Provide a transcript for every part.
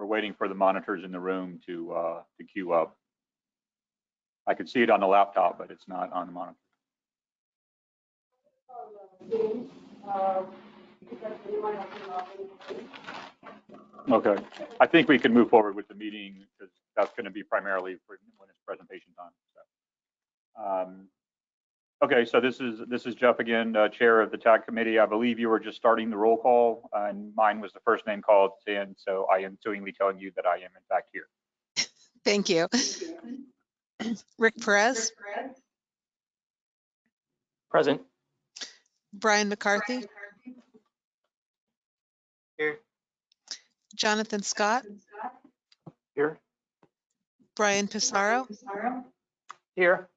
waiting for the monitors in the room to queue up. I could see it on the laptop, but it's not on the monitor. Okay, I think we can move forward with the meeting because that's going to be primarily for when it's presentation time. So, okay, so this is Jeff again, chair of the TAC committee. I believe you were just starting the roll call, and mine was the first name called, and so I am ensuingly telling you that I am in fact here. Thank you. Rick Perez. Present. Brian McCarthy. Here. Jonathan Scott. Here. Brian Pissarro. Here.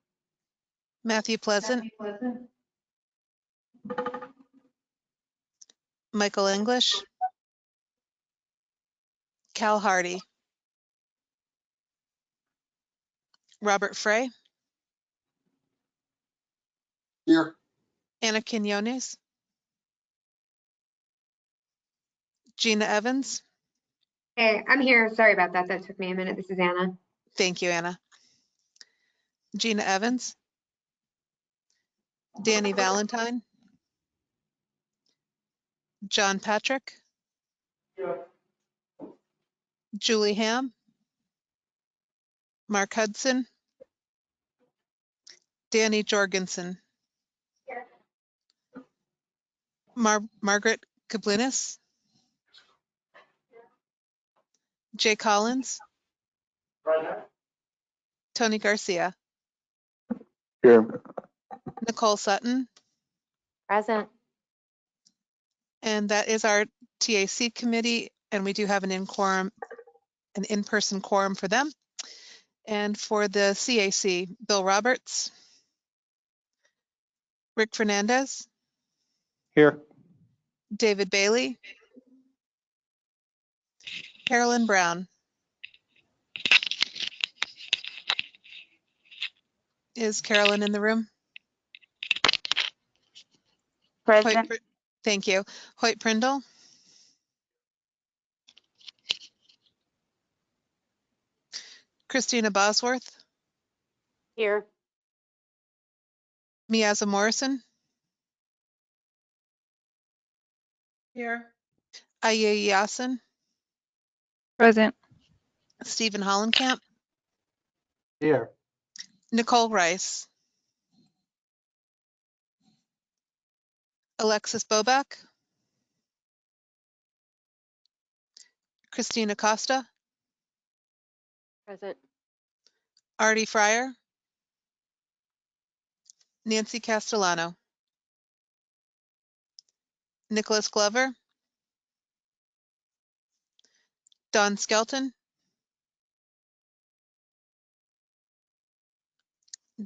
Matthew Pleasant. Michael English. Cal Hardy. Robert Frey. Here. Anna Quinones. Gina Evans. Hey, I'm here. Sorry about that. That took me a minute. This is Anna. Thank you, Anna. Gina Evans. Danny Valentine. John Patrick. Julie Ham. Mark Hudson. Danny Jorgensen. Margaret Kablinis. Jay Collins. Tony Garcia. Here. Nicole Sutton. Present. And that is our TAC committee, and we do have an in-person quorum for them. And for the CAC, Bill Roberts. Rick Fernandez. Here. David Bailey. Carolyn Brown. Is Carolyn in the room? Present. Thank you. Hoyt Prindle. Christina Bosworth. Here. Miaza Morrison. Here. Aya Yasin. Present. Stephen Hollenkamp. Here. Nicole Rice. Alexis Bobak. Christina Costa. Present. Artie Fryer. Nancy Castellano. Nicholas Glover. Don Skelton.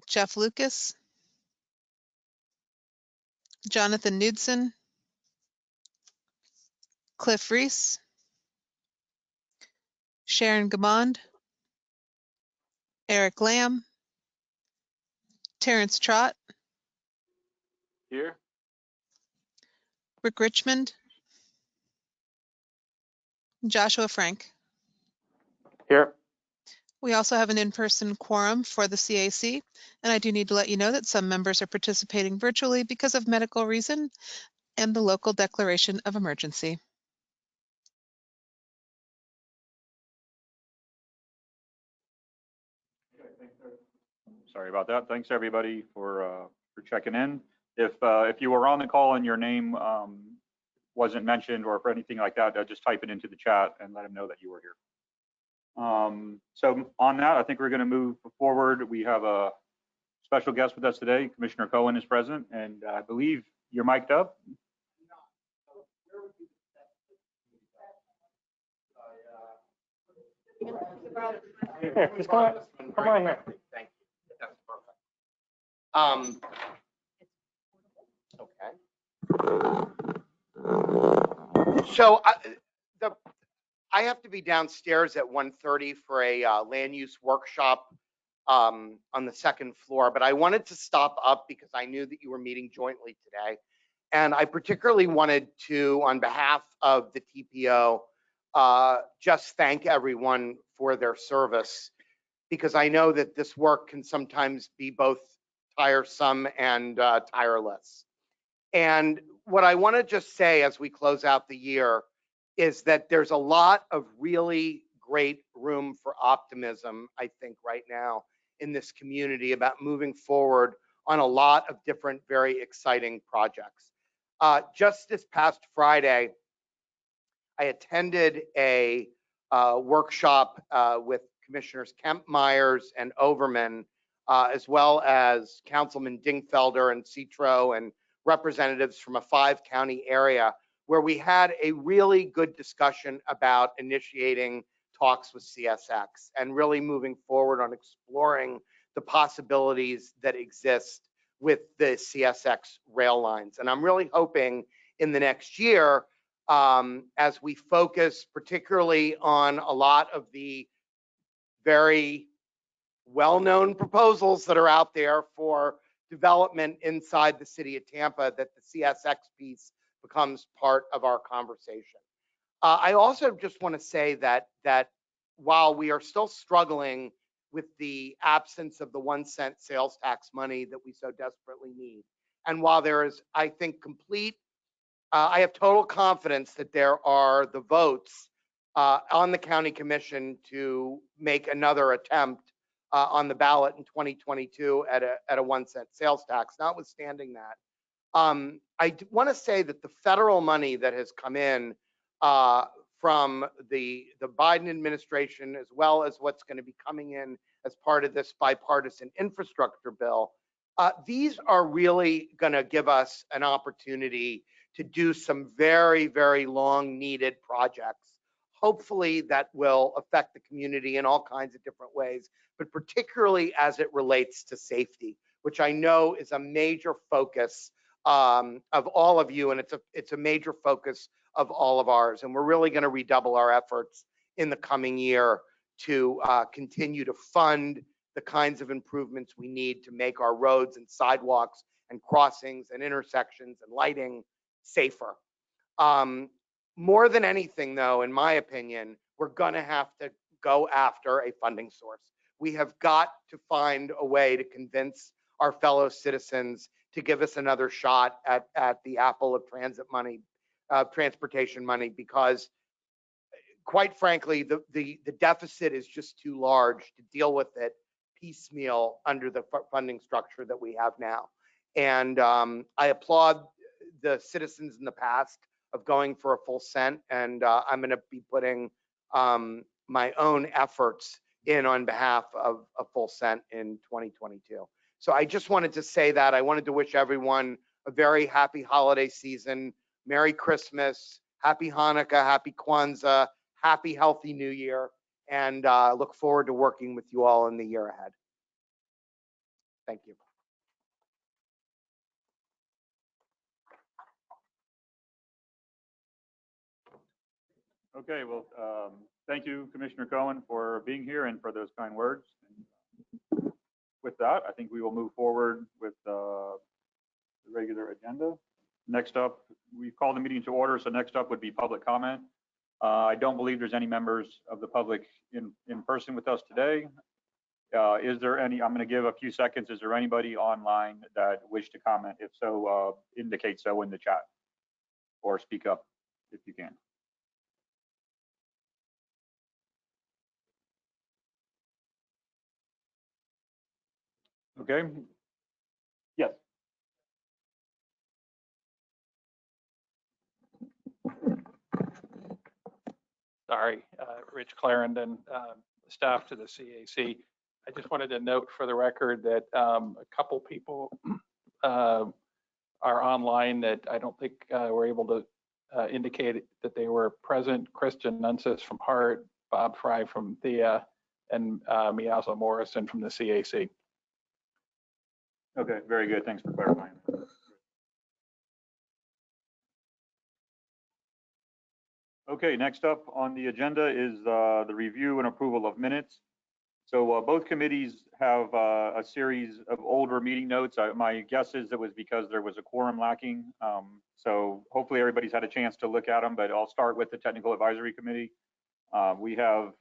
Jeff Lucas. Jonathan Knudsen. Cliff Reese. Sharon Gamond. Eric Lamb. Terrence Trott. Here. Rick Richmond. Joshua Frank. Here. We also have an in-person quorum for the CAC, and I do need to let you know that some members are participating virtually because of medical reason and the local declaration of emergency. Sorry about that. Thanks everybody for checking in. If you were on the call and your name wasn't mentioned or for anything like that, just type it into the chat and let them know that you were here. So on that, I think we're going to move forward. We have a special guest with us today. Commissioner Cohen is present, and I believe you're mic'd up. Here, just come on here. Thank you. That's perfect. Okay. So I have to be downstairs at 1:30 for a land use workshop on the second floor, but I wanted to stop up because I knew that you were meeting jointly today. And I particularly wanted to, on behalf of the TPO, just thank everyone for their service, because I know that this work can sometimes be both tiresome and tireless. And what I want to just say as we close out the year is that there's a lot of really great room for optimism, I think, right now in this community about moving forward on a lot of different, very exciting projects. Just this past Friday, I attended a workshop with Commissioners Kemp, Myers, and Overman, as well as Councilman Dingfelder and Citro and representatives from a 5-county area, where we had a really good discussion about initiating talks with CSX and really moving forward on exploring the possibilities that exist with the CSX rail lines. And I'm really hoping in the next year, as we focus particularly on a lot of the very well-known proposals that are out there for development inside the city of Tampa, that the CSX piece becomes part of our conversation. I also just want to say that while we are still struggling with the absence of the 1-cent sales tax money that we so desperately need, and while there is, I think, I have total confidence that there are the votes on the county commission to make another attempt on the ballot in 2022 at a 1-cent sales tax. Notwithstanding that, I want to say that the federal money that has come in from the Biden administration, as well as what's going to be coming in as part of this bipartisan infrastructure bill, these are really going to give us an opportunity to do some very, very long needed projects. Hopefully that will affect the community in all kinds of different ways, but particularly as it relates to safety, which I know is a major focus of all of you, and it's a major focus of all of ours. And we're really going to redouble our efforts in the coming year to continue to fund the kinds of improvements we need to make our roads and sidewalks and crossings and intersections and lighting safer. More than anything, though, in my opinion, we're going to have to go after a funding source. We have got to find a way to convince our fellow citizens to give us another shot at the apple of transportation money, because quite frankly, the deficit is just too large to deal with it piecemeal under the funding structure that we have now. And I applaud the citizens in the past of going for a full cent, and I'm going to be putting my own efforts in on behalf of a full cent in 2022. So I just wanted to say that. I wanted to wish everyone a very happy holiday season, Merry Christmas, Happy Hanukkah, Happy Kwanzaa, Happy Healthy New Year, and look forward to working with you all in the year ahead. Thank you. Okay, well, thank you, Commissioner Cohen, for being here and for those kind words. And with that, I think we will move forward with the regular agenda. Next up, we've called the meeting to order, so next up would be public comment. I don't believe there's any members of the public in person with us today. Is there any? I'm going to give a few seconds. Is there anybody online that wish to comment? If so, indicate so in the chat or speak up if you can. Okay. Yes. Sorry, Rich Clarendon, staff to the CAC. I just wanted to note for the record that a couple people are online that I don't think were able to indicate that they were present. Kristen Nunsis from HART, Bob Fry from THEA, and Miazo Morrison from the CAC. Okay, very good. Thanks for clarifying. Okay, next up on the agenda is the review and approval of minutes. So both committees have a series of older meeting notes. My guess is it was because there was a quorum lacking. So hopefully everybody's had a chance to look at them, but I'll start with the Technical Advisory Committee. We have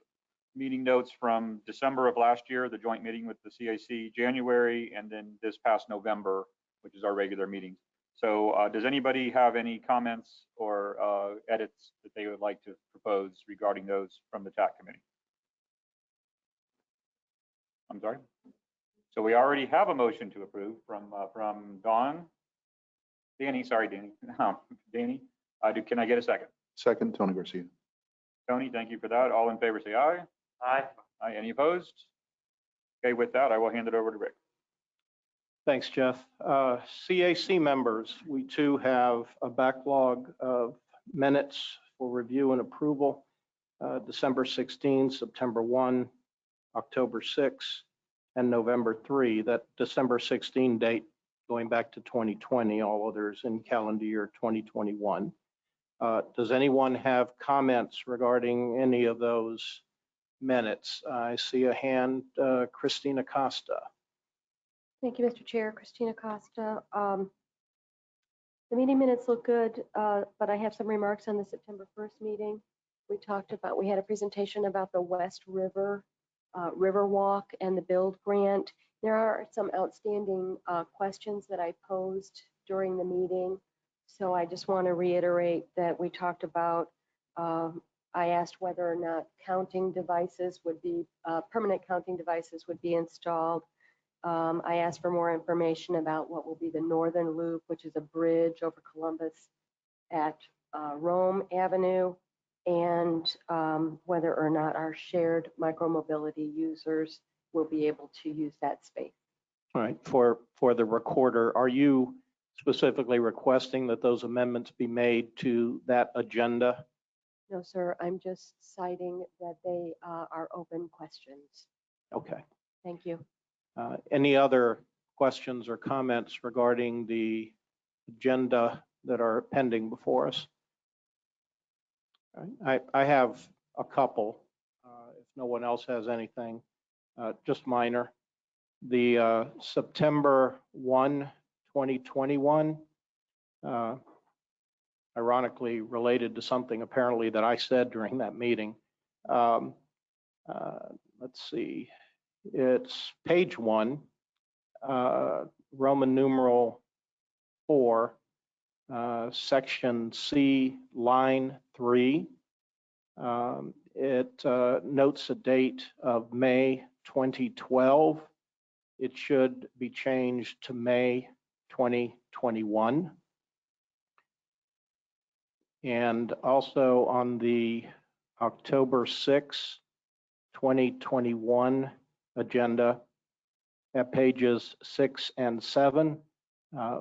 meeting notes from December of last year, the joint meeting with the CAC, January, and then this past November, which is our regular meetings. So does anybody have any comments or edits that they would like to propose regarding those from the TAC committee? I'm sorry. So we already have a motion to approve from Danny. Sorry, Danny. Danny, can I get a second? Second, Tony Garcia. Tony, thank you for that. All in favor, say aye. Aye. Aye. Any opposed? Okay, with that, I will hand it over to Rick. Thanks, Jeff. CAC members, we too have a backlog of minutes for review and approval. December 16, September 1, October 6, and November 3. That December 16 date going back to 2020, all others in calendar year 2021. Does anyone have comments regarding any of those minutes? I see a hand, Christina Costa. Thank you, Mr. Chair. Christina Costa. The meeting minutes look good, but I have some remarks on the September 1st meeting. We had a presentation about the West River Walk and the build grant. There are some outstanding questions that I posed during the meeting. So I just want to reiterate that we talked about, I asked whether or not counting devices would be, permanent counting devices would be installed. I asked for more information about what will be the Northern Loop, which is a bridge over Columbus at Rome Avenue, and whether or not our shared micromobility users will be able to use that space. All right, for the recorder, are you specifically requesting that those amendments be made to that agenda? No, sir, I'm just citing that they are open questions. Okay. Thank you. Any other questions or comments regarding the agenda that are pending before us? All right, I have a couple, if no one else has anything, just minor. The September 1, 2021, ironically related to something apparently that I said during that meeting. Let's see, it's page 1, Roman numeral 4, section C, line 3. It notes a date of May 2012. It should be changed to May 2021. And also on the October 6, 2021 agenda at pages 6 and 7,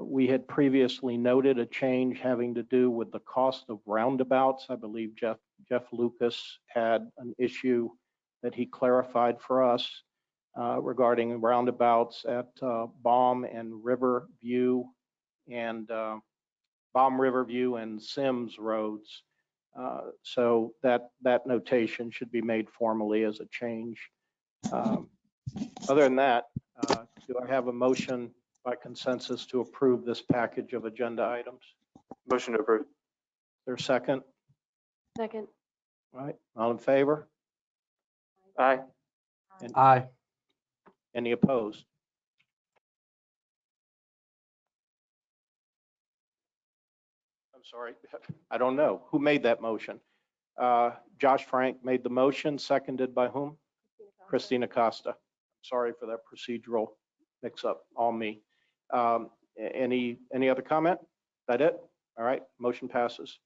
we had previously noted a change having to do with the cost of roundabouts. I believe Jeff Lucas had an issue that he clarified for us regarding roundabouts at Baum and Riverview and Sims roads. So that notation should be made formally as a change. Other than that, do I have a motion by consensus to approve this package of agenda items? Motion to approve. Is there a second? Second. All right, all in favor? Aye. Aye. Any opposed? I'm sorry, I don't know. Who made that motion? Josh Frank made the motion, seconded by whom? Christina Costa. Sorry for that procedural mix-up, all me. Any other comment? That it? All right, motion passes.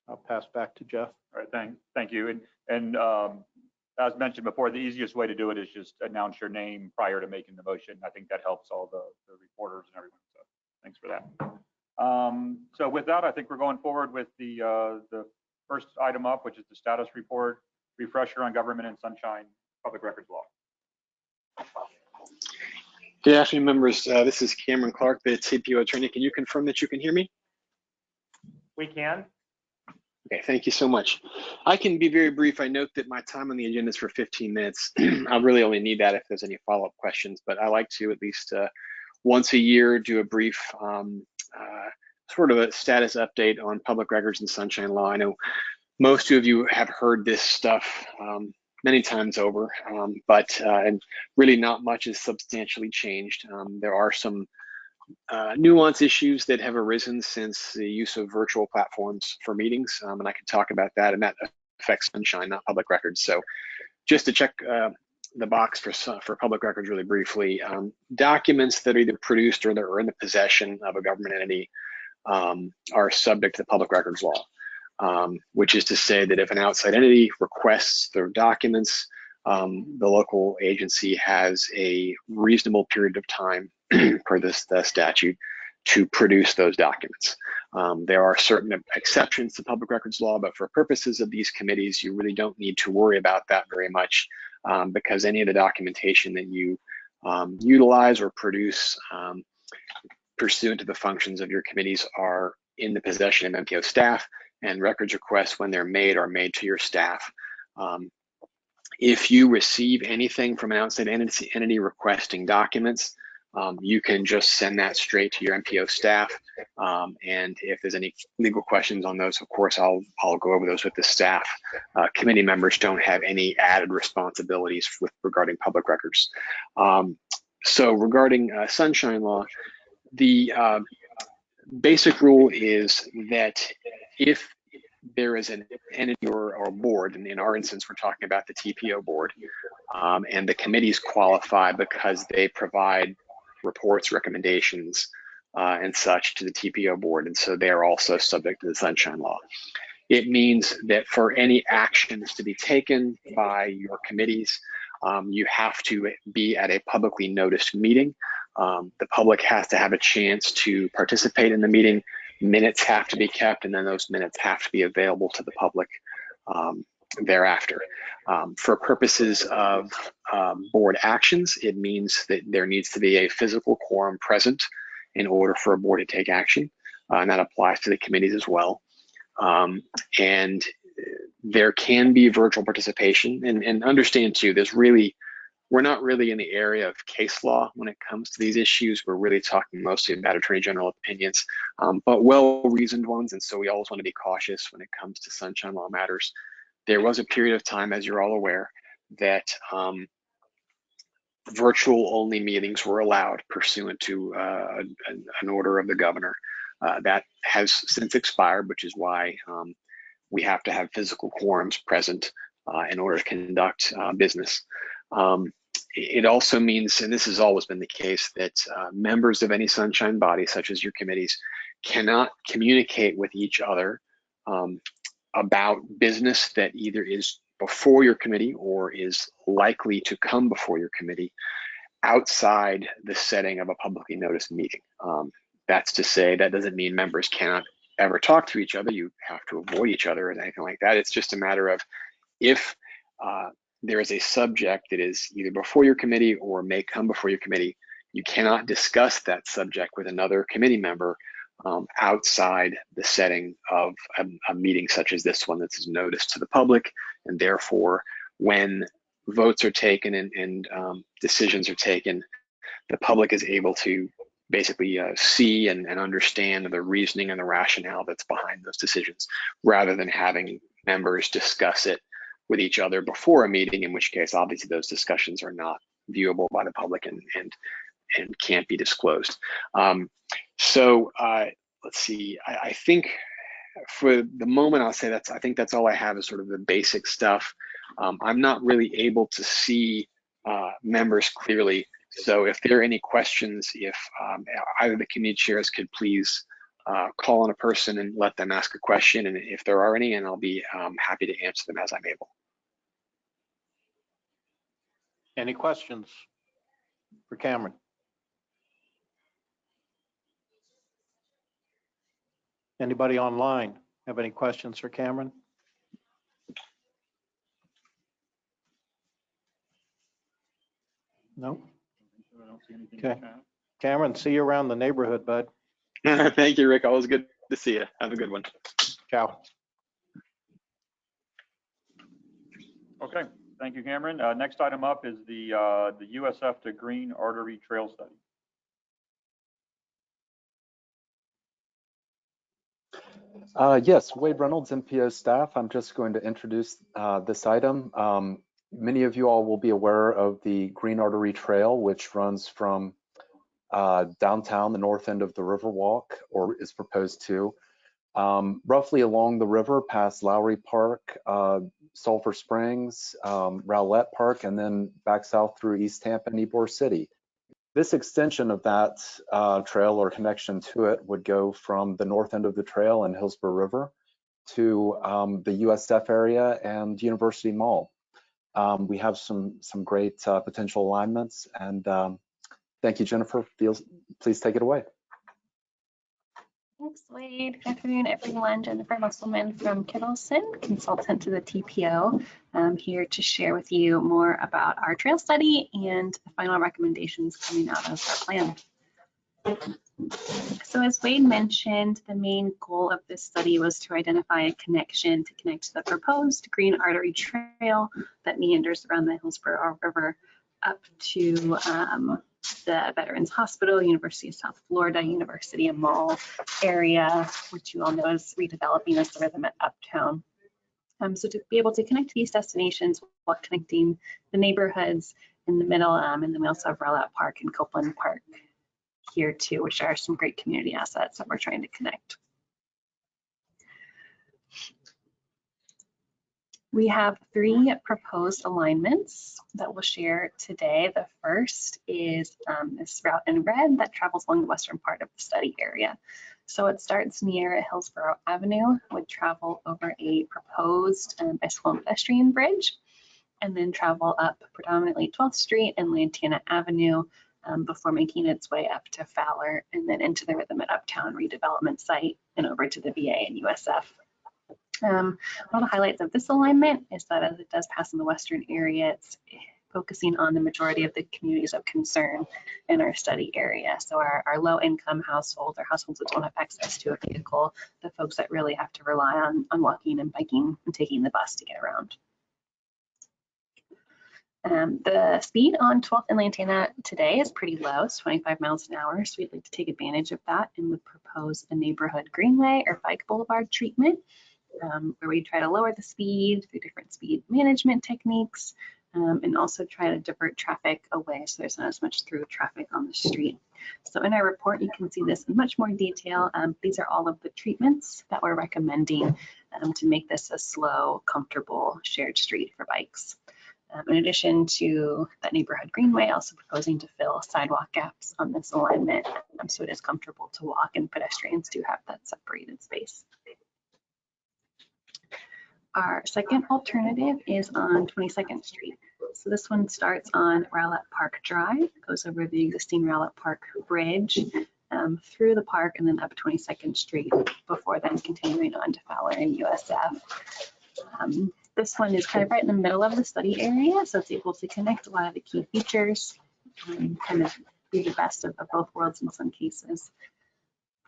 I'll pass back to Jeff. All right, thank you. And as mentioned before, the easiest way to do it is just announce your name prior to making the motion. I think that helps all the reporters and everyone. So thanks for that. So with that, I think we're going forward with the first item up, which is the status report, refresher on government and sunshine public records law. Good afternoon, members. This is Cameron Clark, the TPO attorney. Can you confirm that you can hear me? We can. Okay, thank you so much. I can be very brief. I note that my time on the agenda is for 15 minutes. I'll really only need that if there's any follow-up questions, but I like to at least once a year do a brief sort of a status update on public records and sunshine law. I know most of you have heard this stuff many times over, but and really not much has substantially changed. There are some nuance issues that have arisen since the use of virtual platforms for meetings, and I can talk about that, and that affects sunshine, not public records. So just to check the box for public records really briefly, documents that are either produced or that are in the possession of a government entity are subject to the public records law, which is to say that if an outside entity requests their documents, the local agency has a reasonable period of time per the statute to produce those documents. There are certain exceptions to public records law, but for purposes of these committees, you really don't need to worry about that very much because any of the documentation that you utilize or produce pursuant to the functions of your committees are in the possession of MPO staff, and records requests when they're made are made to your staff. If you receive anything from an outside entity requesting documents, you can just send that straight to your MPO staff. And if there's any legal questions on those, of course, I'll go over those with the staff. Committee members don't have any added responsibilities regarding public records. So regarding sunshine law, the basic rule is that if there is an entity or board, and in our instance, we're talking about the TPO board, and the committees qualify because they provide reports, recommendations, and such to the TPO board, and so they are also subject to the sunshine law. It means that for any actions to be taken by your committees, you have to be at a publicly noticed meeting. The public has to have a chance to participate in the meeting. Minutes have to be kept, and then those minutes have to be available to the public thereafter. For purposes of board actions, it means that there needs to be a physical quorum present in order for a board to take action, and that applies to the committees as well. And there can be virtual participation, and understand too, we're not really in the area of case law when it comes to these issues. We're really talking mostly about Attorney General opinions, but well-reasoned ones, and so we always want to be cautious when it comes to sunshine law matters. There was a period of time, as you're all aware, that virtual-only meetings were allowed pursuant to an order of the governor. That has since expired, which is why we have to have physical quorums present in order to conduct business. It also means, and this has always been the case, that members of any sunshine body, such as your committees, cannot communicate with each other about business that either is before your committee or is likely to come before your committee outside the setting of a publicly noticed meeting. That's to say, that doesn't mean members cannot ever talk to each other. You have to avoid each other or anything like that. It's just a matter of if there is a subject that is either before your committee or may come before your committee, you cannot discuss that subject with another committee member outside the setting of a meeting such as this one that's noticed to the public. And therefore, when votes are taken and decisions are taken, the public is able to basically see and understand the reasoning and the rationale that's behind those decisions, rather than having members discuss it with each other before a meeting, in which case obviously those discussions are not viewable by the public and can't be disclosed. So let's see, I think for the moment I'll say I think that's all I have is sort of the basic stuff. I'm not really able to see members clearly, so if there are any questions, if either the committee chairs could please call on a person and let them ask a question, and if there are any, and I'll be happy to answer them as I'm able. Any questions for Cameron? Anybody online have any questions for Cameron? No? Okay. Cameron, see you around the neighborhood, bud. Thank you, Rick. Always good to see you. Have a good one. Ciao. Okay, thank you, Cameron. Next item up is the USF to Green Artery Trail Study. Yes, Wade Reynolds, MPO staff. I'm just going to introduce this item. Many of you all will be aware of the Green Artery Trail, which runs from downtown, the north end of the Riverwalk, or is proposed to, roughly along the river past Lowry Park, Sulphur Springs, Rowlett Park, and then back south through East Tampa and Ybor City. This extension of that trail or connection to it would go from the north end of the trail in Hillsborough River to the USF area and University Mall. We have some great potential alignments, and thank you, Jennifer. Please take it away. Thanks, Wade. Good afternoon, everyone. Jennifer Musselman from Kittleson, consultant to the TPO. I'm here to share with you more about our trail study and the final recommendations coming out of our plan. So as Wade mentioned, the main goal of this study was to identify a connection to connect to the proposed Green Artery Trail that meanders around the Hillsborough River up to the Veterans Hospital, University of South Florida, University and Mall area, which you all know is redeveloping as the rhythm at Uptown. So to be able to connect to these destinations while connecting the neighborhoods in the middle, and then we also have Rowlett Park and Copeland Park here too, which are some great community assets that we're trying to connect. We have 3 proposed alignments that we'll share today. The first is this route in red that travels along the western part of the study area. So it starts near Hillsborough Avenue, would travel over a proposed bicycle and pedestrian bridge, and then travel up predominantly 12th Street and Lantana Avenue before making its way up to Fowler and then into the Rhythm at Uptown redevelopment site and over to the VA and USF. One of the highlights of this alignment is that as it does pass in the western area, it's focusing on the majority of the communities of concern in our study area. So our low-income households, or households that don't have access to a vehicle, the folks that really have to rely on walking and biking and taking the bus to get around. The speed on 12th and Lantana today is pretty low, it's 25 miles an hour, so we'd like to take advantage of that and would propose a neighborhood greenway or bike boulevard treatment, where we try to lower the speed through different speed management techniques, and also try to divert traffic away so there's not as much through traffic on the street. So in our report, you can see this in much more detail. These are all of the treatments that we're recommending to make this a slow, comfortable shared street for bikes. In addition to that neighborhood greenway, also proposing to fill sidewalk gaps on this alignment so it is comfortable to walk and pedestrians do have that separated space. Our second alternative is on 22nd Street. So this one starts on Rowlett Park Drive, goes over the existing Rowlett Park Bridge, through the park and then up 22nd Street before then continuing on to Fowler and USF. This one is kind of right in the middle of the study area, so it's able to connect a lot of the key features, kind of be the best of both worlds in some cases.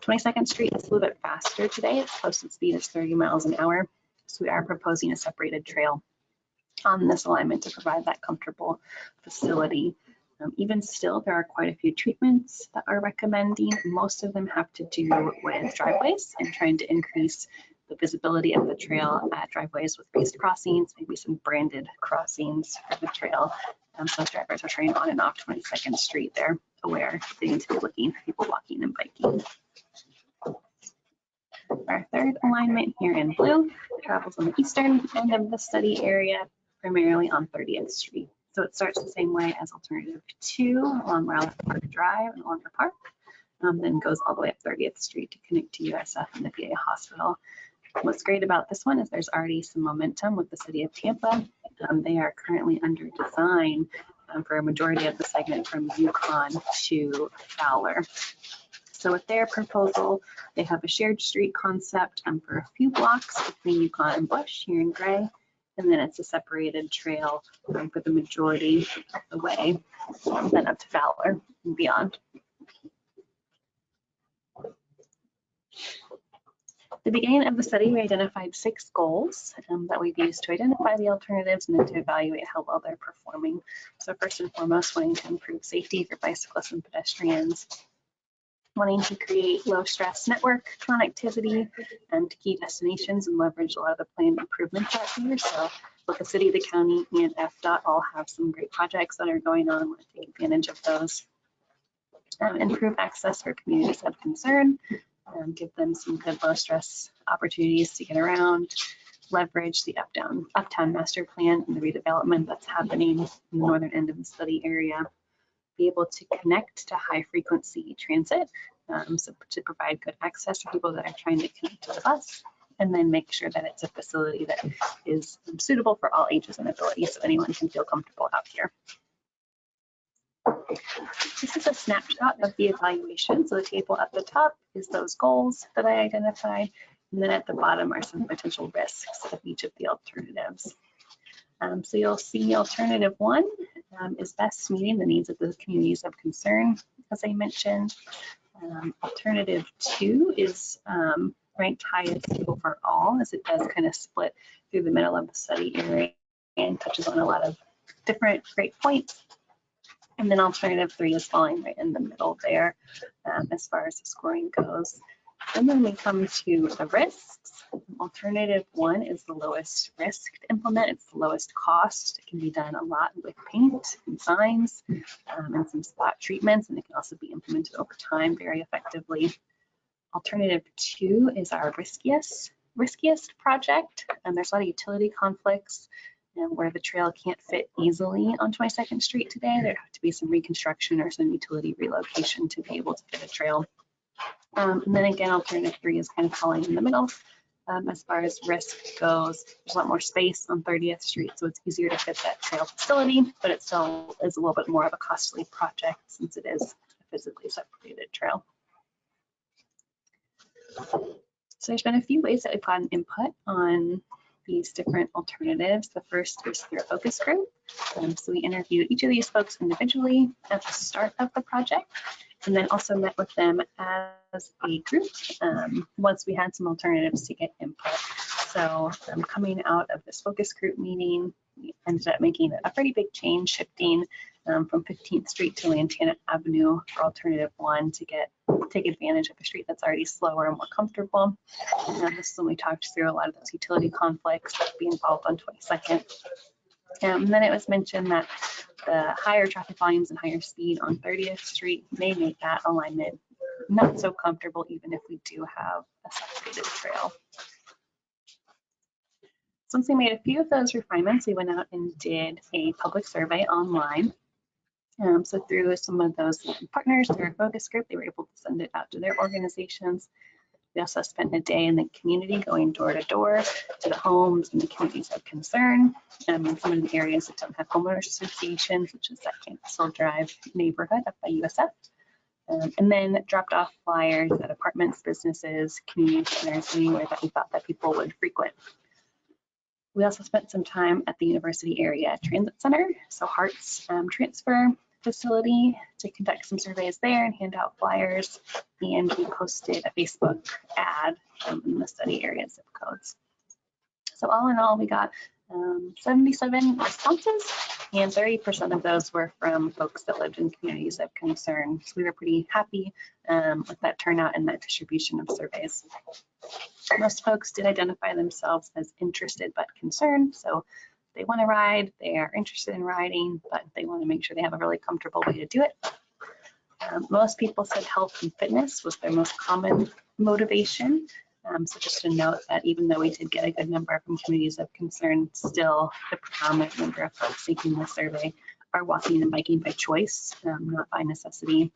22nd Street is a little bit faster today. Its posted speed is 30 miles an hour. So we are proposing a separated trail on this alignment to provide that comfortable facility. Even still, there are quite a few treatments that are recommending. Most of them have to do with driveways and trying to increase the visibility of the trail at driveways with raised crossings, maybe some branded crossings for the trail. So as drivers are trained on and off 22nd Street, they're aware they need to be looking for people walking and biking. Our third alignment here in blue travels on the eastern end of the study area, primarily on 30th Street. So it starts the same way as alternative 2 along Rowlett Park Drive and Walker Park, then goes all the way up 30th Street to connect to USF and the VA hospital. What's great about this one is there's already some momentum with the city of Tampa. They are currently under design for a majority of the segment from Yukon to Fowler. So with their proposal, they have a shared street concept for a few blocks between Yukon and Bush here in gray, and then it's a separated trail for the majority of the way, then up to Fowler and beyond. At the beginning of the study, we identified 6 goals that we've used to identify the alternatives and then to evaluate how well they're performing. So first and foremost, wanting to improve safety for bicyclists and pedestrians, wanting to create low stress network connectivity to key destinations and leverage a lot of the planned improvements out here. So both the city, the county, and FDOT all have some great projects that are going on. We want to take advantage of those. Improve access for communities of concern, give them some good low stress opportunities to get around, leverage the uptown master plan and the redevelopment that's happening in the northern end of the study area, be able to connect to high frequency transit, so to provide good access for people that are trying to connect to the bus, and then make sure that it's a facility that is suitable for all ages and abilities so anyone can feel comfortable out here. This is a snapshot of the evaluation. So the table at the top is those goals that I identified, and then at the bottom are some potential risks of each of the alternatives. So you'll see alternative 1 is best meeting the needs of the communities of concern, as I mentioned. Alternative 2 is ranked highest overall, as it does kind of split through the middle of the study area and touches on a lot of different great points. And then alternative 3 is falling right in the middle there as far as the scoring goes. And then we come to the risks. Alternative 1 is the lowest risk to implement. It's the lowest cost. It can be done a lot with paint and signs and some spot treatments, and it can also be implemented over time very effectively. Alternative 2 is our riskiest project, and there's a lot of utility conflicts where the trail can't fit easily on 22nd Street today. There'd have to be some reconstruction or some utility relocation to be able to fit a trail. And then again, alternative 3 is kind of falling in the middle. As far as risk goes, there's a lot more space on 30th Street, so it's easier to fit that trail facility, but it still is a little bit more of a costly project since it is a physically separated trail. So there's been a few ways that we've gotten input on these different alternatives. The first is through a focus group. So we interviewed each of these folks individually at the start of the project, and then also met with them as a group once we had some alternatives to get input. So coming out of this focus group meeting, we ended up making a pretty big change, shifting from 15th Street to Lantana Avenue for alternative 1 to take advantage of a street that's already slower and more comfortable. And this is when we talked through a lot of those utility conflicts that would be involved on 22nd. And then it was mentioned that the higher traffic volumes and higher speed on 30th Street may make that alignment not so comfortable, even if we do have a separated trail. So once we made a few of those refinements, we went out and did a public survey online. So through some of those partners, through our focus group, they were able to send it out to their organizations. We also spent a day in the community going door to door to the homes and the communities of concern in some of the areas that don't have homeowners associations, which is that Campus Hill Drive neighborhood up by USF. And then dropped off flyers at apartments, businesses, community centers, anywhere that we thought that people would frequent. We also spent some time at the University Area Transit Center, so Hart's transfer facility, to conduct some surveys there and hand out flyers. And we posted a Facebook ad in the study area zip codes. So all in all, we got 77 responses, and 30% of those were from folks that lived in communities of concern. So we were pretty happy with that turnout and that distribution of surveys. Most folks did identify themselves as interested but concerned. So they want to ride, they are interested in riding, but they want to make sure they have a really comfortable way to do it. Most people said health and fitness was their most common motivation. So just to note that even though we did get a good number from communities of concern, still the predominant number of folks taking the survey are walking and biking by choice, not by necessity.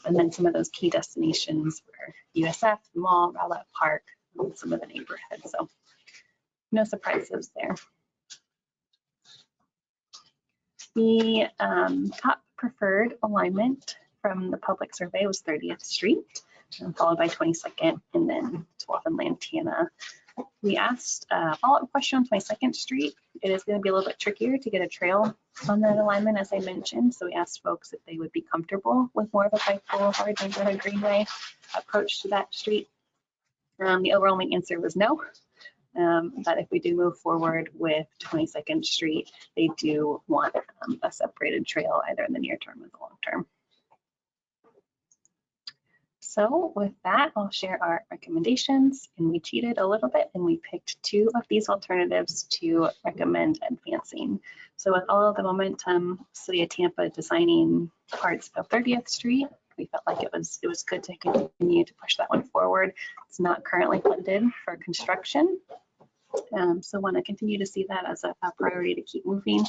And then some of those key destinations were USF, the mall, Rowlett Park, and some of the neighborhoods. So no surprises there. The top preferred alignment from the public survey was 30th Street, followed by 22nd, and then 12th and Lantana. We asked a follow-up question on 22nd Street. It is going to be a little bit trickier to get a trail on that alignment, as I mentioned. So we asked folks if they would be comfortable with more of a bike boulevard neighborhood greenway approach to that street. The overwhelming answer was no. But if we do move forward with 22nd Street, they do want a separated trail either in the near term or the long term. So with that, I'll share our recommendations, and we cheated a little bit and we picked 2 of these alternatives to recommend advancing. So with all of the momentum, City of Tampa designing parts of 30th Street, we felt like it was good to continue to push that one forward. It's not currently funded for construction. So want to continue to see that as a priority to keep moving.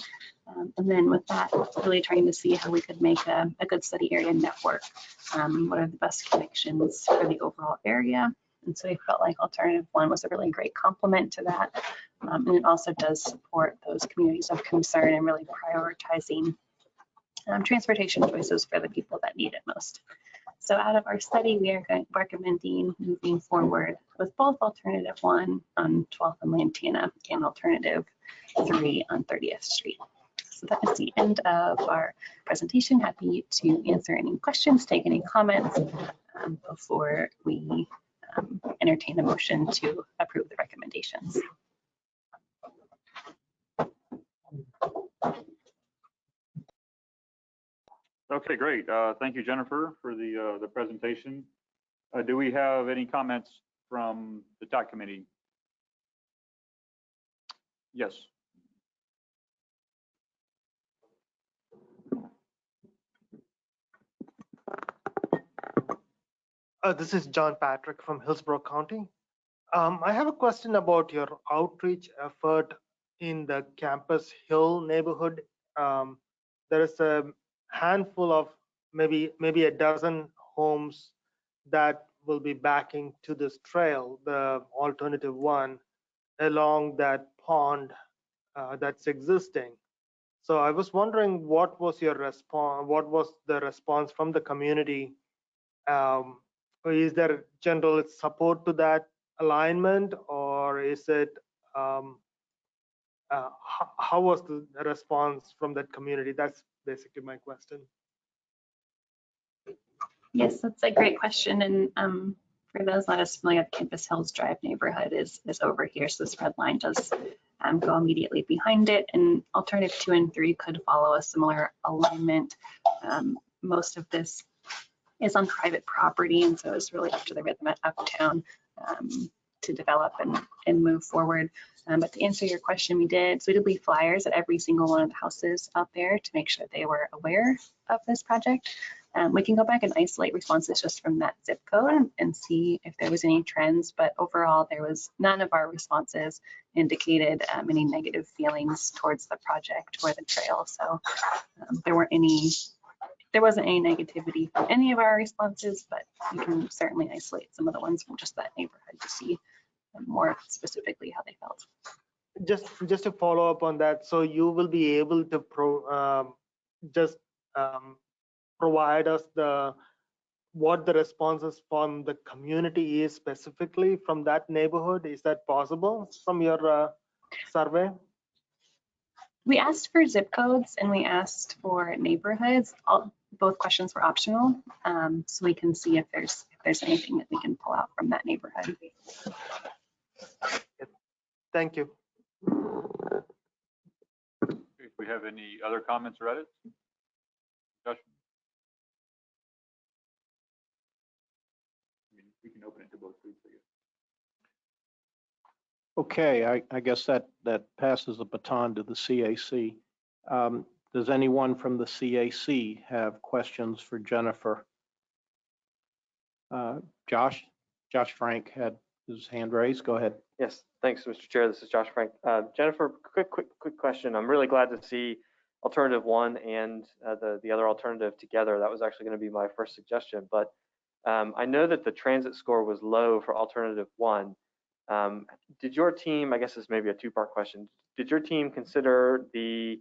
And then with that, really trying to see how we could make a good study area network. What are the best connections for the overall area? And so we felt like alternative 1 was a really great complement to that. And it also does support those communities of concern and really prioritizing transportation choices for the people that need it most. So out of our study, we are recommending moving forward with both alternative 1 on 12th and Lantana and alternative 3 on 30th Street. So that is the end of our presentation. Happy to answer any questions, take any comments before we entertain a motion to approve the recommendations. Okay, great. Thank you, Jennifer, for the presentation. Do we have any comments from the TAC committee? Yes. This is John Patrick from Hillsborough County. I have a question about your outreach effort in the Campus Hill neighborhood. There is a handful of maybe a dozen homes that will be backing to this trail, the alternative 1, along that pond that's existing. So I was wondering, what was your response? What was the response from the community? Is there general support to that alignment, or is it how was the response from that community? That's basically my question. Yes, that's a great question. And for those not as familiar, the Campus Hills Drive neighborhood is over here. So this red line does go immediately behind it. And alternative 2 and 3 could follow a similar alignment. Most of this is on private property, and so it's really up to the rhythm at Uptown to develop and move forward. But to answer your question, we did leave flyers at every single one of the houses out there to make sure they were aware of this project. We can go back and isolate responses just from that zip code and see if there was any trends, but overall there was none of our responses indicated any negative feelings towards the project or the trail. So there wasn't any negativity from any of our responses, but you can certainly isolate some of the ones from just that neighborhood to see more specifically how they felt. Just to follow up on that, so you will be able to provide us what the responses from the community is specifically from that neighborhood. Is that possible from your survey? We asked for zip codes and we asked for neighborhoods. Both questions were optional, so we can see if there's anything that we can pull out from that neighborhood. Thank you. If we have any other comments or edits? Discussion? We can open it to both groups, I guess. Okay, I guess that passes the baton to the CAC. Does anyone from the CAC have questions for Jennifer? Josh Frank had his hand raised. Go ahead. Yes, thanks, Mr. Chair. This is Josh Frank. Jennifer, quick question. I'm really glad to see alternative 1 and the other alternative together. That was actually going to be my first suggestion, but I know that the transit score was low for alternative 1. Did your team, I guess this may be a 2-part question, did your team consider the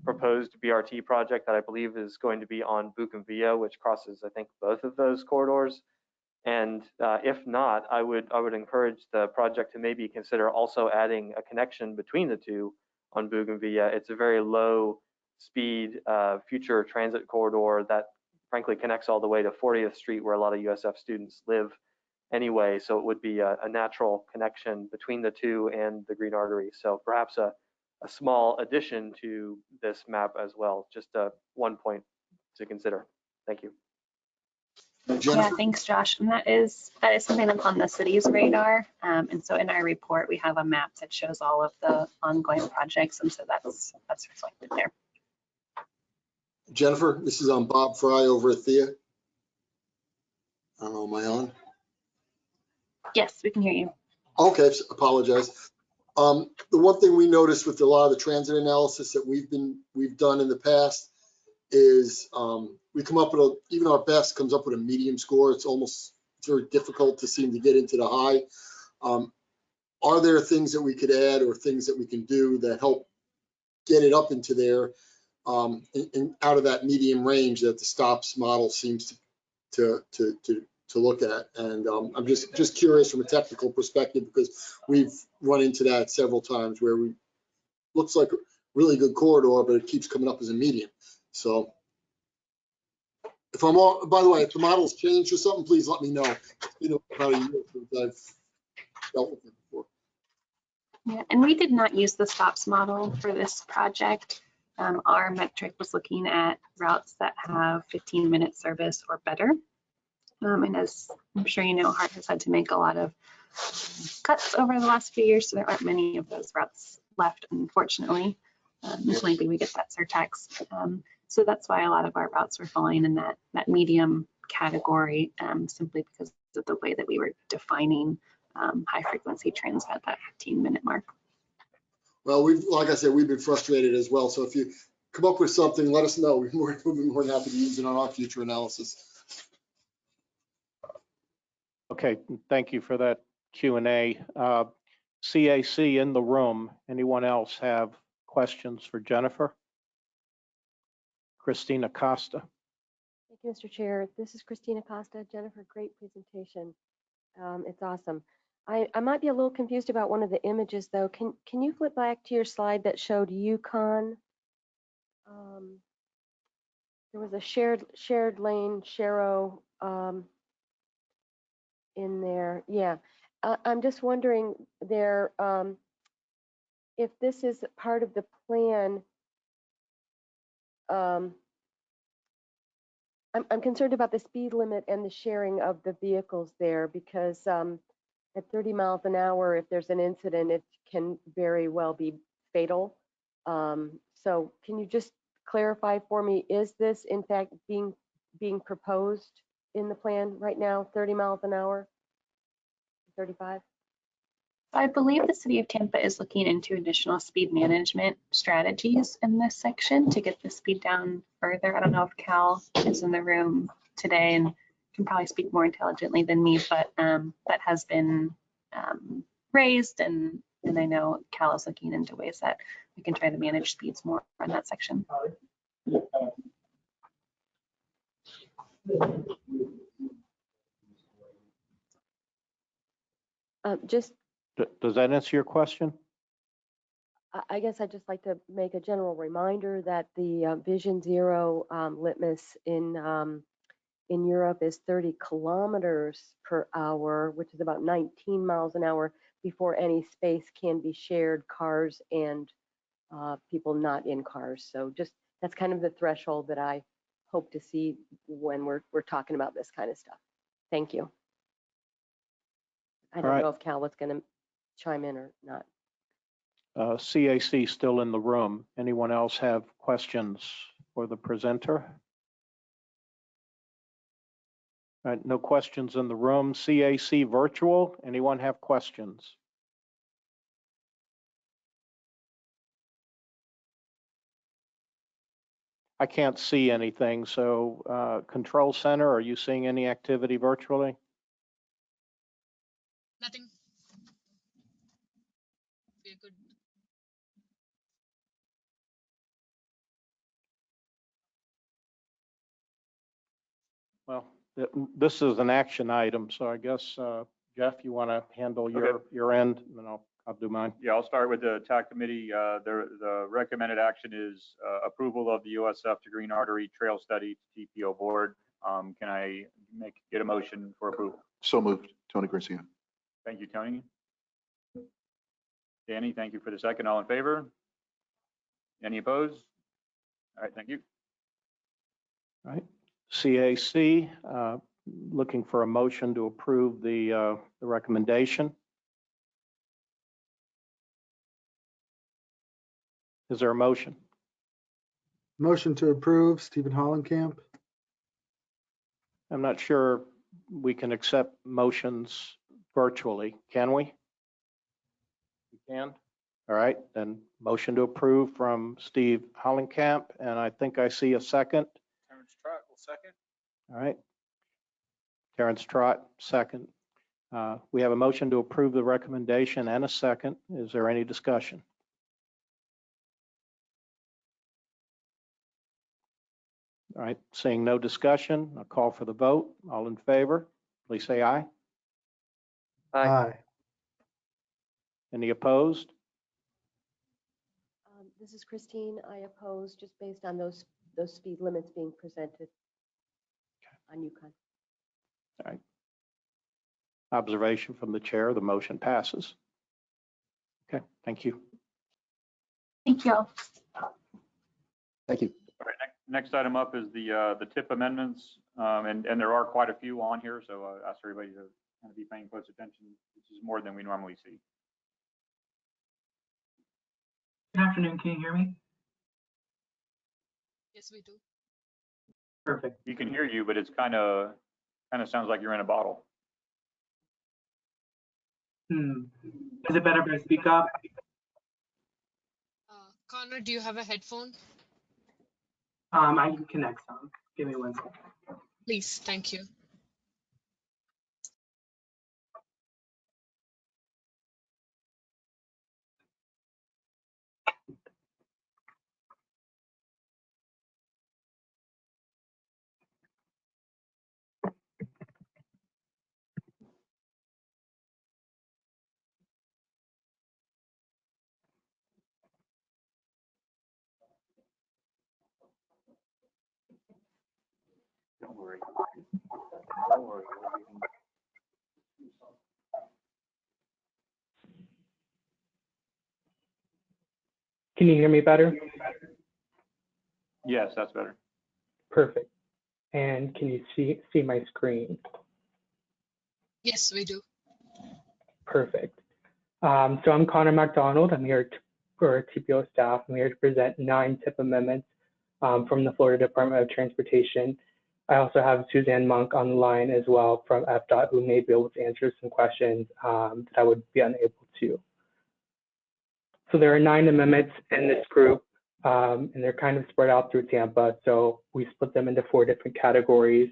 proposed BRT project that I believe is going to be on Bougainvillea, which crosses, I think, both of those corridors? And if not, I would encourage the project to maybe consider also adding a connection between the two on Bougainvillea. It's a very low speed future transit corridor that frankly connects all the way to 40th Street, where a lot of USF students live. anyway, so it would be a natural connection between the two and the green artery. So perhaps a small addition to this map as well, just one point to consider. Thank you. Yeah, thanks, Josh. And that is something that's on the city's radar. And so in our report, we have a map that shows all of the ongoing projects, and so that's reflected there. Jennifer, this is Bob Fry over at Thea. I don't know, am I on? Yes, we can hear you. Okay, apologize. The one thing we noticed with a lot of the transit analysis that we've done in the past is we come up with even our best comes up with a medium score. It's very difficult to seem to get into the high. Are there things that we could add or things that we can do that help get it up into there and out of that medium range that the STOPS model seems to look at? And I'm just curious from a technical perspective, because we've run into that several times where looks like a really good corridor, but it keeps coming up as a medium. So if I'm all, by the way, if the model's changed or something, please let me know. You know, about a year since I've dealt with it before. Yeah, and we did not use the STOPS model for this project. Our metric was looking at routes that have 15-minute service or better. And as I'm sure you know, HART has had to make a lot of cuts over the last few years, so there aren't many of those routes left, unfortunately. Usually we get that surtax. So that's why a lot of our routes were falling in that medium category, simply because of the way that we were defining high frequency trains at that 15-minute mark. Well, like I said, we've been frustrated as well. So if you come up with something, let us know. We'll be more than happy to use it on our future analysis. Okay, thank you for that Q&A. CAC in the room, anyone else have questions for Jennifer? Christina Costa. Thank you, Mr. Chair. This is Christina Costa. Jennifer, great presentation. It's awesome. I might be a little confused about one of the images though. Can you flip back to your slide that showed Yukon? There was a shared lane, Sharo in there. Yeah, I'm just wondering there if this is part of the plan. I'm concerned about the speed limit and the sharing of the vehicles there, because at 30 miles an hour, if there's an incident, it can very well be fatal. So can you just clarify for me, is this in fact being proposed in the plan right now, 30 miles an hour, 35? I believe the city of Tampa is looking into additional speed management strategies in this section to get the speed down further. I don't know if Cal is in the room today and can probably speak more intelligently than me, but that has been raised, and I know Cal is looking into ways that we can try to manage speeds more on that section. Does that answer your question? I guess I'd just like to make a general reminder that the Vision Zero litmus in Europe is 30 kilometers per hour, which is about 19 miles an hour before any space can be shared, cars and people not in cars. So just that's kind of the threshold that I hope to see when we're talking about this kind of stuff. Thank you. I don't know if Cal was going to chime in or not. CAC still in the room. Anyone else have questions for the presenter? All right, no questions in the room. CAC virtual, anyone have questions? I can't see anything, so Control Center, are you seeing any activity virtually? Nothing. Be a good. Well, this is an action item, so I guess, Jeff, you want to handle your end, and then I'll do mine. Yeah, I'll start with the TAC committee. The recommended action is approval of the USF to Green Artery Trail Study TPO board. Can I get a motion for approval? So moved. Tony Garcia. Thank you, Tony. Danny, thank you for the second. All in favor? Any opposed? All right, thank you. All right. CAC, looking for a motion to approve the recommendation. Is there a motion? Motion to approve, Stephen Hollenkamp. I'm not sure we can accept motions virtually, can we? We can? All right, then motion to approve from Steve Hollenkamp, and I think I see a second. Terrence Trott will second. All right. Terrence Trott, second. We have a motion to approve the recommendation and a second. Is there any discussion? All right, seeing no discussion, I'll call for the vote. All in favor, please say aye. Aye. Any opposed? This is Christine. I oppose just based on those speed limits being presented on Yukon. All right. Observation from the chair, the motion passes. Okay, thank you. Thank you all. Thank you. All right, next item up is the TIP amendments, and there are quite a few on here, so I ask everybody to kind of be paying close attention. This is more than we normally see. Good afternoon. Can you hear me? Yes, we do. Perfect. We can hear you, but it's kind of sounds like you're in a bottle. Is it better if I speak up? Connor, do you have a headphone? I can connect some. Give me 1 second. Please, thank you. Don't worry. Don't worry. Can you hear me better? Yes, that's better. Perfect. And can you see my screen? Yes, we do. Perfect. So I'm Connor McDonald. I'm here for TPO staff. I'm here to present 9 TIP amendments from the Florida Department of Transportation. I also have Suzanne Monk on the line as well from FDOT, who may be able to answer some questions that I would be unable to. So there are 9 amendments in this group, and they're kind of spread out through Tampa. So we split them into 4 different categories.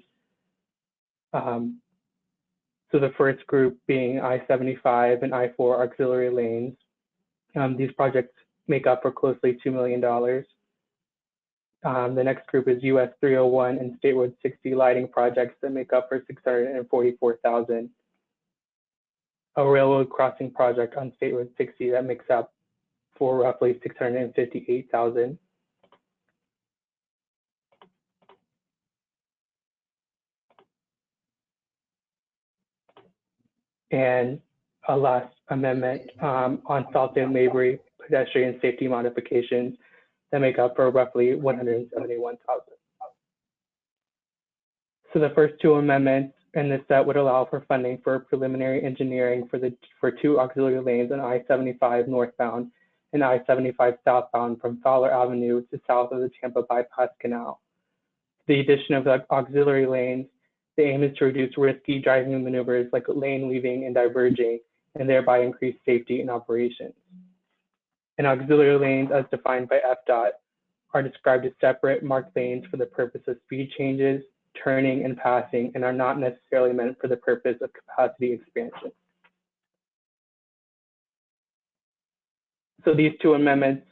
So the first group being I-75 and I-4 auxiliary lanes. These projects make up for closely $2 million. The next group is US 301 and State Road 60 lighting projects that make up for $644,000. A railroad crossing project on State Road 60 that makes up for roughly $658,000. And a last amendment on Southdale Mabry pedestrian safety modifications that make up for roughly $171,000. So the first 2 amendments in this set would allow for funding for preliminary engineering for 2 auxiliary lanes on I-75 northbound and I-75 southbound from Fowler Avenue to south of the Tampa Bypass Canal. The addition of the auxiliary lanes, the aim is to reduce risky driving maneuvers like lane weaving and diverging, and thereby increase safety in operations. And auxiliary lanes, as defined by FDOT, are described as separate marked lanes for the purpose of speed changes, turning, and passing, and are not necessarily meant for the purpose of capacity expansion. So these 2 amendments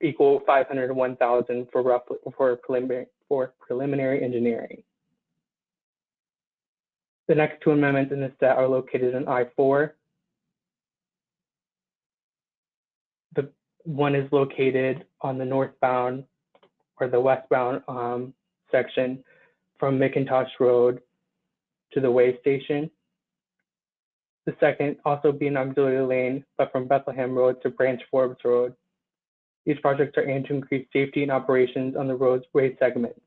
equal $501,000 for preliminary engineering. The next 2 amendments in this set are located in I-4. The one is located on the northbound or the westbound section from McIntosh Road to the way station, The second also be an auxiliary lane, but from Bethlehem Road to Branch Forbes Road. These projects are aimed to increase safety and operations on the roadway segments.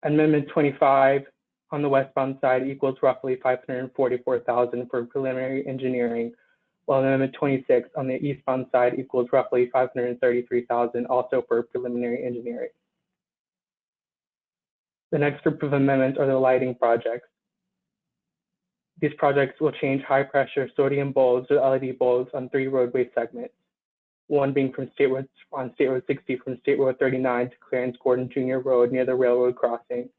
Amendment 25 on the westbound side equals roughly $544,000 for preliminary engineering, while Amendment 26 on the eastbound side equals roughly $533,000 also for preliminary engineering. The next group of amendments are the lighting projects. These projects will change high pressure sodium bulbs to LED bulbs on 3 roadway segments. One being from State Road 60 from State Road 39 to Clarence Gordon Jr. Road near the railroad crossing.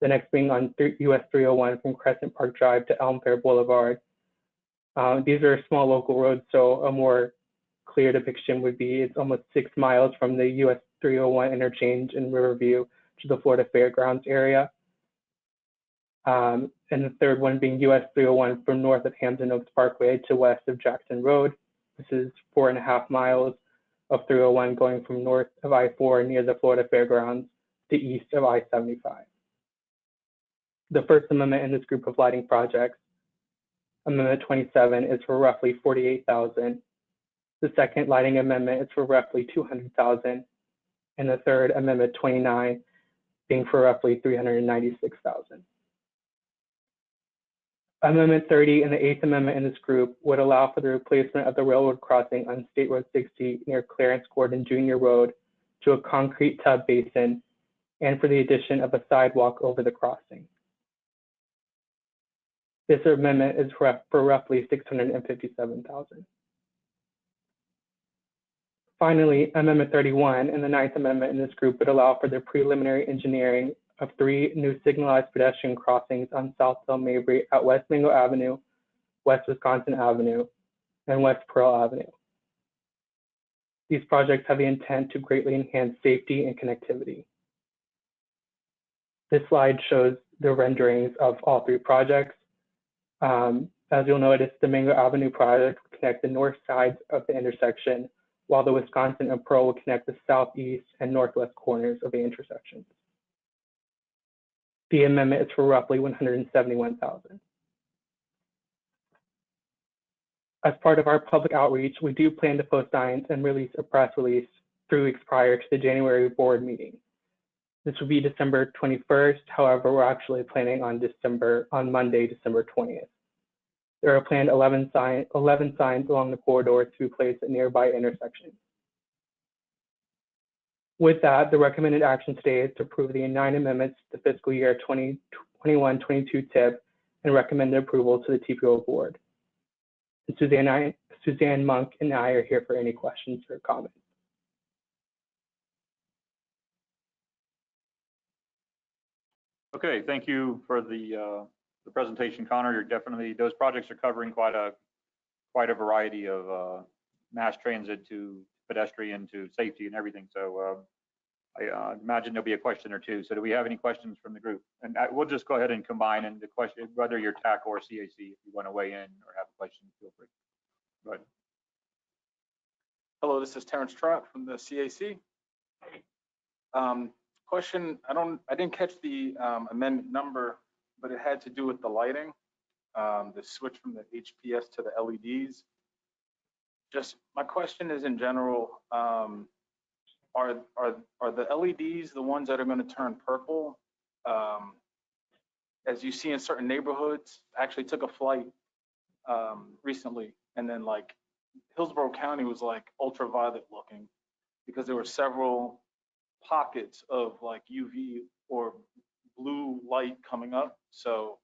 The next being on US 301 from Crescent Park Drive to Elm Fair Boulevard. These are small local roads, so a more clear depiction would be it's almost 6 miles from the US 301 interchange in Riverview to the Florida Fairgrounds area. And the third one being US 301 from north of Hampton Oaks Parkway to west of Jackson Road. This is 4.5 miles of 301 going from north of I-4 near the Florida Fairgrounds to east of I-75. The first amendment in this group of lighting projects, Amendment 27, is for roughly $48,000. The second lighting amendment is for roughly $200,000. And the third, Amendment 29, being for roughly $396,000. Amendment 30 and the 8th Amendment in this group would allow for the replacement of the railroad crossing on State Road 60 near Clarence Gordon Jr. Road to a concrete tub basin and for the addition of a sidewalk over the crossing. This amendment is for roughly $657,000. Finally, Amendment 31 and the 9th Amendment in this group would allow for the preliminary engineering of 3 new signalized pedestrian crossings on Southfield Mabry at West Mingo Avenue, West Wisconsin Avenue, and West Pearl Avenue. These projects have the intent to greatly enhance safety and connectivity. This slide shows the renderings of all 3 projects. As you'll notice, the Mingo Avenue project will connect the north sides of the intersection, while the Wisconsin and Pearl will connect the southeast and northwest corners of the intersection. The amendment is for roughly $171,000. As part of our public outreach, we do plan to post signs and release a press release 3 weeks prior to the January board meeting. This will be December 21st. However, we're actually planning on Monday, December 20th. There are planned 11 signs along the corridor to be placed at nearby intersections. With that, the recommended action today is to approve the 9 amendments to the fiscal year 2021-22 TIP and recommend approval to the TPO board. And Suzanne Monk and I are here for any questions or comments. Okay, thank you for the presentation, Connor. You're definitely, those projects are covering quite a variety of mass transit to pedestrian to safety and everything. So I imagine there'll be a question or two. So do we have any questions from the group? And we'll just go ahead and combine and the question, whether you're TAC or CAC, if you want to weigh in or have a question, feel free. Go ahead. Hello, this is Terrence Trott from the CAC. Question, I didn't catch the amendment number, but it had to do with the lighting, the switch from the HPS to the LEDs. Just my question is in general, are the LEDs the ones that are going to turn purple? As you see in certain neighborhoods, I actually took a flight recently, and then like Hillsborough County was like ultraviolet looking because there were several pockets of like UV or blue light coming up. So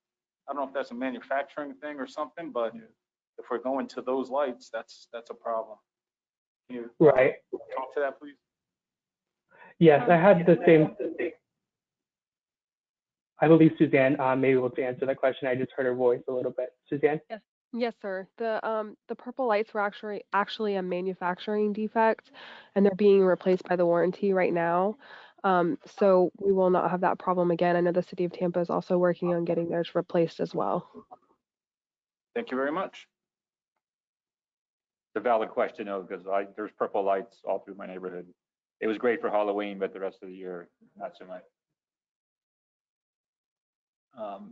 I don't know if that's a manufacturing thing or something, but if we're going to those lights, that's a problem. Can you talk to that, please? Yes, I had the same. I believe Suzanne may be able to answer that question. I just heard her voice a little bit. Suzanne? Yes. Yes, sir. The purple lights were actually a manufacturing defect, and they're being replaced by the warranty right now. So we will not have that problem again. I know the city of Tampa is also working on getting theirs replaced as well. Thank you very much. It's a valid question, though, because there's purple lights all through my neighborhood. It was great for Halloween, but the rest of the year, not so much.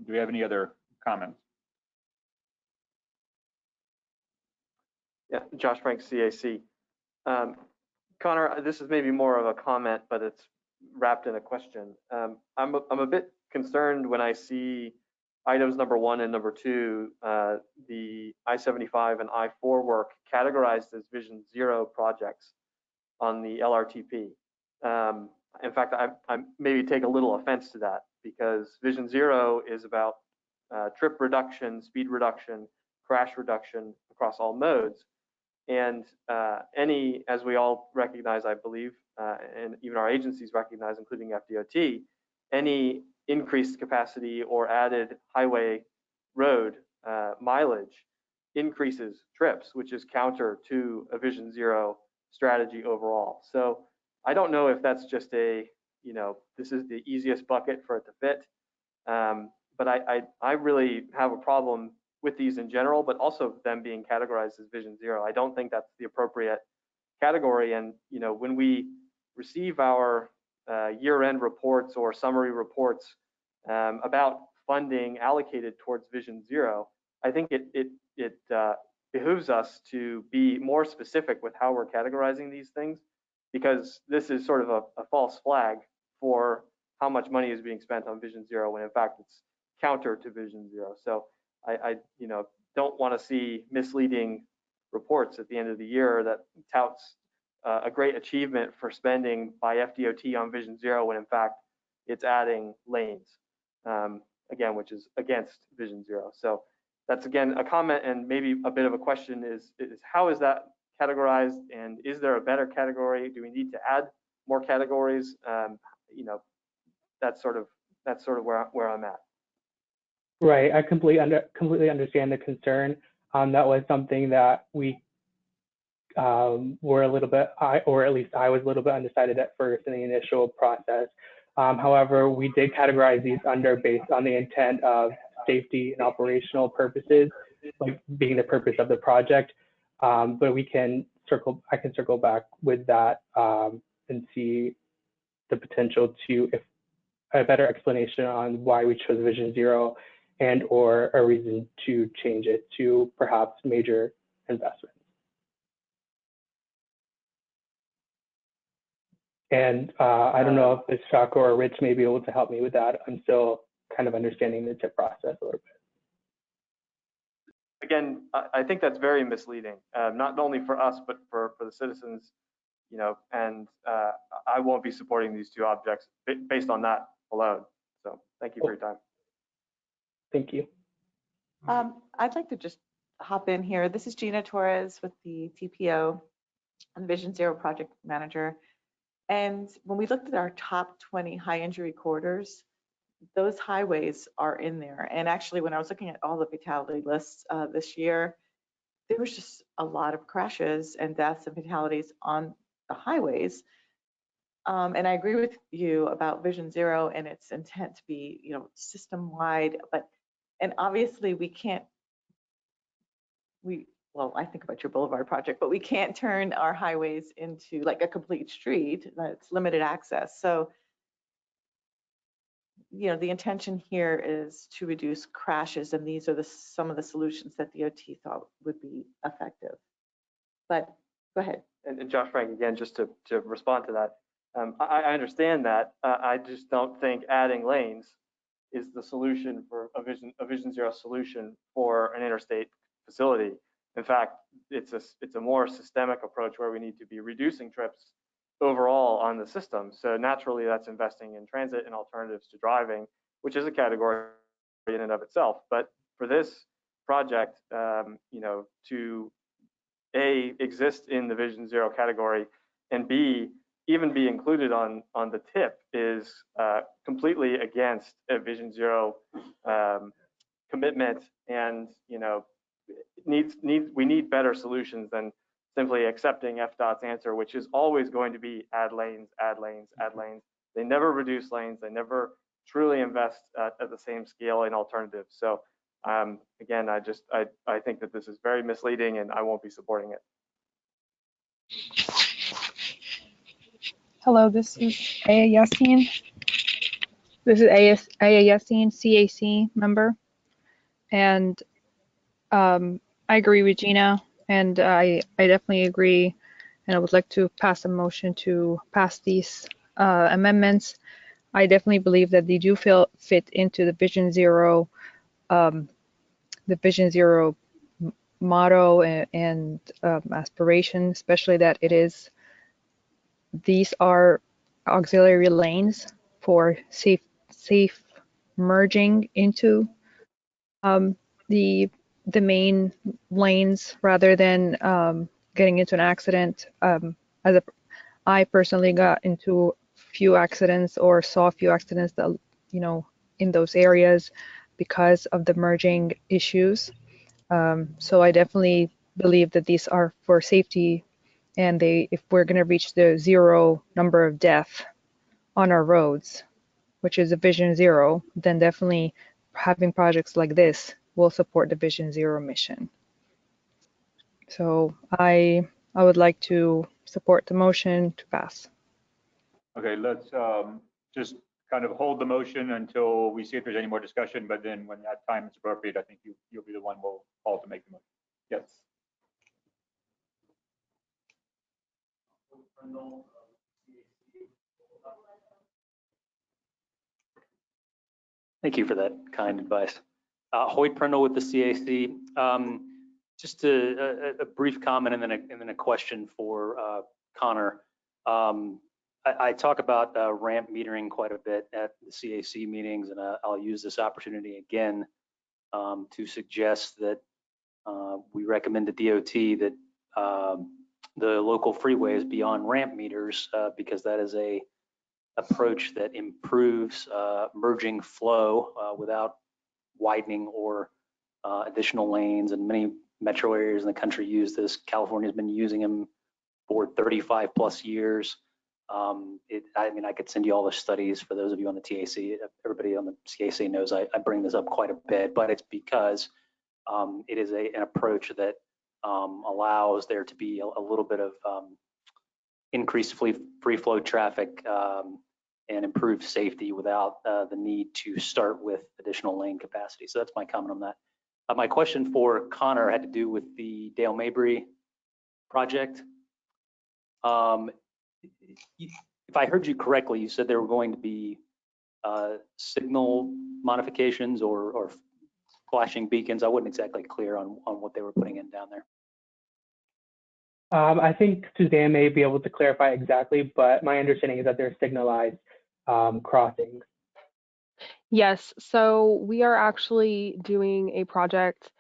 Do we have any other comments? Yeah, Josh Frank, CAC. Connor, this is maybe more of a comment, but it's wrapped in a question. I'm a bit concerned when I see items number 1 and number 2, the I-75 and I-4 work categorized as Vision Zero projects on the LRTP. In fact, I maybe take a little offense to that, because Vision Zero is about trip reduction, speed reduction, crash reduction across all modes. And any, as we all recognize, I believe, and even our agencies recognize, including FDOT, any increased capacity or added highway road mileage increases trips, which is counter to a Vision Zero strategy overall. So I don't know if that's just a, this is the easiest bucket for it to fit. But I really have a problem with these in general, but also them being categorized as Vision Zero. I don't think that's the appropriate category. And when we receive our year-end reports or summary reports about funding allocated towards Vision Zero, I think it behooves us to be more specific with how we're categorizing these things, because this is sort of a false flag for how much money is being spent on Vision Zero, when in fact it's counter to Vision Zero. So I don't want to see misleading reports at the end of the year that touts a great achievement for spending by FDOT on Vision Zero, when in fact it's adding lanes, again, which is against Vision Zero. So that's, again, a comment and maybe a bit of a question is how is that categorized, and is there a better category? Do we need to add more categories? That's sort of where I'm at. Right, I completely understand the concern. That was something that we were a little bit, or at least I was a little bit undecided at first in the initial process. However, we did categorize these under based on the intent of safety and operational purposes, like being the purpose of the project. But I can circle back with that and see the potential to, if a better explanation on why we chose Vision Zero, and or a reason to change it to perhaps major investments. And I don't know if Shaka or Rich may be able to help me with that. I'm still kind of understanding the TIP process a little bit. Again, I think that's very misleading, not only for us, but for the citizens, and I won't be supporting these two objects based on that alone. So thank you for your time. Thank you. I'd like to just hop in here. This is Gina Torres with the TPO and Vision Zero project manager. And when we looked at our top 20 high injury corridors, those highways are in there. And actually, when I was looking at all the fatality lists this year, there was just a lot of crashes and deaths and fatalities on the highways. And I agree with you about Vision Zero and its intent to be, system-wide. And obviously, well, I think about your boulevard project, but we can't turn our highways into like a complete street. That's limited access. So, the intention here is to reduce crashes, and these are some of the solutions that the DOT thought would be effective. But go ahead. And Josh Frank, again, just to respond to that, I understand that. I just don't think adding lanes is the solution for a Vision Zero solution for an interstate facility. In fact, it's a more systemic approach where we need to be reducing trips overall on the system. So naturally, that's investing in transit and alternatives to driving, which is a category in and of itself. But for this project, to A, exist in the Vision Zero category, and B, even be included on the TIP is completely against a Vision Zero commitment, and we need better solutions than simply accepting FDOT's answer, which is always going to be add lanes, add lanes, add lanes. They never reduce lanes. They never truly invest at the same scale in alternatives. So again, I think that this is very misleading, and I won't be supporting it. Hello, this is Aya Yassine. This is Aya Yassine, CAC member. And I agree with Gina. And I definitely agree. And I would like to pass a motion to pass these amendments. I definitely believe that they do fit into the Vision Zero, motto and aspiration, especially that these are auxiliary lanes for safe merging into the main lanes rather than getting into an accident. I personally got into few accidents or saw a few accidents that, in those areas because of the merging issues. So I definitely believe that these are for safety, and if we're going to reach the zero number of deaths on our roads, which is a Vision Zero, then definitely having projects like this will support the Vision Zero mission. So I would like to support the motion to pass. Okay, let's just kind of hold the motion until we see if there's any more discussion, but then when that time is appropriate, I think you'll be the one we'll call to make the motion. Yes. Thank you for that kind advice. Hoyt Prindle with the CAC. Just a brief comment and then a question for Connor. I talk about ramp metering quite a bit at the CAC meetings, and I'll use this opportunity again to suggest that we recommend to DOT that the local freeways be on ramp meters because that is a approach that improves merging flow without widening or additional lanes, and many metro areas in the country use this. California has been using them for 35 plus years. I mean, I could send you all the studies for those of you on the TAC. Everybody on the CAC knows I bring this up quite a bit, but it's because it is an approach that allows there to be a little bit of increased free flow traffic and improved safety without the need to start with additional lane capacity. So that's my comment on that. My question for Connor had to do with the Dale Mabry project. If I heard you correctly, you said there were going to be signal modifications or flashing beacons. I wasn't exactly clear on what they were putting in down there. I think Suzanne may be able to clarify exactly, but my understanding is that they're signalized crossings. Yes, so we are actually doing a project.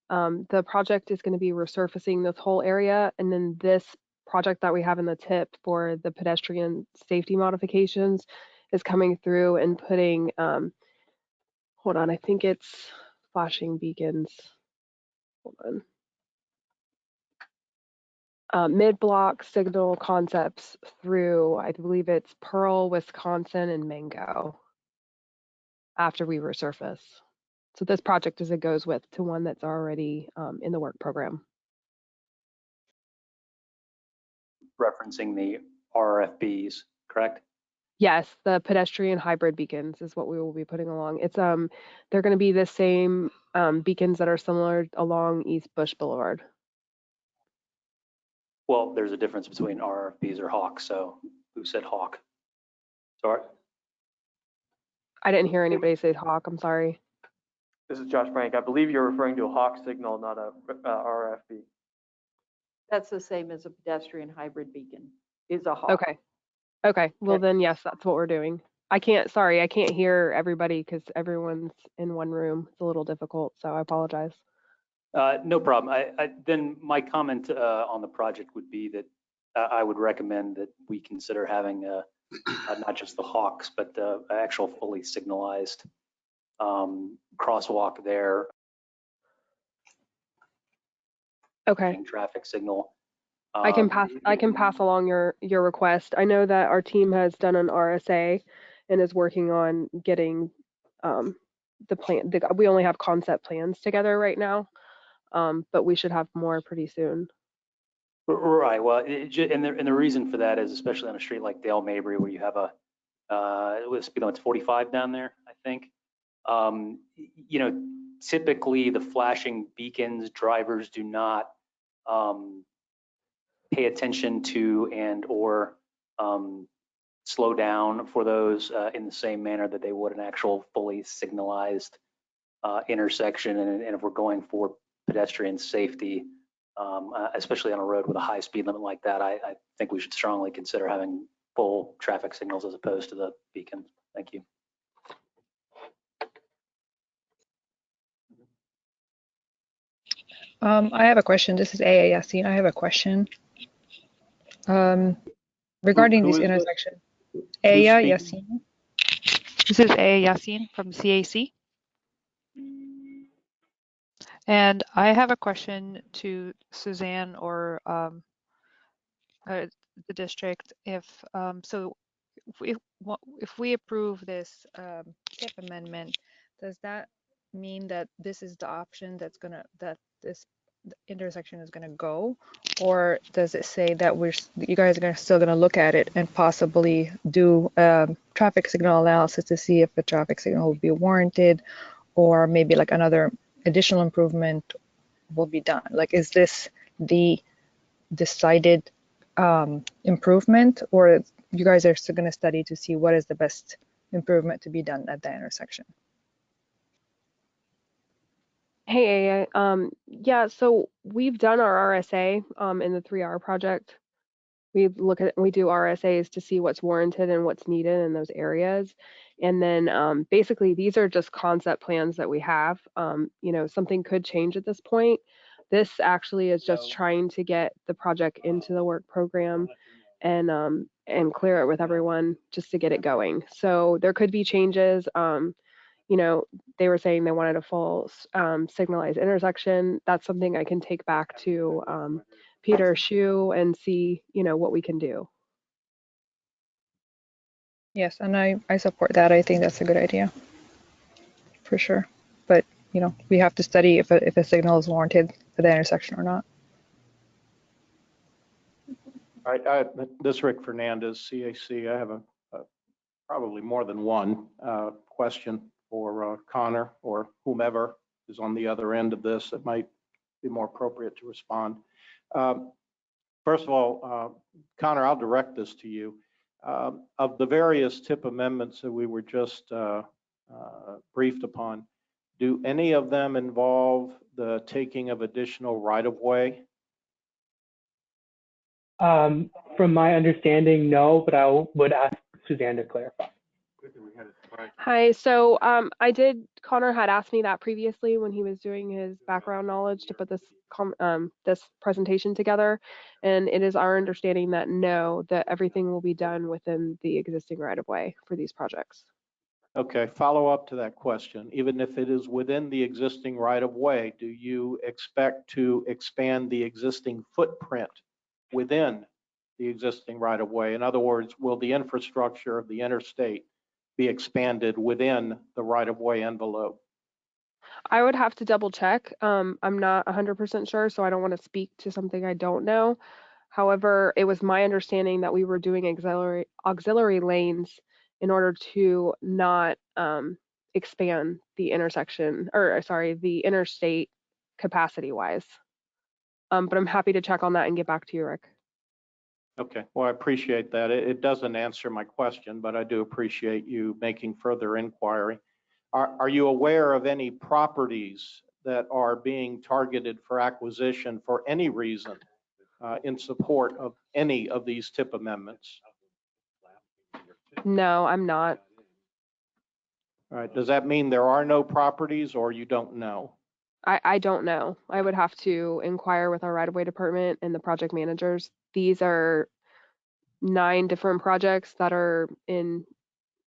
The project is going to be resurfacing this whole area, and then this project that we have in the tip for the pedestrian safety modifications is coming through and putting, hold on, I think it's flashing beacons. Hold on. Mid-block signal concepts through, I believe it's Pearl, Wisconsin, and Mango after we resurface. So this project is, it goes with to one that's already in the work program. Referencing the RFBs, correct? Yes, the pedestrian hybrid beacons is what we will be putting along. It's they're going to be the same beacons that are similar along East Bush Boulevard. Well, there's a difference between RFBs or Hawk. So who said Hawk? Sorry. I didn't hear anybody say Hawk. I'm sorry. This is Josh Frank. I believe you're referring to a Hawk signal, not a RFB. That's the same as a pedestrian hybrid beacon, is a Hawk. Okay. Okay. Well, then, yes, that's what we're doing. I can't hear everybody because everyone's in one room. It's a little difficult, so I apologize. No problem. Then my comment on the project would be that I would recommend that we consider having not just the Hawks, but actual fully signalized crosswalk there. Okay. Traffic signal. I can pass along your request. I know that our team has done an RSA and is working on getting the plan. We only have concept plans together right now, but we should have more pretty soon. Right. Well, and the reason for that is especially on a street like Dale Mabry, where you have speed limit's 45 down there, I think. Typically the flashing beacons, drivers do not pay attention to and or slow down for those in the same manner that they would an actual fully signalized intersection. And if we're going for pedestrian safety, especially on a road with a high speed limit like that, I think we should strongly consider having full traffic signals as opposed to the beacons. Thank you. I have a question. This is AA Yassine. I have a question. Regarding Who this is it? intersection. Who's Aya speaking? Yassine. This is Aya Yassine from CAC. And I have a question to Suzanne or the district. If we approve this TIP amendment, does that mean that this is the option that this intersection is gonna go, or does it say that you guys are still gonna look at it and possibly do traffic signal analysis to see if the traffic signal will be warranted, or maybe like another additional improvement will be done? Like, is this the decided improvement, or you guys are still going to study to see what is the best improvement to be done at the intersection? Hey, AA. Yeah, so we've done our RSA in the 3R project. We do RSAs to see what's warranted and what's needed in those areas. And then basically these are just concept plans that we have. Something could change at this point. This actually is just trying to get the project into the work program and clear it with everyone just to get it going. So there could be changes. They were saying they wanted a full signalized intersection. That's something I can take back to Peter Shu and see, what we can do. Yes, and I support that. I think that's a good idea for sure. But we have to study if a signal is warranted for the intersection or not. All right, this is Rick Fernandez, CAC. I have a probably more than one question for Connor or whomever is on the other end of this that might be more appropriate to respond. First of all, Connor, I'll direct this to you. Of the various TIP amendments that we were just briefed upon, do any of them involve the taking of additional right-of-way? From my understanding, no, but I would ask Suzanne to clarify. Hi, so Connor had asked me that previously when he was doing his background knowledge to put this presentation together, and it is our understanding that no, that everything will be done within the existing right-of-way for these projects. Okay, follow up to that question. Even if it is within the existing right-of-way, do you expect to expand the existing footprint within the existing right-of-way? In other words, will the infrastructure of the interstate be expanded within the right-of-way envelope? I would have to double check. I'm not 100% sure, so I don't want to speak to something I don't know. However, it was my understanding that we were doing auxiliary lanes in order to not expand the intersection, or sorry, the interstate capacity-wise. But I'm happy to check on that and get back to you, Rick. Okay, well, I appreciate that. It doesn't answer my question, but I do appreciate you making further inquiry. Are you aware of any properties that are being targeted for acquisition for any reason in support of any of these TIP amendments? No, I'm not. All right, does that mean there are no properties or you don't know? I don't know. I would have to inquire with our right-of-way department and the project managers. These are 9 different projects that are in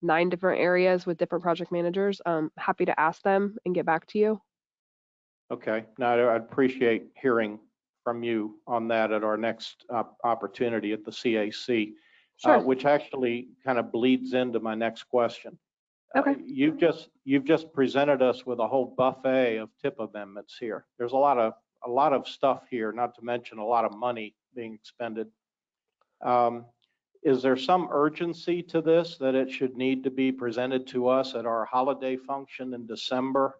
9 different areas with different project managers. Happy to ask them and get back to you. Okay, now I'd appreciate hearing from you on that at our next opportunity at the CAC, Sure. which actually kind of bleeds into my next question. Okay. You've just presented us with a whole buffet of TIP amendments here. There's a lot of stuff here, not to mention a lot of money being expended. Is there some urgency to this that it should need to be presented to us at our holiday function in December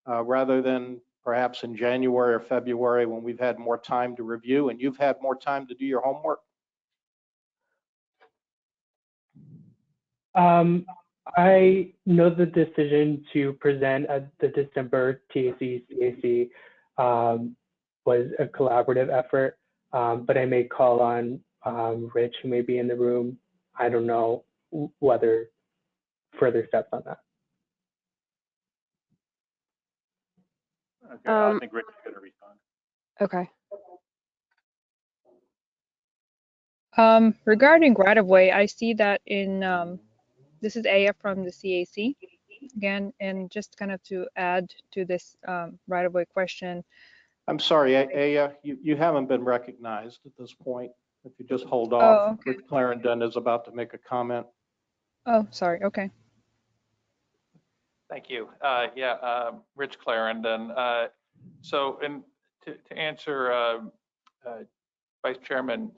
rather than perhaps in January or February when we've had more time to review and you've had more time to do your homework? I know the decision to present at the December TAC CAC was a collaborative effort, but I may call on Rich, who may be in the room. I don't know whether further steps on that. Okay, I think Rich is going to respond. Okay. Regarding right-of-way, I see that in, this is Aya from the CAC again, and just kind of to add to this right-of-way question. I'm sorry, Aya, you haven't been recognized at this point. If you just hold off, Oh, okay. Rich Clarendon is about to make a comment. Oh, sorry, okay. Thank you. Rich Clarendon. So, to answer Vice Chairman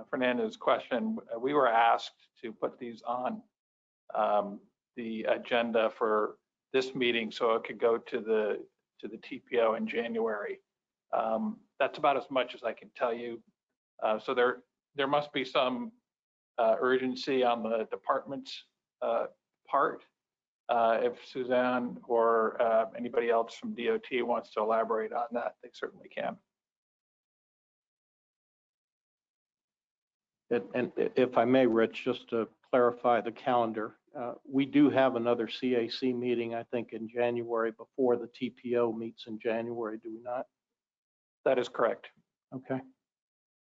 Fernandez's question, we were asked to put these on the agenda for this meeting so it could go to the TPO in January. That's about as much as I can tell you. So there must be some urgency on the department's part. If Suzanne or anybody else from DOT wants to elaborate on that, they certainly can. And if I may, Rich, just to clarify the calendar, we do have another CAC meeting, I think, in January before the TPO meets in January, do we not? That is correct. Okay.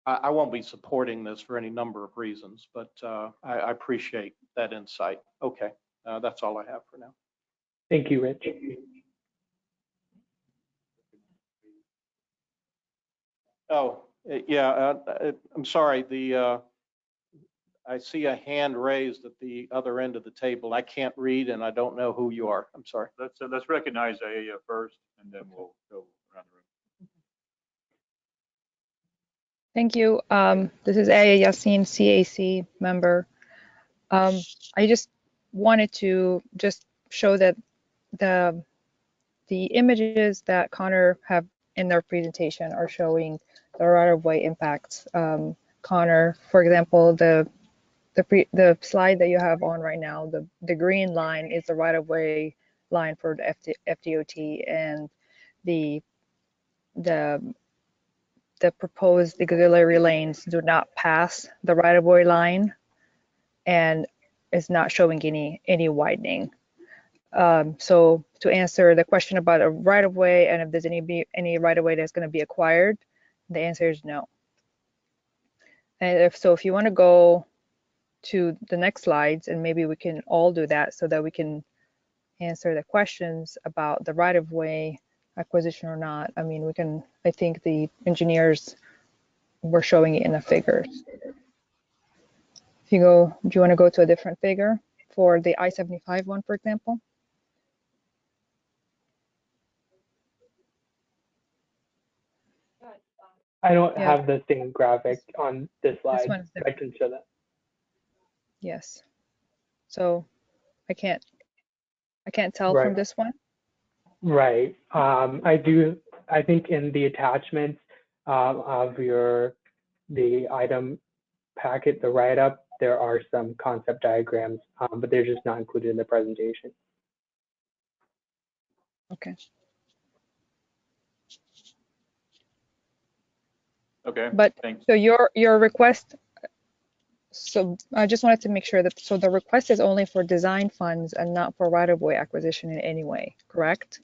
I won't be supporting this for any number of reasons, but I appreciate that insight. Okay, that's all I have for now. Thank you, Rich. Oh, yeah, I'm sorry. I see a hand raised at the other end of the table. I can't read and I don't know who you are. I'm sorry. Let's recognize Aya first, and then we'll go around the room. Thank you. This is Aya Yassin, CAC member. I just wanted to just show that the images that Connor have in their presentation are showing the right-of-way impacts. Connor, for example, the slide that you have on right now, the green line is the right-of-way line for the FDOT, and the proposed auxiliary lanes do not pass the right-of-way line, and it's not showing any widening. So to answer the question about a right-of-way and if there's any right-of-way that's going to be acquired, the answer is no. And if you want to go to the next slides, and maybe we can all do that so that we can answer the questions about the right-of-way acquisition or not. I mean, I think the engineers were showing it in the figures. Do you want to go to a different figure for the I-75 one, for example? I don't have the same graphic on this slide. But I can show that. Yes. So I can't tell Right. from this one. Right. I think in the attachments of the item packet, the write-up, there are some concept diagrams, but they're just not included in the presentation. Okay. Okay. But thanks. so your request. So I just wanted to make sure that the request is only for design funds and not for right-of-way acquisition in any way, correct?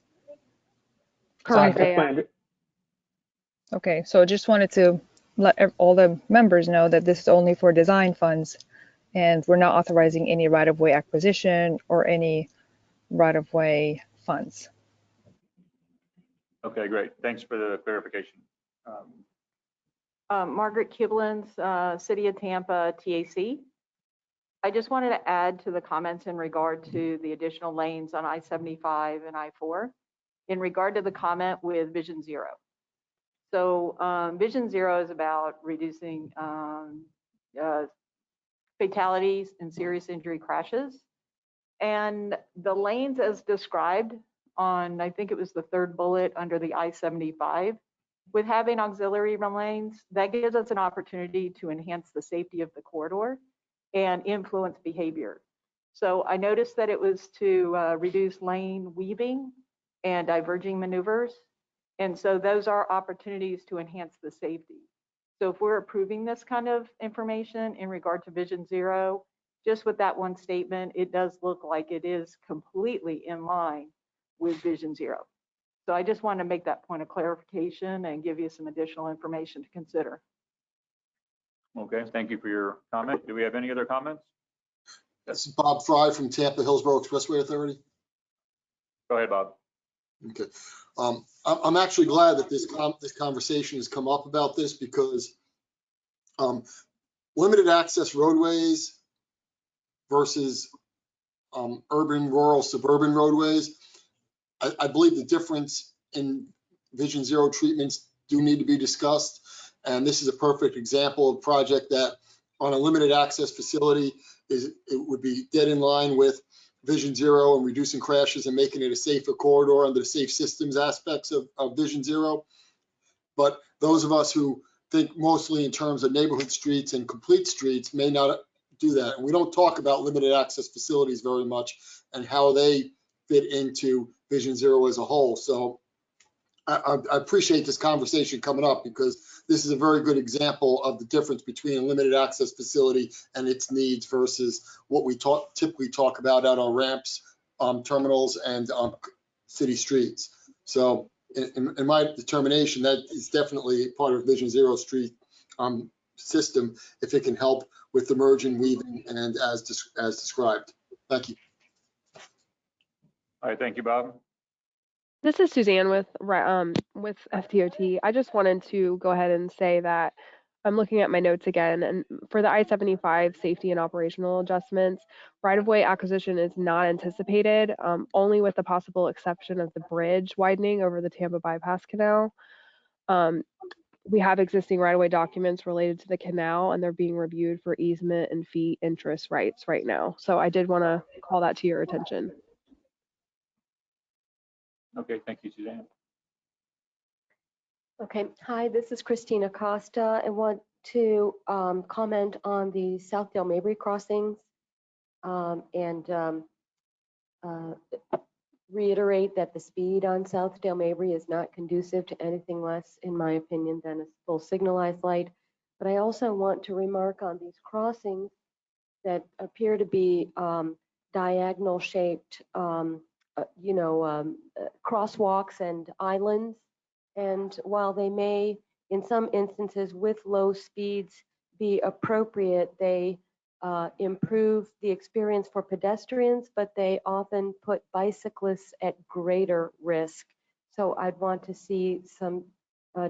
Correct. Okay, so just wanted to let all the members know that this is only for design funds, and we're not authorizing any right-of-way acquisition or any right-of-way funds. Okay, great. Thanks for the clarification. Margaret Kiblins, City of Tampa, TAC. I just wanted to add to the comments in regard to the additional lanes on I-75 and I-4 in regard to the comment with Vision Zero. So Vision Zero is about reducing fatalities and serious injury crashes. And the lanes as described on, I think it was the third bullet under the I-75. With having auxiliary lanes, that gives us an opportunity to enhance the safety of the corridor and influence behavior. So I noticed that it was to reduce lane weaving and diverging maneuvers. And so those are opportunities to enhance the safety. So if we're approving this kind of information in regard to Vision Zero, just with that one statement, it does look like it is completely in line with Vision Zero. So I just want to make that point of clarification and give you some additional information to consider. Okay, thank you for your comment. Do we have any other comments? This is Bob Fry from Tampa Hillsborough Expressway Authority. Go ahead, Bob. Okay. I'm actually glad that this conversation has come up about this, because limited access roadways versus urban, rural, suburban roadways, I believe the difference in Vision Zero treatments do need to be discussed. And this is a perfect example of a project that on a limited access facility it would be dead in line with Vision Zero and reducing crashes and making it a safer corridor under the safe systems aspects of Vision Zero. But those of us who think mostly in terms of neighborhood streets and complete streets may not do that. And we don't talk about limited access facilities very much and how they fit into Vision Zero as a whole. So I appreciate this conversation coming up, because this is a very good example of the difference between a limited access facility and its needs versus what we typically talk about at our ramps, terminals, and city streets. So in my determination, that is definitely part of Vision Zero street system, if it can help with the merging, weaving, and as described. Thank you. All right, thank you, Bob. This is Suzanne with FTOT. I just wanted to go ahead and say that I'm looking at my notes again, and for the I-75 safety and operational adjustments, right-of-way acquisition is not anticipated, only with the possible exception of the bridge widening over the Tampa Bypass Canal. We have existing right-of-way documents related to the canal, and they're being reviewed for easement and fee interest rights right now. So I did want to call that to your attention. Okay, thank you, Suzanne. Okay, hi, this is Christina Costa. I want to comment on the Southdale Mabry crossings and reiterate that the speed on Southdale Mabry is not conducive to anything less, in my opinion, than a full signalized light. But I also want to remark on these crossings that appear to be diagonal shaped, crosswalks and islands. And while they may, in some instances with low speeds, be appropriate, they improve the experience for pedestrians, but they often put bicyclists at greater risk. So I'd want to see some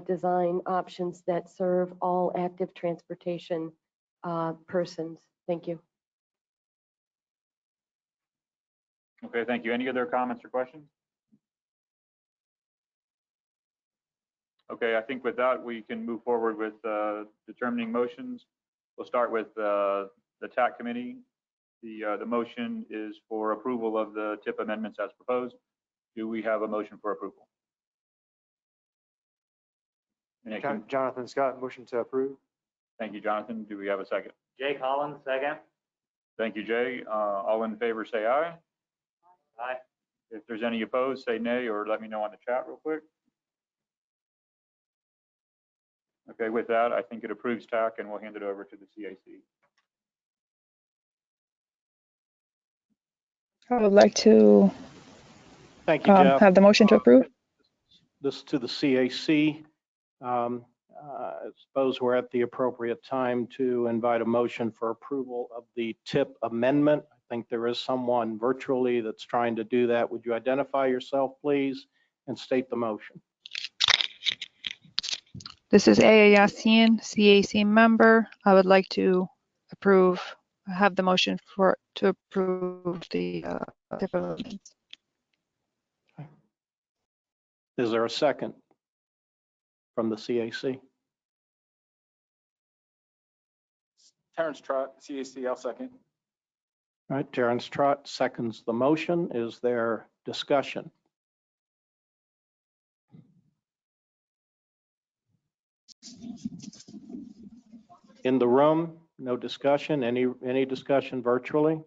design options that serve all active transportation persons. Thank you. Okay, thank you. Any other comments or questions? Okay, I think with that, we can move forward with determining motions. We'll start with the TAC committee. The motion is for approval of the TIP amendments as proposed. Do we have a motion for approval? Jonathan Scott, motion to approve. Thank you, Jonathan. Do we have a second? Jay Collins, second. Thank you, Jay. All in favor, say aye. Aye. If there's any opposed, say nay, or let me know on the chat real quick. Okay, with that, I think it approves TAC, and we'll hand it over to the CAC. I would like to Thank you, Jeff. have the motion to approve. This to the CAC. I suppose we're at the appropriate time to invite a motion for approval of the TIP amendment. I think there is someone virtually that's trying to do that. Would you identify yourself, please, and state the motion? This is Aya Yassine, CAC member. I would like to have the motion to approve the TIP amendments. Is there a second from the CAC? Terrence Trott, CAC, I'll second. All right, Terrence Trott seconds the motion. Is there discussion? In the room, no discussion. Any discussion virtually?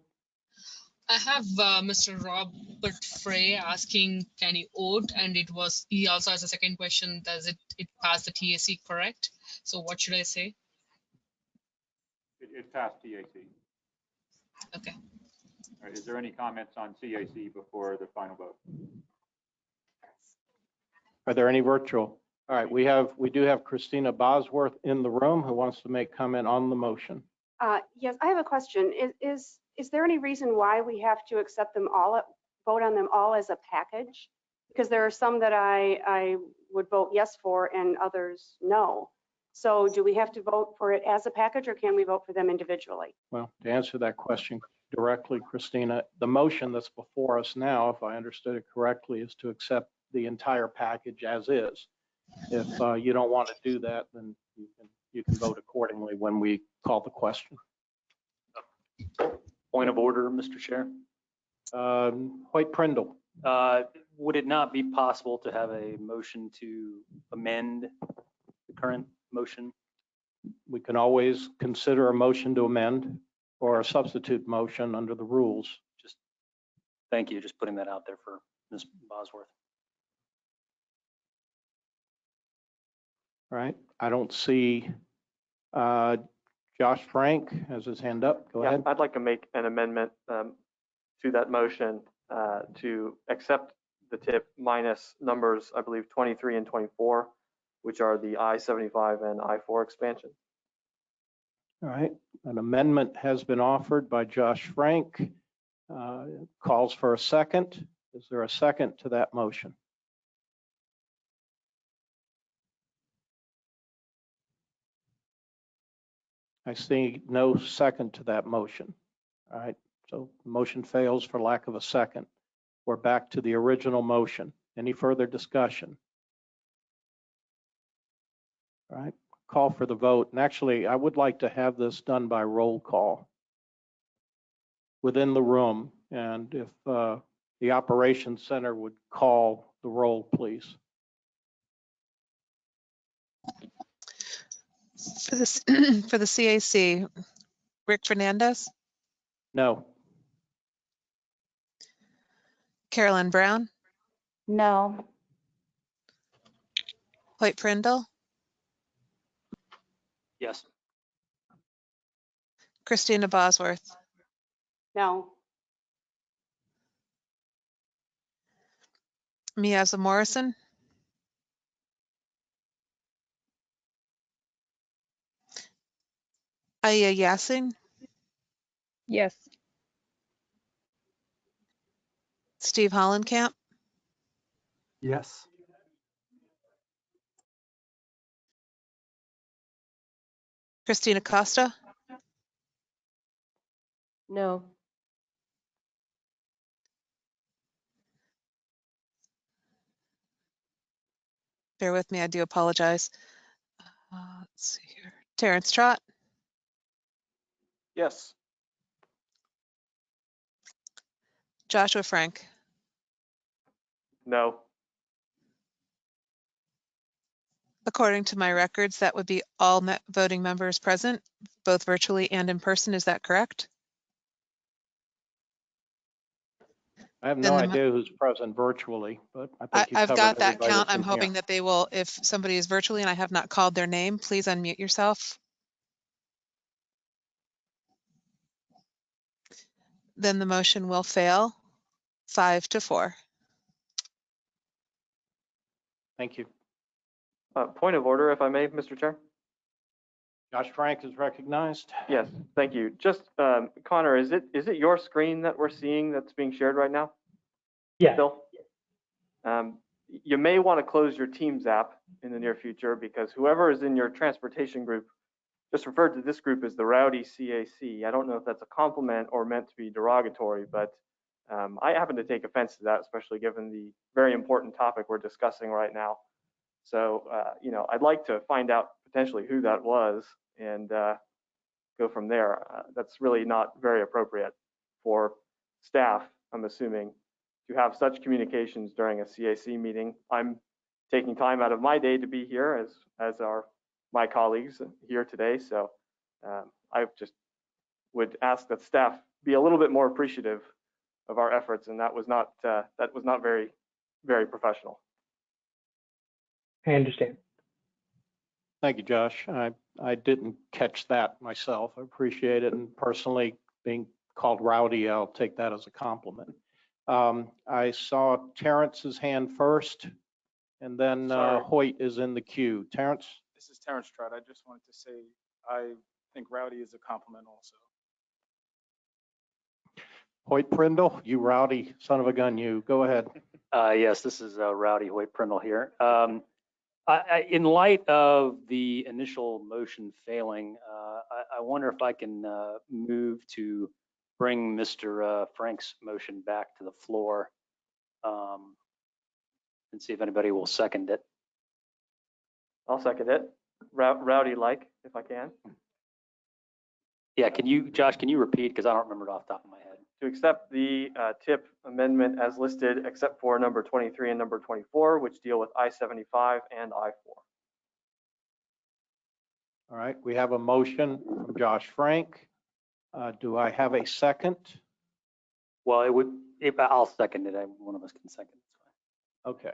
I have Mr. Robert Frey asking, can you vote? And he also has a second question, does it pass the TAC, correct? So what should I say? It passed TAC. Okay. All right, is there any comments on CAC before the final vote? Are there any virtual? All right, we do have Christina Bosworth in the room who wants to make comment on the motion. Yes, I have a question. Is there any reason why we have to accept them all, vote on them all as a package? Because there are some that I would vote yes for and others no. So do we have to vote for it as a package, or can we vote for them individually? Well, to answer that question directly, Christina, the motion that's before us now, if I understood it correctly, is to accept the entire package as is. If you don't want to do that, then you can vote accordingly when we call the question. Point of order, Mr. Chair. Hoyt Prindle. Would it not be possible to have a motion to amend the current motion? We can always consider a motion to amend or a substitute motion under the rules. Just thank you. Just putting that out there for Ms. Bosworth. All right. I don't see Josh Frank has his hand up. Go ahead. I'd like to make an amendment to that motion to accept the tip minus numbers, I believe, 23 and 24, which are the I-75 and I-4 expansion. All right. An amendment has been offered by Josh Frank. Calls for a second. Is there a second to that motion? I see no second to that motion. All right, so the motion fails for lack of a second. We're back to the original motion. Any further discussion? All right, call for the vote. And actually, I would like to have this done by roll call within the room. And if the operations center would call the roll, please. For this, for the CAC, Rick Fernandez, No. Carolyn Brown, No. Hoyt Prindle, Yes. Christina Bosworth, No. Miaza Morrison, Aya Yasin, Yes. Steve Hollenkamp, Yes. Christina Costa, No. bear with me, I do apologize. Let's see here. Terrence Trott, Yes. Joshua Frank, No. according to my records, that would be all voting members present, both virtually and in person. Is that correct? I have no idea who's present virtually, but I think you I've covered got that everybody count. that's I'm in hoping here. that they will, if somebody is virtually and I have not called their name, please unmute yourself. Then the motion will fail 5-4. Thank you. Point of order, if I may, Mr. Chair. Josh Frank is recognized. Yes, thank you. Just Connor, is it your screen that we're seeing that's being shared right now? Yeah. Bill? You may want to close your Teams app in the near future, because whoever is in your transportation group just referred to this group as the rowdy CAC. I don't know if that's a compliment or meant to be derogatory, but I happen to take offense to that, especially given the very important topic we're discussing right now. So, I'd like to find out potentially who that was and go from there. That's really not very appropriate for staff, I'm assuming, to have such communications during a CAC meeting. I'm taking time out of my day to be here, as are my colleagues here today. So I just would ask that staff be a little bit more appreciative of our efforts, and that was not very, very professional. I understand. Thank you, Josh. I didn't catch that myself. I appreciate it. And personally, being called rowdy, I'll take that as a compliment. I saw Terrence's hand first, and then Hoyt is in the queue. Terrence? This is Terrence Trout. I just wanted to say I think rowdy is a compliment also. Hoyt Prindle, you rowdy son of a gun, you. Go ahead. Yes, this is Rowdy Hoyt Prindle here. In light of the initial motion failing, I wonder if I can move to bring Mr. Frank's motion back to the floor and see if anybody will second it. I'll second it. Rowdy-like, if I can. Yeah, Josh, can you repeat? Because I don't remember it off the top of my head. To accept the TIP amendment as listed, except for number 23 and number 24, which deal with I-75 and I-4. All right, we have a motion from Josh Frank. Do I have a second? Well, I'll second it. One of us can second it. Okay.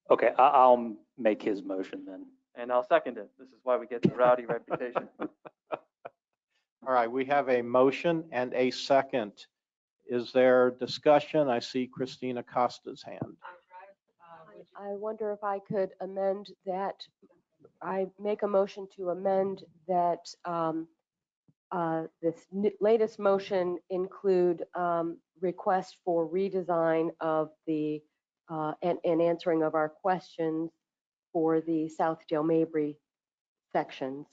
Okay, I'll make his motion then. And I'll second it. This is why we get the rowdy reputation. All right, we have a motion and a second. Is there discussion? I see Christina Costa's hand. I wonder if I could amend that. I make a motion to amend that this latest motion include request for redesign of the and answering of our questions for the Southdale Mabry sections.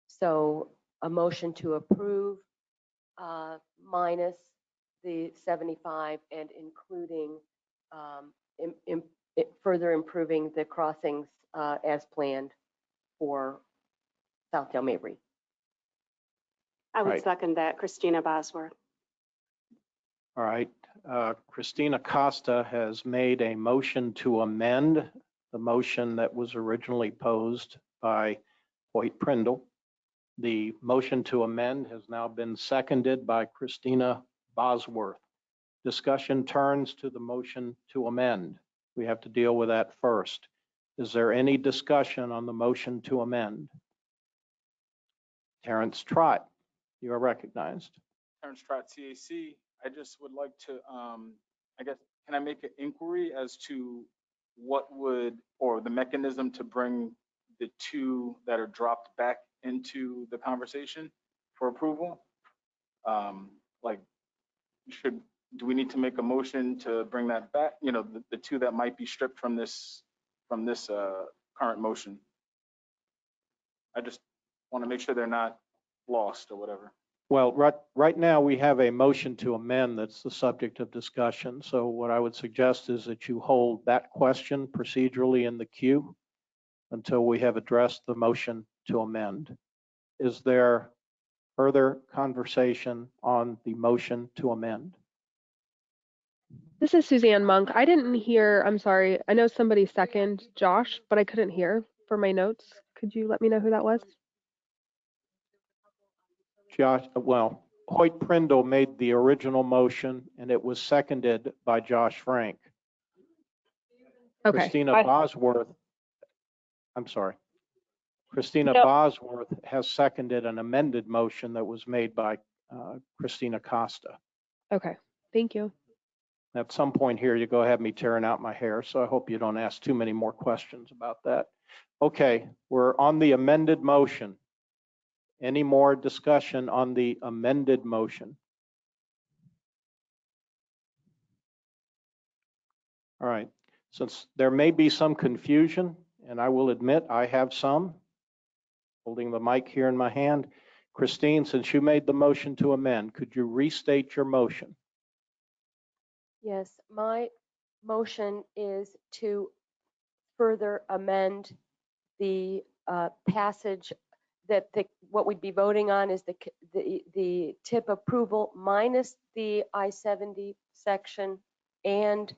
So a motion to approve minus the 75 and including further improving the crossings as planned for Southdale Mabry. I would second that, Christina Bosworth. All right, Christina Costa has made a motion to amend the motion that was originally posed by Hoyt Prindle. The motion to amend has now been seconded by Christina Bosworth. Discussion turns to the motion to amend. We have to deal with that first. Is there any discussion on the motion to amend? Terrence Trott, you are recognized. Terrence Trott, TAC. I just would like to, I guess, can I make an inquiry as to what would, or the mechanism to bring the two that are dropped back into the conversation for approval? Like, do we need to make a motion to bring that back? You know, the two that might be stripped from this current motion. I just want to make sure they're not lost or whatever. Well, right now we have a motion to amend that's the subject of discussion. So what I would suggest is that you hold that question procedurally in the queue until we have addressed the motion to amend. Is there further conversation on the motion to amend? This is Suzanne Monk. I didn't hear, I'm sorry. I know somebody seconded Josh, but I couldn't hear for my notes. Could you let me know who that was? Josh, well, Hoyt Prindle made the original motion and it was seconded by Josh Frank. Okay. Christina Bosworth, I'm sorry. Christina Bosworth has seconded an amended motion that was made by Christina Costa. Okay, thank you. At some point here, you're going to have me tearing out my hair, so I hope you don't ask too many more questions about that. Okay, we're on the amended motion. Any more discussion on the amended motion? All right, since there may be some confusion, and I will admit I have some, holding the mic here in my hand. Christine, since you made the motion to amend, could you restate your motion? Yes, my motion is to further amend the passage that what we'd be voting on is the tip approval minus the I-70 section and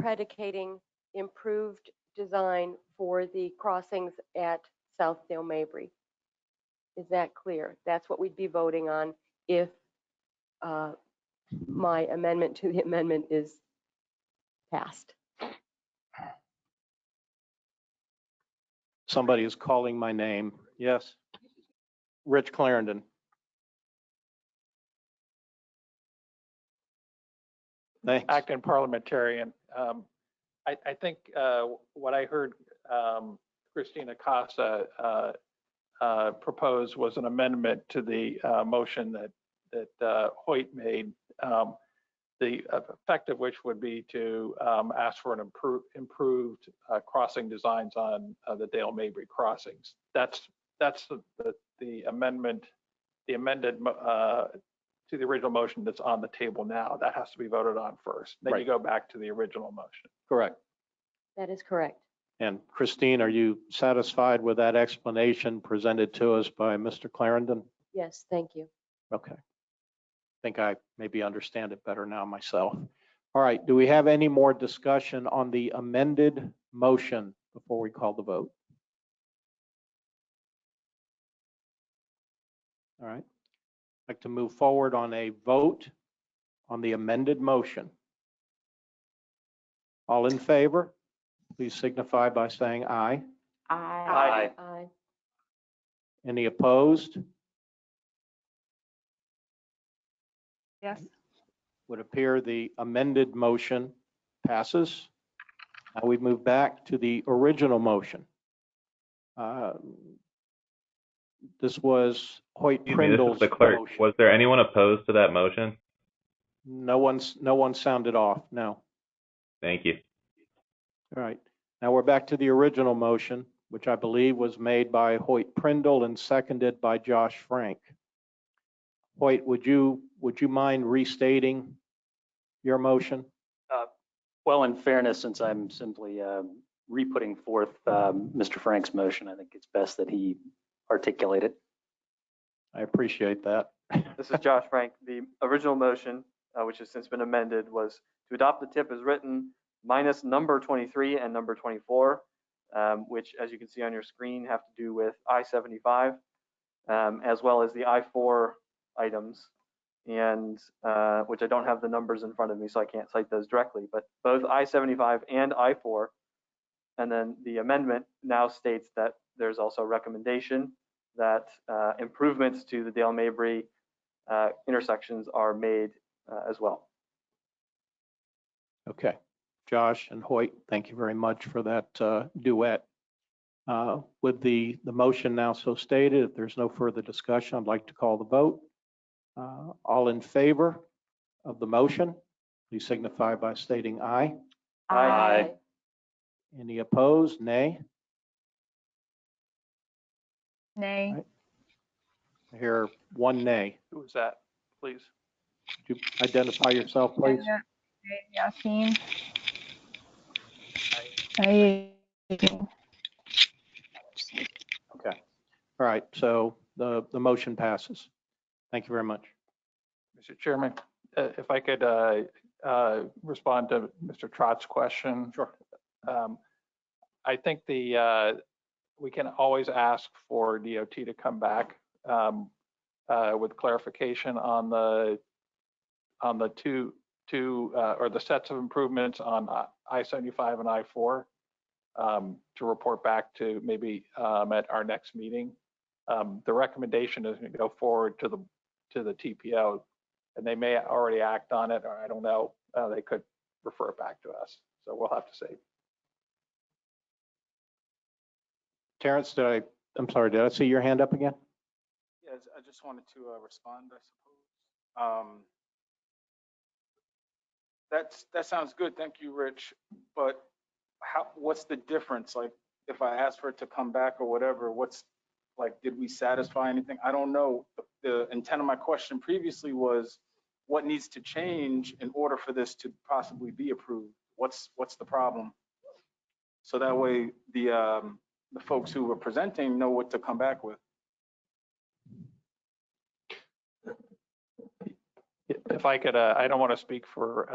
predicating improved design for the crossings at Southdale Mabry. Is that clear? That's what we'd be voting on if my amendment to the amendment is passed. Somebody is calling my name. Yes. Rich Clarendon. Thanks. Acting parliamentarian. I think what I heard Christina Costa propose was an amendment to the motion that Hoyt made, the effect of which would be to ask for an improved crossing designs on the Dale Mabry crossings. That's the amendment, the amended to the original motion that's on the table now. That has to be voted on first. Then you go back to the original motion. Correct. That is correct. And Christine, are you satisfied with that explanation presented to us by Mr. Clarendon? Yes, thank you. Okay. I think I maybe understand it better now myself. All right. Do we have any more discussion on the amended motion before we call the vote? All right. I'd like to move forward on a vote on the amended motion. All in favor, please signify by saying aye. Aye. Aye. Any opposed? Yes. Would appear the amended motion passes. Now we move back to the original motion. This was Hoyt Prindle's This is the clerk. motion. Was there anyone opposed to that motion? No one sounded off. No. Thank you. All right. Now we're back to the original motion, which I believe was made by Hoyt Prindle and seconded by Josh Frank. Hoyt, would you mind restating your motion? Well, in fairness, since I'm simply re-putting forth Mr. Frank's motion, I think it's best that he articulate it. I appreciate that. This is Josh Frank. The original motion, which has since been amended, was to adopt the tip as written minus number 23 and number 24, which, as you can see on your screen, have to do with I-75, as well as the I-4 items, and which I don't have the numbers in front of me, so I can't cite those directly, but both I-75 and I-4. And then the amendment now states that there's also a recommendation that improvements to the Dale Mabry intersections are made as well. Okay. Josh and Hoyt, thank you very much for that duet. With the motion now so stated, if there's no further discussion, I'd like to call the vote. All in favor of the motion, please signify by stating aye. Aye. Any opposed? Nay. Nay. Right. I hear one nay. Who was that, please? Could you identify yourself, please? Yasin. Aye. Okay. All right. So the motion passes. Thank you very much. Mr. Chairman, if I could respond to Mr. Trott's question. Sure. I think we can always ask for DOT to come back with clarification on the two or the sets of improvements on I-75 and I-4 to report back to maybe at our next meeting. The recommendation is to go forward to the TPO, and they may already act on it, or I don't know. They could refer it back to us, so we'll have to see. Terrence, I'm sorry, did I see your hand up again? Yes, I just wanted to respond, I suppose. That sounds good. Thank you, Rich. But what's the difference? Like, if I ask for it to come back or whatever, did we satisfy anything? I don't know. The intent of my question previously was, what needs to change in order for this to possibly be approved? What's the problem? So that way the folks who were presenting know what to come back with. If I could, I don't want to speak for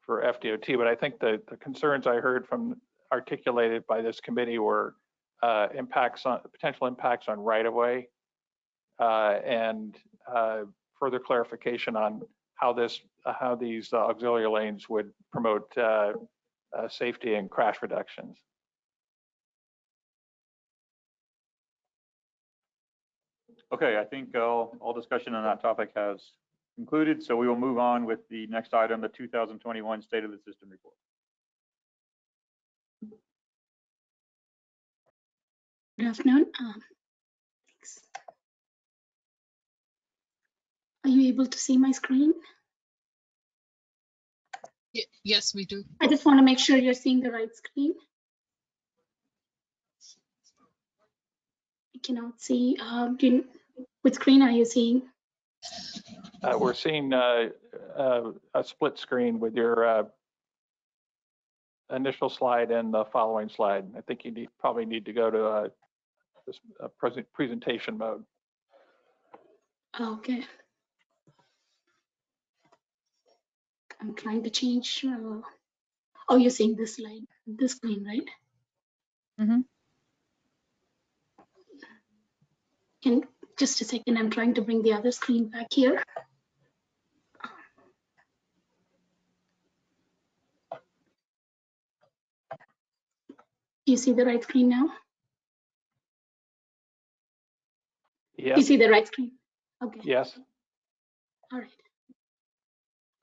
FDOT, but I think the concerns I heard from articulated by this committee were potential impacts on right-of-way and further clarification on how these auxiliary lanes would promote safety and crash reductions. Okay, I think all discussion on that topic has concluded, so we will move on with the next item, the 2021 State of the System Report. Good afternoon. Thanks. Are you able to see my screen? Yes, we do. I just want to make sure you're seeing the right screen. I cannot see. Which screen are you seeing? We're seeing a split screen with your initial slide and the following slide. I think you probably need to go to this presentation mode. Okay. I'm trying to change. Oh, you're seeing this slide, this screen, right? Mm-hmm. And just a second, I'm trying to bring the other screen back here. You see the right screen now? Yes. You see the right screen? Okay. Yes. All right.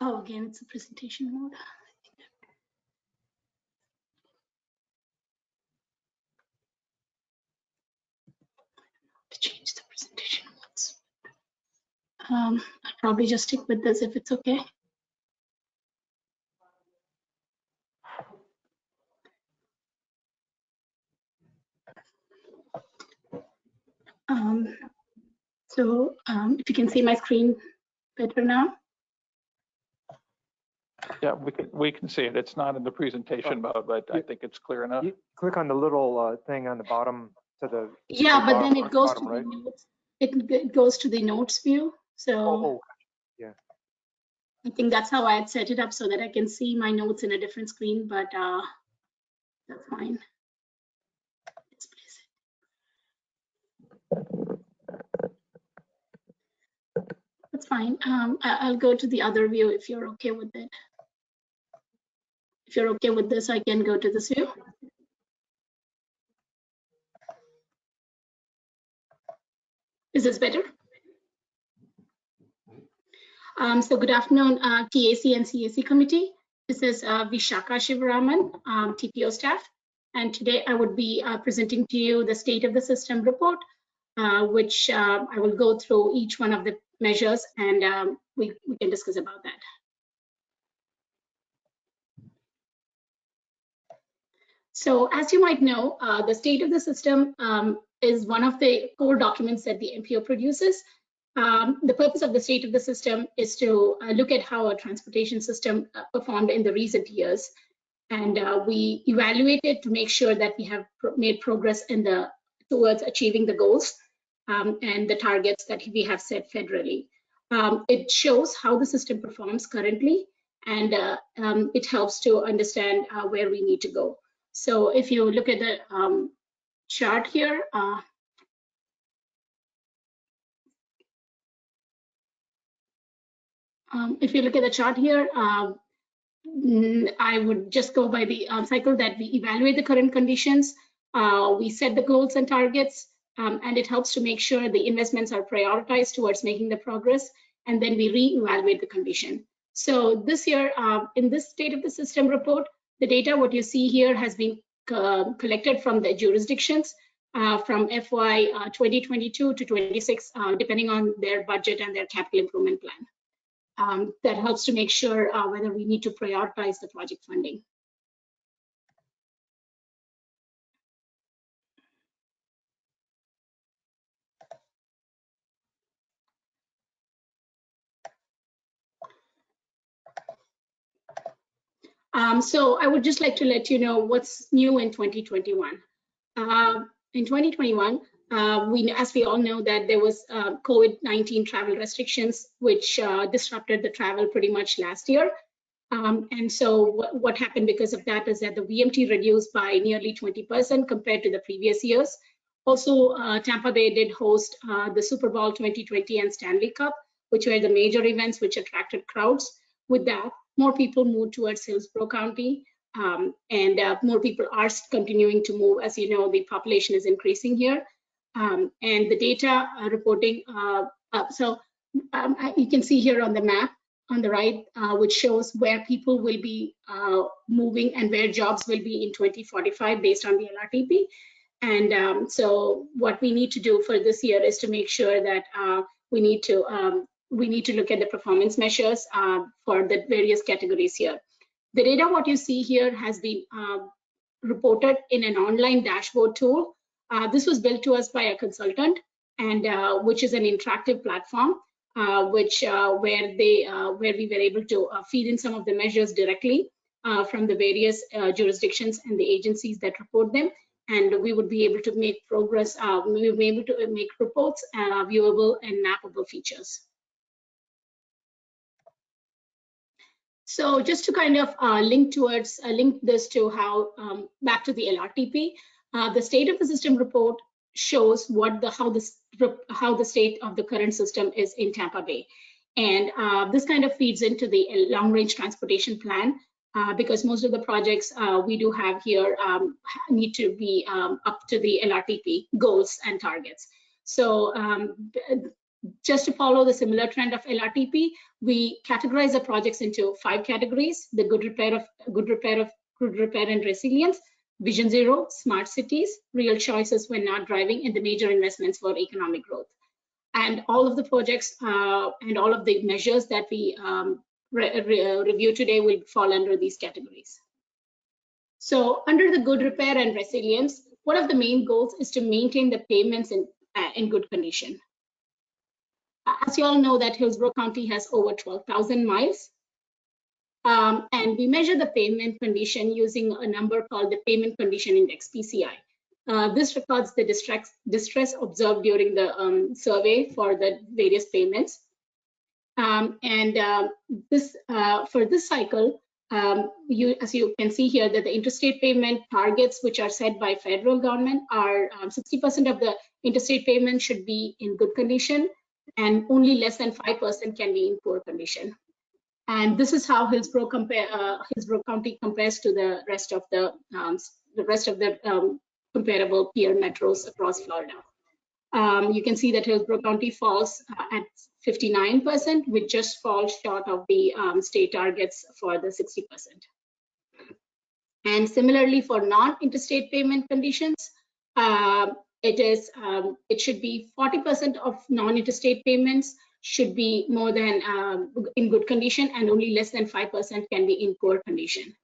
Oh, again, it's a presentation mode. To change the presentation modes. I'll probably just stick with this if it's okay. If you can see my screen better now. Yeah, we can see it. It's not in the presentation mode, but I think it's clear enough. You click on the little thing on the bottom to the Yeah, but then it goes to right? the notes. It goes to the notes view. So yeah. I think that's how I had set it up so that I can see my notes in a different screen, but that's fine. That's fine. I'll go to the other view if you're okay with it. If you're okay with this, I can go to this view. Is this better? So good afternoon, TAC and CAC committee. This is Vishaka Shivaraman, TPO staff. And today I would be presenting to you the state of the system report, which I will go through each one of the measures and we can discuss about that. So as you might know, the state of the system is one of the core documents that the MPO produces. The purpose of the state of the system is to look at how our transportation system performed in the recent years. And we evaluate it to make sure that we have made progress towards achieving the goals and the targets that we have set federally. It shows how the system performs currently, and it helps to understand where we need to go. So if you look at the chart here, if you look at the chart here, I would just go by the cycle that we evaluate the current conditions, we set the goals and targets, and it helps to make sure the investments are prioritized towards making the progress, and then we re-evaluate the condition. So this year, in this state of the system report, the data, what you see here, has been collected from the jurisdictions from FY 2022 to 26, depending on their budget and their capital improvement plan. That helps to make sure whether we need to prioritize the project funding. So I would just like to let you know what's new in 2021. In 2021, As we all know, that there was COVID-19 travel restrictions, which disrupted the travel pretty much last year. And so what happened because of that is that the VMT reduced by nearly 20% compared to the previous years. Also, Tampa Bay did host the Super Bowl 2020 and Stanley Cup, which were the major events which attracted crowds. With that, more people moved towards Hillsborough County, and more people are continuing to move. As you know, the population is increasing here. And the data reporting, you can see here on the map on the right, which shows where people will be moving and where jobs will be in 2045 based on the LRTP. And so what we need to do for this year is to make sure that we need to look at the performance measures for the various categories here. The data, what you see here, has been reported in an online dashboard tool. This was built to us by a consultant, and which is an interactive platform, where we were able to feed in some of the measures directly from the various jurisdictions and the agencies that report them, and we would be able to make progress. We will be able to make reports viewable and mappable features. So just to kind of link this to how back to the LRTP, the state of the system report shows how the state of the current system is in Tampa Bay, and this kind of feeds into the long range transportation plan because most of the projects we do have here need to be up to the LRTP goals and targets. So just to follow the similar trend of LRTP, we categorize the projects into 5 categories: the good repair and resilience, Vision Zero, smart cities, real choices when not driving, and the major investments for economic growth. And all of the projects and all of the measures that we review today will fall under these categories. So under the good repair and resilience, one of the main goals is to maintain the pavements in good condition. As you all know, that Hillsborough County has over 12,000 miles. And we measure the pavement condition using a number called the Pavement Condition Index, PCI. This records the distress observed during the survey for the various pavements. For this cycle, as you can see here, that the interstate pavement targets, which are set by federal government, are 60% of the interstate pavement should be in good condition, and only less than 5% can be in poor condition. And this is how Hillsborough County compares to the rest of the comparable peer metros across Florida. You can see that Hillsborough County falls at 59%, which just falls short of the state targets for the 60%. And similarly, for non-interstate pavement conditions, it should be 40% of non-interstate payments should be more than in good condition, and only less than 5% can be in poor condition.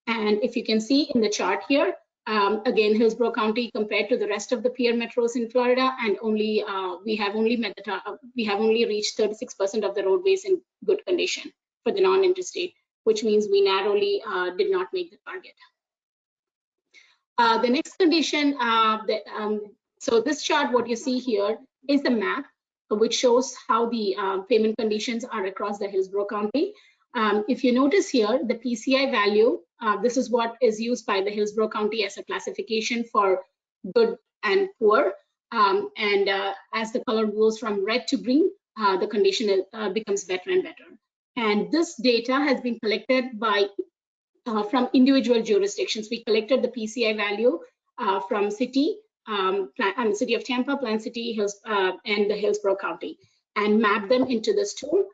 And if you can see in the chart here, again, Hillsborough County compared to the rest of the peer metros in Florida, and we have only reached 36% of the roadways in good condition for the non-interstate, which means we narrowly did not make the target. The next condition, so this chart, what you see here is the map, which shows how the payment conditions are across the Hillsborough County. If you notice here, the PCI value, this is what is used by the Hillsborough County as a classification for good and poor. As the color goes from red to green, the condition becomes better and better. And this data has been collected by from individual jurisdictions. We collected the PCI value from City of Tampa, Plant City, and the Hillsborough County, and mapped them into this tool.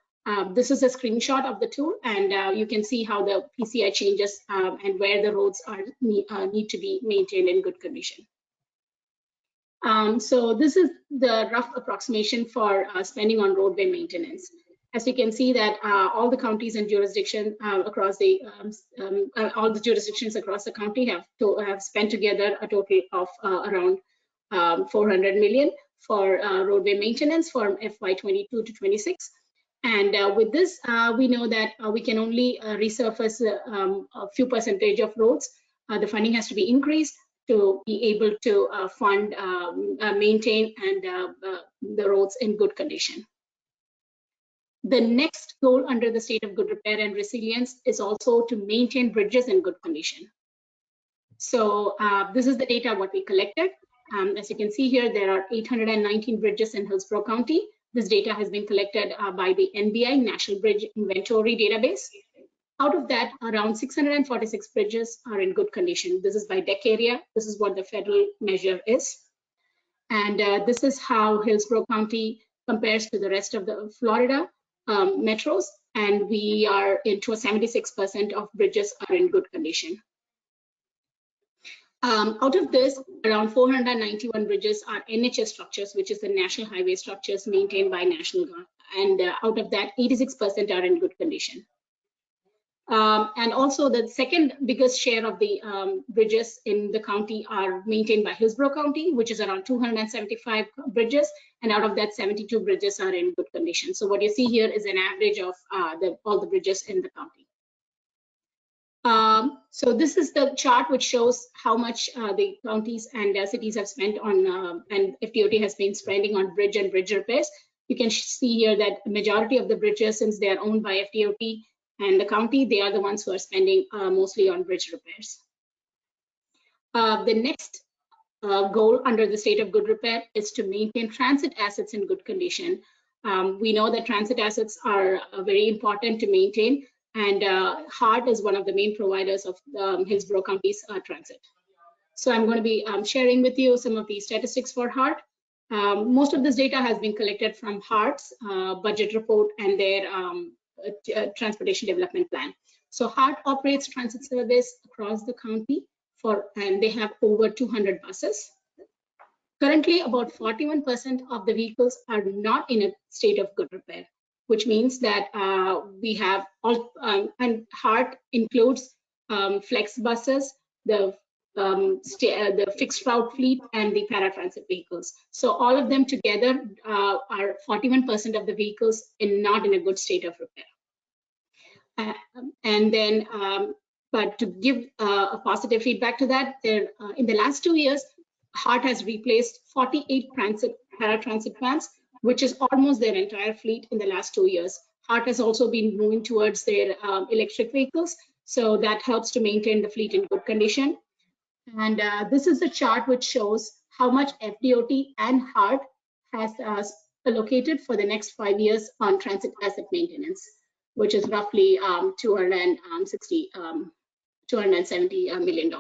This is a screenshot of the tool, and you can see how the PCI changes and where the roads need to be maintained in good condition. So this is the rough approximation for spending on roadway maintenance. As you can see that all the counties and jurisdictions across the all the jurisdictions across the county have spent together a total of around 400 million for roadway maintenance from FY22 to 26. And with this, we know that we can only resurface a few percentage of roads. The funding has to be increased. to be able to fund, maintain, and the roads in good condition. The next goal under the state of good repair and resilience is also to maintain bridges in good condition. So this is the data what we collected. As you can see here, there are 819 bridges in Hillsborough County. This data has been collected by the NBI, National Bridge Inventory Database. Out of that, around 646 bridges are in good condition. This is by deck area. This is what the federal measure is. And this is how Hillsborough County compares to the rest of the Florida metros. And we are into 76% of bridges are in good condition. Out of this, around 491 bridges are NHS structures, which is the National Highway structures maintained by National Guard. And out of that, 86% are in good condition. And also the second biggest share of the bridges in the county are maintained by Hillsborough County, which is around 275 bridges. And out of that, 72 bridges are in good condition. So what you see here is an average of all the bridges in the county. So this is the chart which shows how much the counties and cities have spent on, and FDOT has been spending on bridge and bridge repairs. You can see here that the majority of the bridges, since they are owned by FDOT and the county, they are the ones who are spending mostly on bridge repairs. The next goal under the state of good repair is to maintain transit assets in good condition. We know that transit assets are very important to maintain, and HART is one of the main providers of Hillsborough County's transit. So I'm going to be sharing with you some of the statistics for HART. Most of this data has been collected from HART's budget report and their transportation development plan. So HART operates transit service across the county and they have over 200 buses. Currently, about 41% of the vehicles are not in a state of good repair, which means that we have all, and HART includes flex buses, the fixed route fleet, and the paratransit vehicles. So all of them together are 41% of the vehicles not in a good state of repair. And then, but to give a positive feedback to that, there in the last 2 years, HART has replaced 48 paratransit vans, which is almost their entire fleet in the last 2 years. HART has also been moving towards their electric vehicles, so that helps to maintain the fleet in good condition. And this is a chart which shows how much FDOT and HART has allocated for the next 5 years on transit asset maintenance, which is roughly $270 million.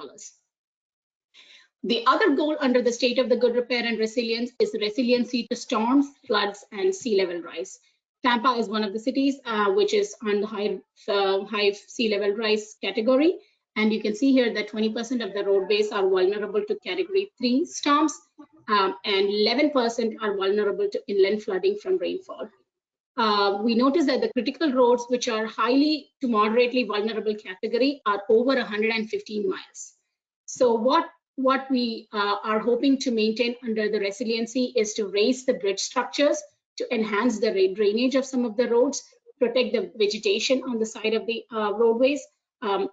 The other goal under the state of the good repair and resilience is resiliency to storms, floods, and sea level rise. Tampa is one of the cities which is on the high sea level rise category. And you can see here that 20% of the roadways are vulnerable to category 3 storms, and 11% are vulnerable to inland flooding from rainfall. We notice that the critical roads, which are highly to moderately vulnerable category, are over 115 miles. So what we are hoping to maintain under the resiliency is to raise the bridge structures to enhance the drainage of some of the roads, protect the vegetation on the side of the roadways,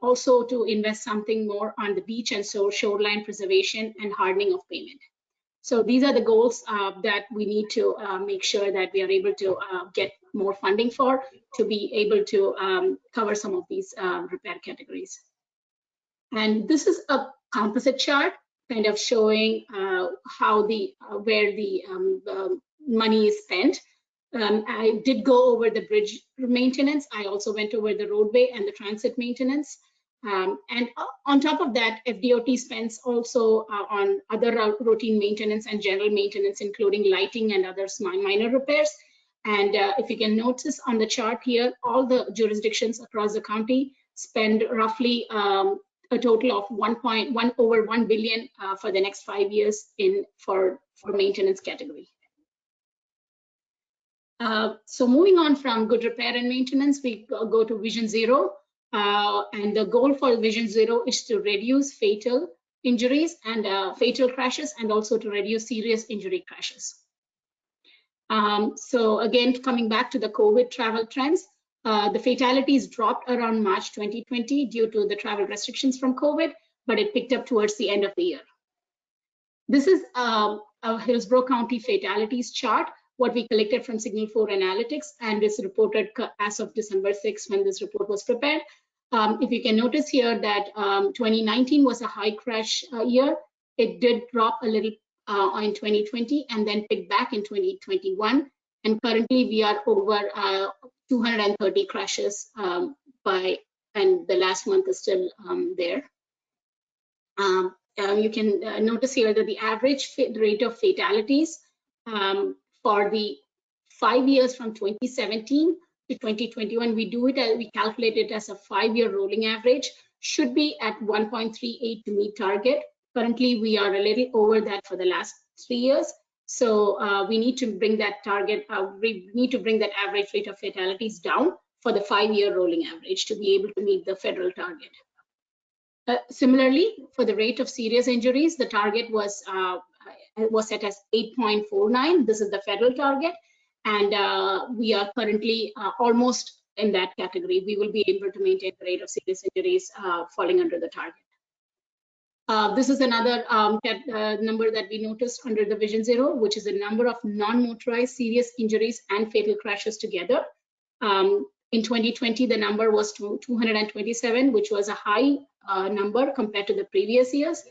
also to invest something more on the beach and shoreline preservation and hardening of pavement. So these are the goals that we need to make sure that we are able to get more funding for, to be able to cover some of these repair categories. And this is a composite chart kind of showing how where the money is spent. I did go over the bridge maintenance. I also went over the roadway and the transit maintenance. And on top of that, FDOT spends also on other routine maintenance and general maintenance, including lighting and other minor repairs. And if you can notice on the chart here, all the jurisdictions across the county spend roughly a total of over 1 billion for the next 5 years for maintenance category. So moving on from good repair and maintenance, we go to Vision Zero. And the goal for Vision Zero is to reduce fatal injuries and fatal crashes, and also to reduce serious injury crashes. So again, coming back to the COVID travel trends, the fatalities dropped around March 2020 due to the travel restrictions from COVID, but it picked up towards the end of the year. This is a Hillsborough County fatalities chart, what we collected from Signal 4 Analytics, and is reported as of December 6 when this report was prepared. If you can notice here that 2019 was a high crash year. It did drop a little in 2020 and then picked back in 2021. And currently we are over 230 crashes and the last month is still there. You can notice here that the average rate of fatalities for the 5 years from 2017 to 2021, we calculate it as a 5-year rolling average, should be at 1.38 to meet target. Currently, we are a little over that for the last 3 years. So we need to bring that target, we need to bring that average rate of fatalities down for the 5-year rolling average to be able to meet the federal target. Similarly, for the rate of serious injuries, the target was set as 8.49. This is the federal target, and we are currently almost in that category. We will be able to maintain the rate of serious injuries falling under the target. This is another number that we noticed under the Vision Zero, which is the number of non-motorized serious injuries and fatal crashes together. In 2020, the number was 227, which was a high number compared to the previous years.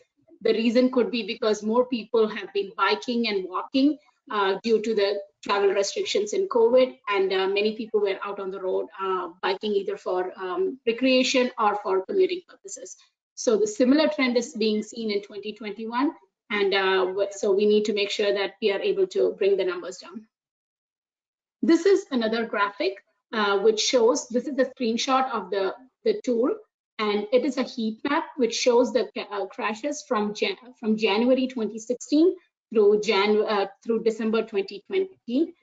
The reason could be because more people have been biking and walking due to the travel restrictions in COVID, and many people were out on the road biking either for recreation or for commuting purposes. So the similar trend is being seen in 2021, and so we need to make sure that we are able to bring the numbers down. This is another graphic which shows, this is a screenshot of the tool, and it is a heat map which shows the crashes from January 2016 through December 2020.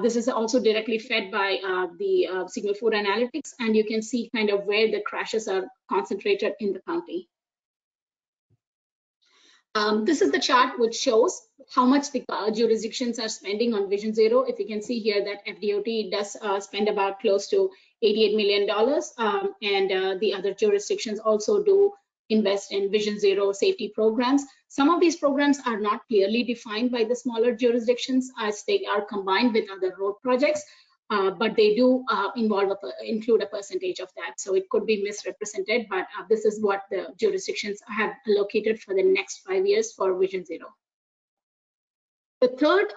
This is also directly fed by the Signal 4 Analytics, and you can see kind of where the crashes are concentrated in the county. This is the chart which shows how much the jurisdictions are spending on Vision Zero. If you can see here that FDOT does spend about close to $88 million, and the other jurisdictions also do invest in Vision Zero safety programs. Some of these programs are not clearly defined by the smaller jurisdictions as they are combined with other road projects, but they do include a percentage of that. So it could be misrepresented, but this is what the jurisdictions have allocated for the next 5 years for Vision Zero. The third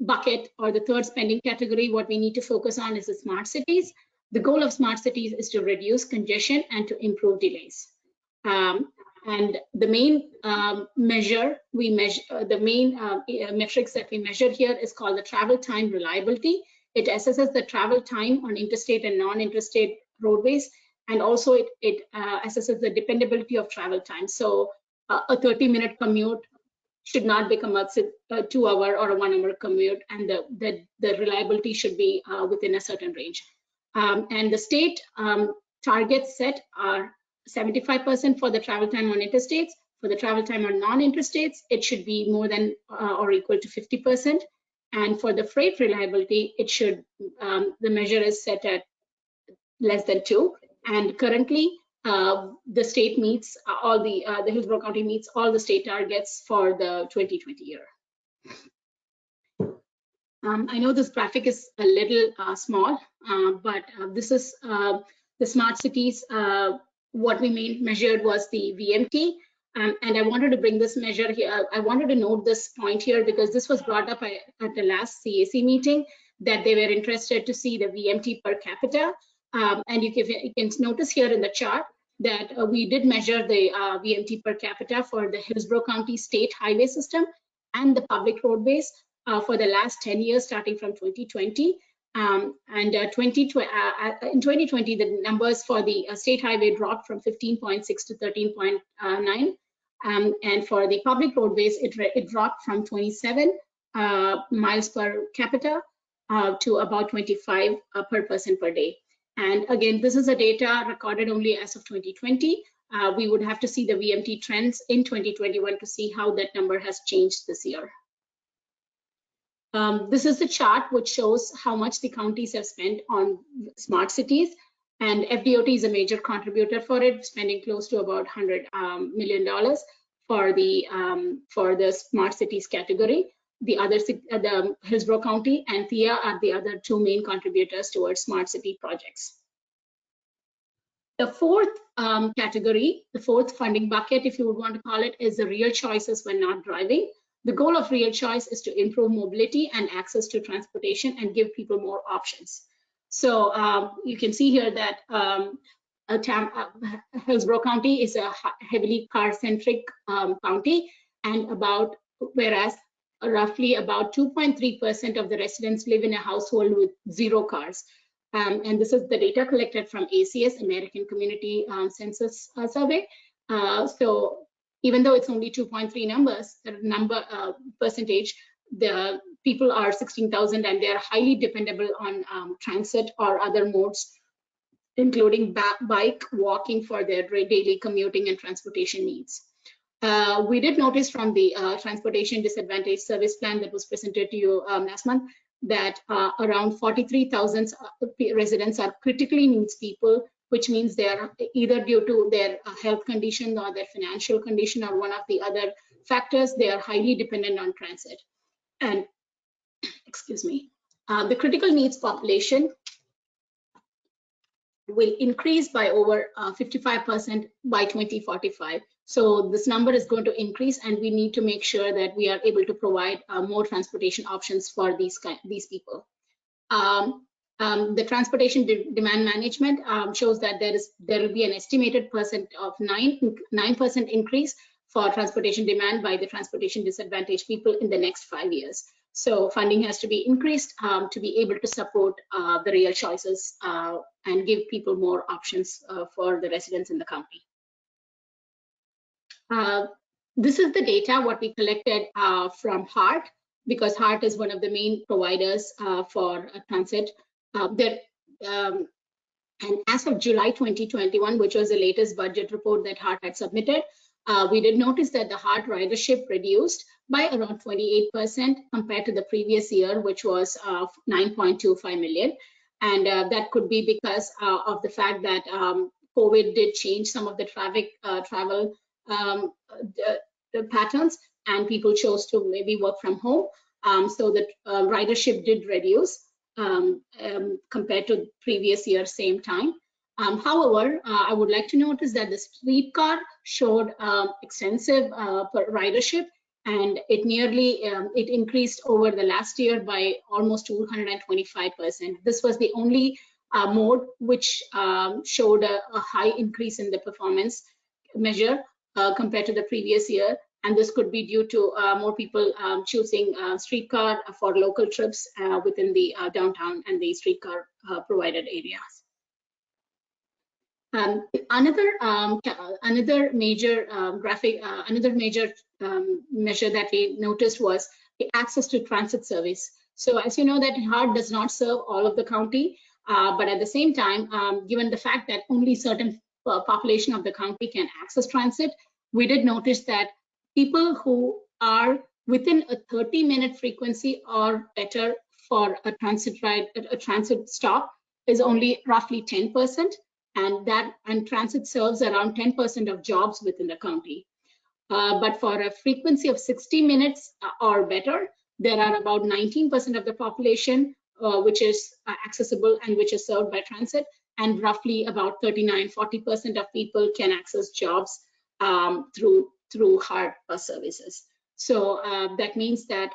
bucket, or the third spending category, what we need to focus on is the smart cities. The goal of smart cities is to reduce congestion and to improve delays. And the main metrics that we measure here is called the travel time reliability. It assesses the travel time on interstate and non-interstate roadways, and also it assesses the dependability of travel time. So a 30-minute commute should not become a 2-hour or a 1-hour commute, and the reliability should be within a certain range. And the state targets set are 75% for the travel time on interstates. For the travel time on non-interstates, it should be more than or equal to 50%. And for the freight reliability, it should the measure is set at less than 2. And currently, the state meets all the Hillsborough County meets all the state targets for the 2020 year. I know this graphic is a little small, but this is the smart cities. What we measured was the VMT, and I wanted to bring this measure here. I wanted to note this point here because this was brought up at the last CAC meeting, that they were interested to see the VMT per capita. And you can notice here in the chart that we did measure the VMT per capita for the Hillsborough County state highway system and the public roadways for the last 10 years, starting from 2020. In 2020, the numbers for the state highway dropped from 15.6 to 13.9. And for the public roadways, it dropped from 27 miles per capita to about 25 per person per day. And again, this is a data recorded only as of 2020. We would have to see the VMT trends in 2021 to see how that number has changed this year. This is the chart which shows how much the counties have spent on smart cities, and FDOT is a major contributor for it, spending close to about $100 million. for the smart cities category. The Hillsborough County and TIA are the other two main contributors towards smart city projects. The fourth category, the fourth funding bucket, if you would want to call it, is the real choices when not driving. The goal of real choice is to improve mobility and access to transportation and give people more options. So you can see here that Hillsborough County is a heavily car-centric county, and whereas roughly about 2.3% of the residents live in a household with 0 cars. And this is the data collected from ACS, American Community Census Survey. So even though it's only 2.3 percentage, the people are 16,000 and they're highly dependable on transit or other modes, including bike, walking for their daily commuting and transportation needs. We did notice from the Transportation Disadvantage Service Plan that was presented to you last month that around 43,000 residents are critically needs people, which means they are either due to their health condition or their financial condition or one of the other factors, they are highly dependent on transit. And excuse me, the critical needs population will increase by over 55% by 2045. So this number is going to increase, and we need to make sure that we are able to provide more transportation options for these people. The transportation demand management shows that there will be an estimated of 9% increase for transportation demand by the transportation disadvantaged people in the next 5 years. So funding has to be increased to be able to support the real choices and give people more options for the residents in the county. This is the data what we collected from HART, because HART is one of the main providers for transit. And as of July 2021, which was the latest budget report that HART had submitted, we did notice that the HART ridership reduced by around 28% compared to the previous year, which was 9.25 million. And that could be because of the fact that COVID did change some of the travel patterns, and people chose to maybe work from home. So the ridership did reduce compared to previous year same time. However, I would like to notice that the streetcar showed extensive ridership, and it increased over the last year by almost 225%. This was the only mode which showed a high increase in the performance measure compared to the previous year, and this could be due to more people choosing streetcar for local trips within the downtown and the streetcar provided areas. Another major measure that we noticed was the access to transit service. So as you know that HART does not serve all of the county, but at the same time, given the fact that only certain population of the county can access transit, we did notice that people who are within a 30-minute frequency or better for a transit ride, a transit stop, is only roughly 10%, and transit serves around 10% of jobs within the county. But for a frequency of 60 minutes or better, there are about 19% of the population which is accessible and which is served by transit, and roughly about 39–40% of people can access jobs through HART bus services. So that means that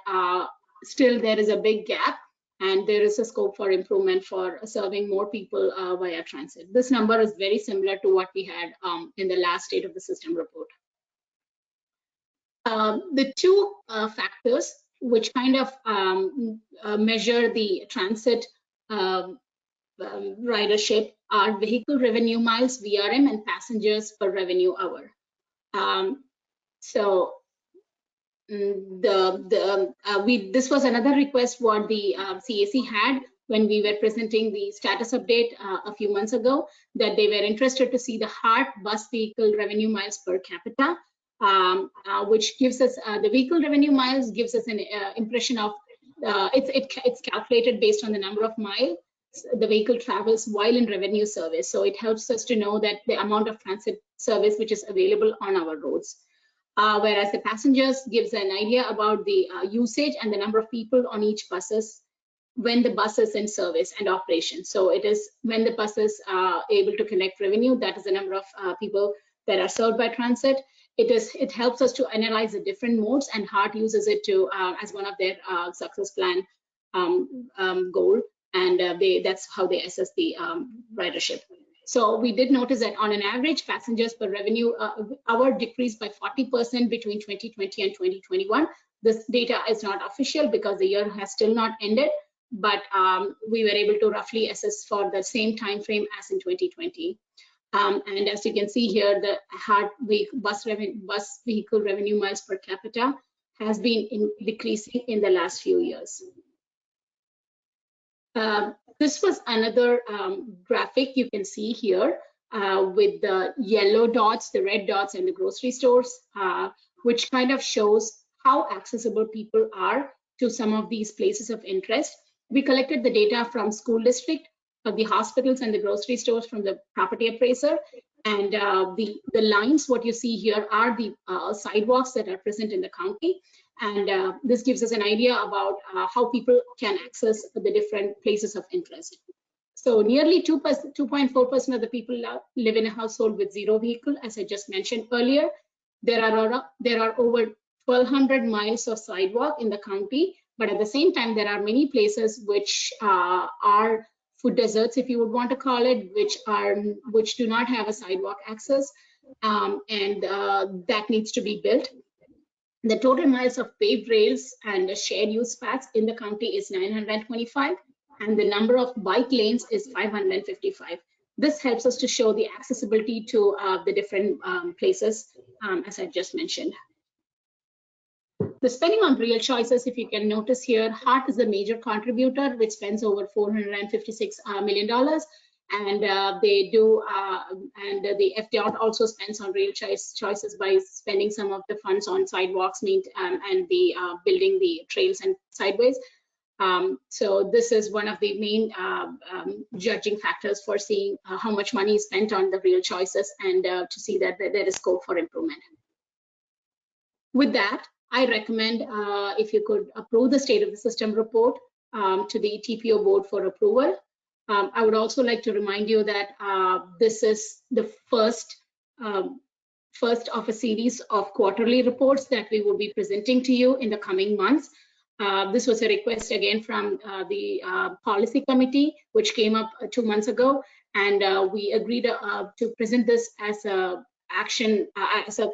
still there is a big gap, and there is a scope for improvement for serving more people via transit. This number is very similar to what we had in the last State of the System report. The two factors which kind of measure the transit ridership are vehicle revenue miles, VRM, and passengers per revenue hour. This was another request what the CAC had when we were presenting the status update a few months ago, that they were interested to see the HART bus vehicle revenue miles per capita, which gives us the vehicle revenue miles gives us an impression of it's calculated based on the number of miles the vehicle travels while in revenue service. So it helps us to know that the amount of transit service which is available on our roads. whereas the passengers gives an idea about the usage and the number of people on each buses when the bus is in service and operation. So it is when the bus is able to collect revenue, that is the number of people that are served by transit. It helps us to analyze the different modes, and HART uses it to as one of their success plan goal, and that's how they assess the ridership. So we did notice that on an average, passengers per revenue hour decreased by 40% between 2020 and 2021. This data is not official because the year has still not ended, but we were able to roughly assess for the same time frame as in 2020. And as you can see here, the bus vehicle revenue miles per capita has been decreasing in the last few years. This was another graphic you can see here with the yellow dots, the red dots, and the grocery stores, which kind of shows how accessible people are to some of these places of interest. We collected the data from school district, the hospitals, and the grocery stores from the property appraiser. And the lines, what you see here, are the sidewalks that are present in the county. And this gives us an idea about how people can access the different places of interest. So nearly 2.4% of the people live in a household with zero vehicle, as I just mentioned earlier. There are over 1,200 miles of sidewalk in the county, but at the same time, there are many places which are food deserts, if you would want to call it, which do not have a sidewalk access, and that needs to be built. The total miles of paved rails and shared use paths in the county is 925, and the number of bike lanes is 555. This helps us to show the accessibility to the different places, as I just mentioned. The spending on real choices, if you can notice here, HART is a major contributor, which spends over $456 million. And they do, and the FDOT also spends on real choices by spending some of the funds on sidewalks and the building the trails and sideways. So this is one of the main judging factors for seeing how much money is spent on the real choices, and to see that there is scope for improvement. With that, I recommend if you could approve the state of the system report to the TPO board for approval. I would also like to remind you that this is the first of a series of quarterly reports that we will be presenting to you in the coming months. This was a request again from the policy committee, which came up 2 months ago, and we agreed to present this as a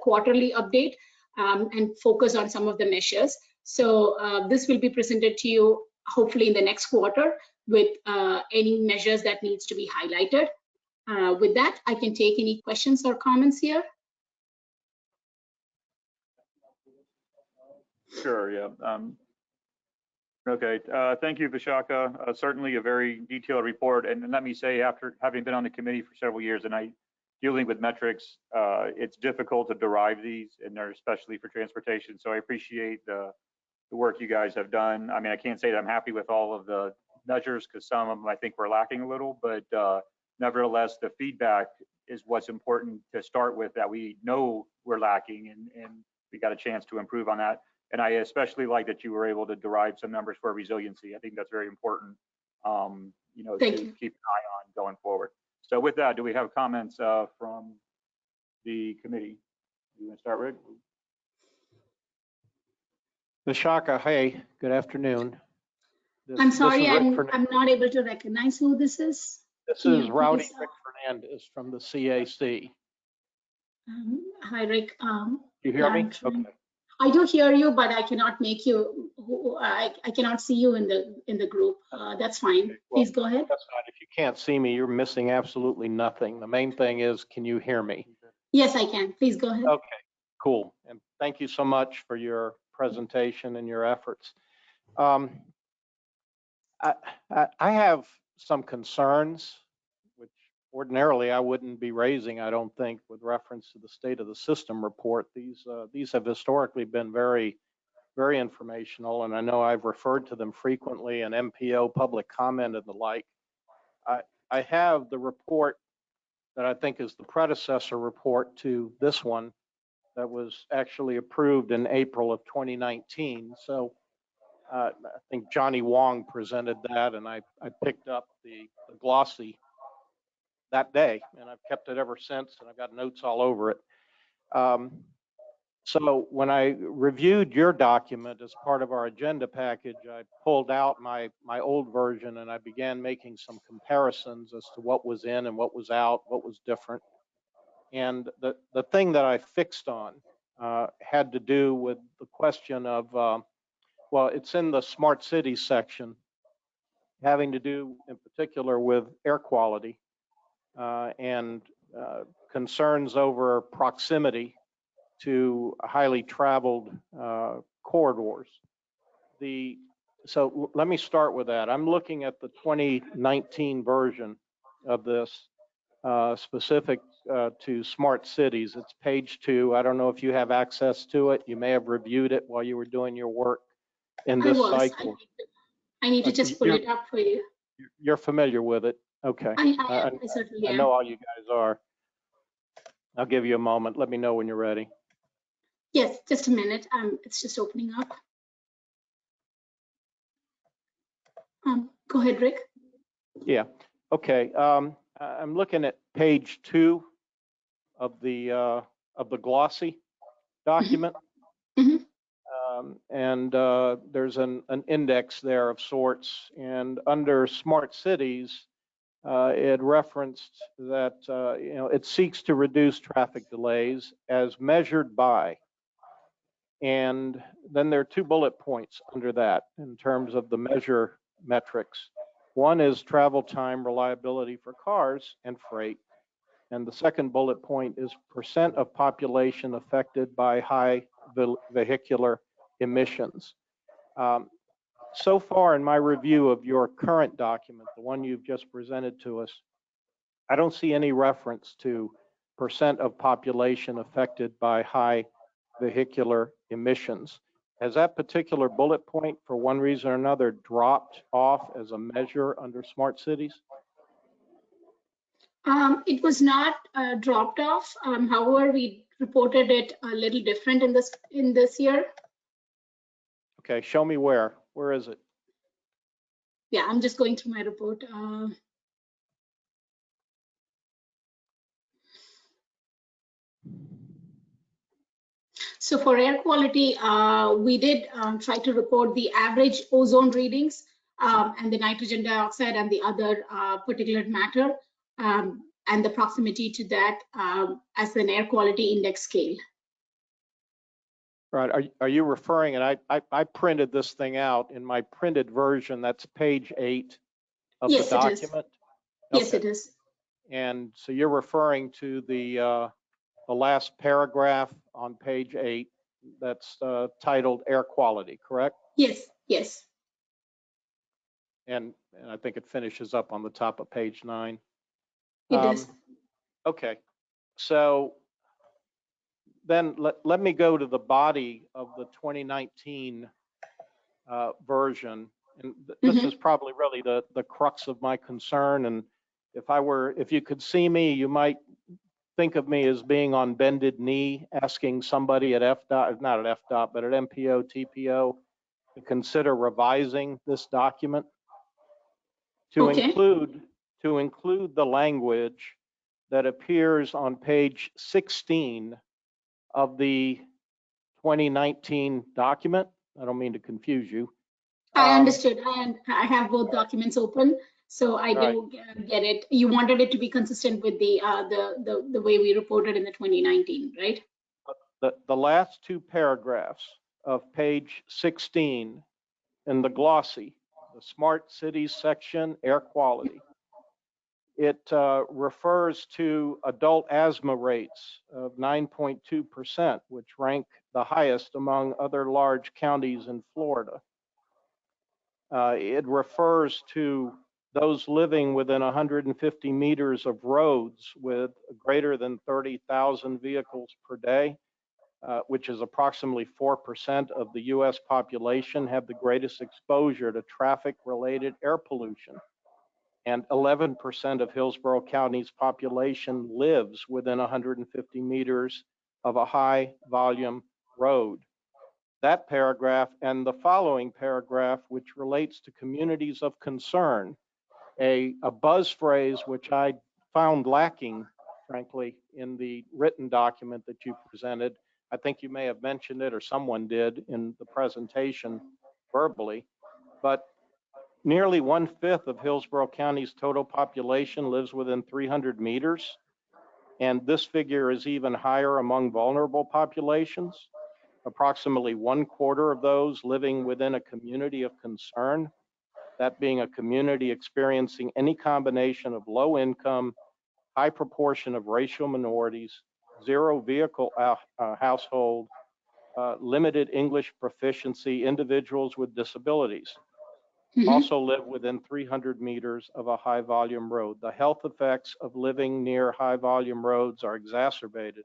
quarterly update and focus on some of the measures. So this will be presented to you hopefully in the next quarter with any measures that needs to be highlighted. With that, I can take any questions or comments here. Sure, yeah. Okay, thank you, Vishaka. Certainly a very detailed report. And let me say, after having been on the committee for several years and dealing with metrics, it's difficult to derive these, and they're especially for transportation. So I appreciate the work you guys have done. I mean, I can't say that I'm happy with all of the measures, because some of them I think we're lacking a little, but nevertheless, the feedback is what's important to start with, that we know we're lacking, and we got a chance to improve on that. And I especially like that you were able to derive some numbers for resiliency. I think that's very important, you know, to keep an eye on going forward. So with that, do we have comments from the committee? You want to start, Rick? Vishaka, hey, good afternoon. I'm sorry, I'm not able to recognize who this is. This is Rowdy Rick Fernandez from the CAC. Hi, Rick. You hear me? Okay. I do hear you, but I cannot make you. I cannot see you in the group. That's fine. Okay, well, please go ahead. That's fine. If you can't see me, you're missing absolutely nothing. The main thing is, can you hear me? Yes, I can. Please go ahead. Okay, cool. And thank you so much for your presentation and your efforts. I have some concerns, which ordinarily I wouldn't be raising, I don't think, with reference to the state of the system report. These have historically been very, very informational, and I know I've referred to them frequently in MPO public comment and the like. I have the report that I think is the predecessor report to this one, that was actually approved in April of 2019. So I think Johnny Wong presented that, and I picked up the glossy that day, and I've kept it ever since, and I've got notes all over it. So when I reviewed your document as part of our agenda package, I pulled out my old version and I began making some comparisons as to what was in and what was out, what was different. And the thing that I fixed on had to do with the question of, well, it's in the smart cities section, having to do in particular with air quality and concerns over proximity to highly traveled corridors. So let me start with that. I'm looking at the 2019 version of this specific to smart cities. It's page 2. I don't know if you have access to it. You may have reviewed it while you were doing your work in this cycle. I need to just pull it up for you. You're familiar with it. Okay. I certainly am. I know all you guys are. I'll give you a moment. Let me know when you're ready. Yes, just a minute. It's just opening up. Go ahead, Rick. Yeah. Okay. I'm looking at page 2 of the glossy document, and there's an index there of sorts. And under smart cities, it referenced that it seeks to reduce traffic delays as measured by. And then there are 2 bullet points under that in terms of the measure metrics. One is travel time reliability for cars and freight. And the second bullet point is % of population affected by high vehicular emissions. So far in my review of your current document, the one you've just presented to us, I don't see any reference to % of population affected by high vehicular emissions. Has that particular bullet point, for one reason or another, dropped off as a measure under smart cities? It was not dropped off. However, we reported it a little different in this year. Okay, show me where. Where is it? Yeah, I'm just going through my report. So for air quality, we did try to report the average ozone readings and the nitrogen dioxide and the other particulate matter and the proximity to that as an air quality index scale. Right. Are you referring, and I printed this thing out in my printed version, that's page 8 of the document? Yes, it is. And so you're referring to the last paragraph on page 8 that's titled air quality, correct? Yes, yes. And I think it finishes up on the top of page 9. It does. Okay, so then let me go to the body of the 2019 version. And this is probably really the crux of my concern. And if you could see me, you might think of me as being on bended knee, asking somebody at FDOT, not at FDOT, but at MPO, TPO, to consider revising this document to include the language that appears on page 16 of the 2019 document. I don't mean to confuse you. I understood, and I have both documents open, so I do get it. You wanted it to be consistent with the way we reported in the 2019, right? The last 2 paragraphs of page 16 in the glossy, the smart cities section, air quality, it refers to adult asthma rates of 9.2%, which rank the highest among other large counties in Florida. It refers to those living within 150 meters of roads with greater than 30,000 vehicles per day, which is approximately 4% of the US population, have the greatest exposure to traffic-related air pollution. And 11% of Hillsborough County's population lives within 150 meters of a high volume road. That paragraph and the following paragraph, which relates to communities of concern, a buzz phrase which I found lacking, frankly, in the written document that you presented. I think you may have mentioned it, or someone did in the presentation verbally, but nearly 1/5 of Hillsborough County's total population lives within 300 meters. And this figure is even higher among vulnerable populations, approximately 1/4 of those living within a community of concern, that being a community experiencing any combination of low income, high proportion of racial minorities, zero vehicle household, limited English proficiency, individuals with disabilities. Also live within 300 meters of a high volume road. The health effects of living near high volume roads are exacerbated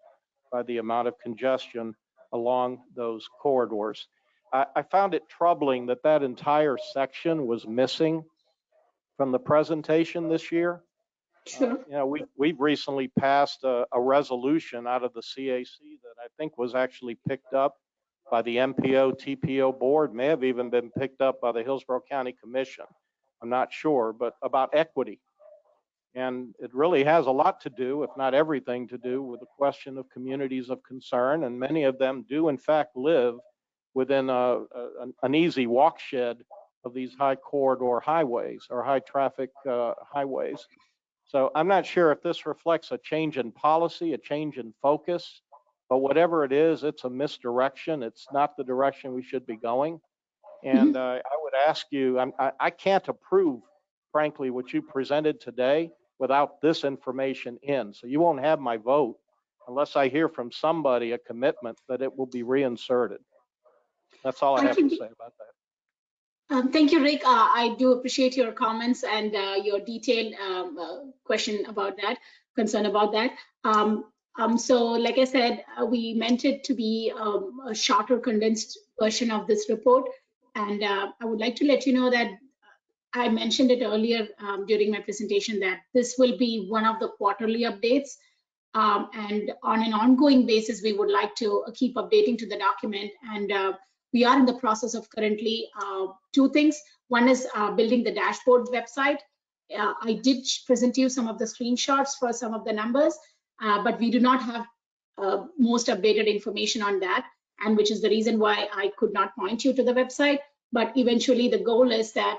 by the amount of congestion along those corridors. I found it troubling that that entire section was missing from the presentation this year. Sure. You know, we've recently passed a resolution out of the CAC that I think was actually picked up by the MPO, TPO board, may have even been picked up by the Hillsborough County Commission. I'm not sure, but about equity. And it really has a lot to do, if not everything to do, with the question of communities of concern. And many of them do, in fact, live within an easy walk shed of these high corridor highways or high traffic highways. So I'm not sure if this reflects a change in policy, a change in focus, but whatever it is, it's a misdirection. It's not the direction we should be going. And I would ask you, I can't approve, frankly, what you presented today without this information in. So you won't have my vote unless I hear from somebody a commitment that it will be reinserted. That's all I have to say about that. Thank you, Rick. I do appreciate your comments and your detailed question about that, concern about that. So like I said, we meant it to be a shorter, condensed version of this report. And I would like to let you know that I mentioned it earlier during my presentation that this will be one of the quarterly updates. And on an ongoing basis, we would like to keep updating to the document. And we are in the process of currently 2 things. One is building the dashboard website. I did present to you some of the screenshots for some of the numbers, but we do not have most updated information on that, and which is the reason why I could not point you to the website. But eventually the goal is that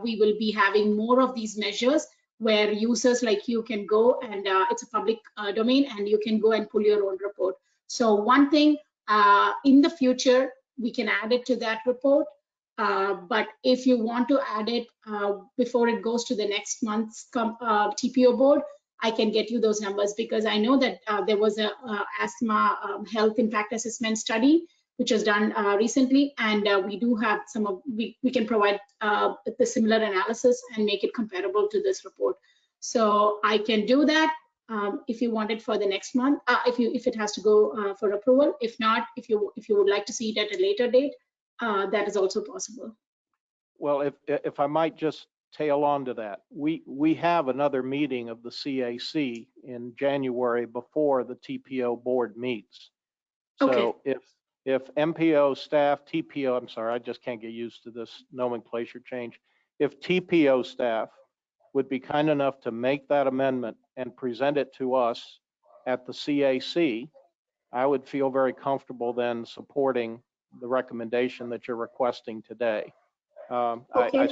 we will be having more of these measures where users like you can go and it's a public domain and you can go and pull your own report. So one thing in the future, we can add it to that report. But if you want to add it before it goes to the next month's TPO board, I can get you those numbers, because I know that there was a asthma health impact assessment study which was done recently, and we do have some of, we can provide the similar analysis and make it comparable to this report. So I can do that if you want it for the next month, if it has to go for approval. If not, if you would like to see it at a later date, that is also possible. Well, if I might just tail on to that, we have another meeting of the CAC in January before the TPO board meets. So okay. If MPO staff, TPO, I'm sorry, I just can't get used to this nomenclature change. If TPO staff would be kind enough to make that amendment and present it to us at the CAC, I would feel very comfortable then supporting the recommendation that you're requesting today. Okay.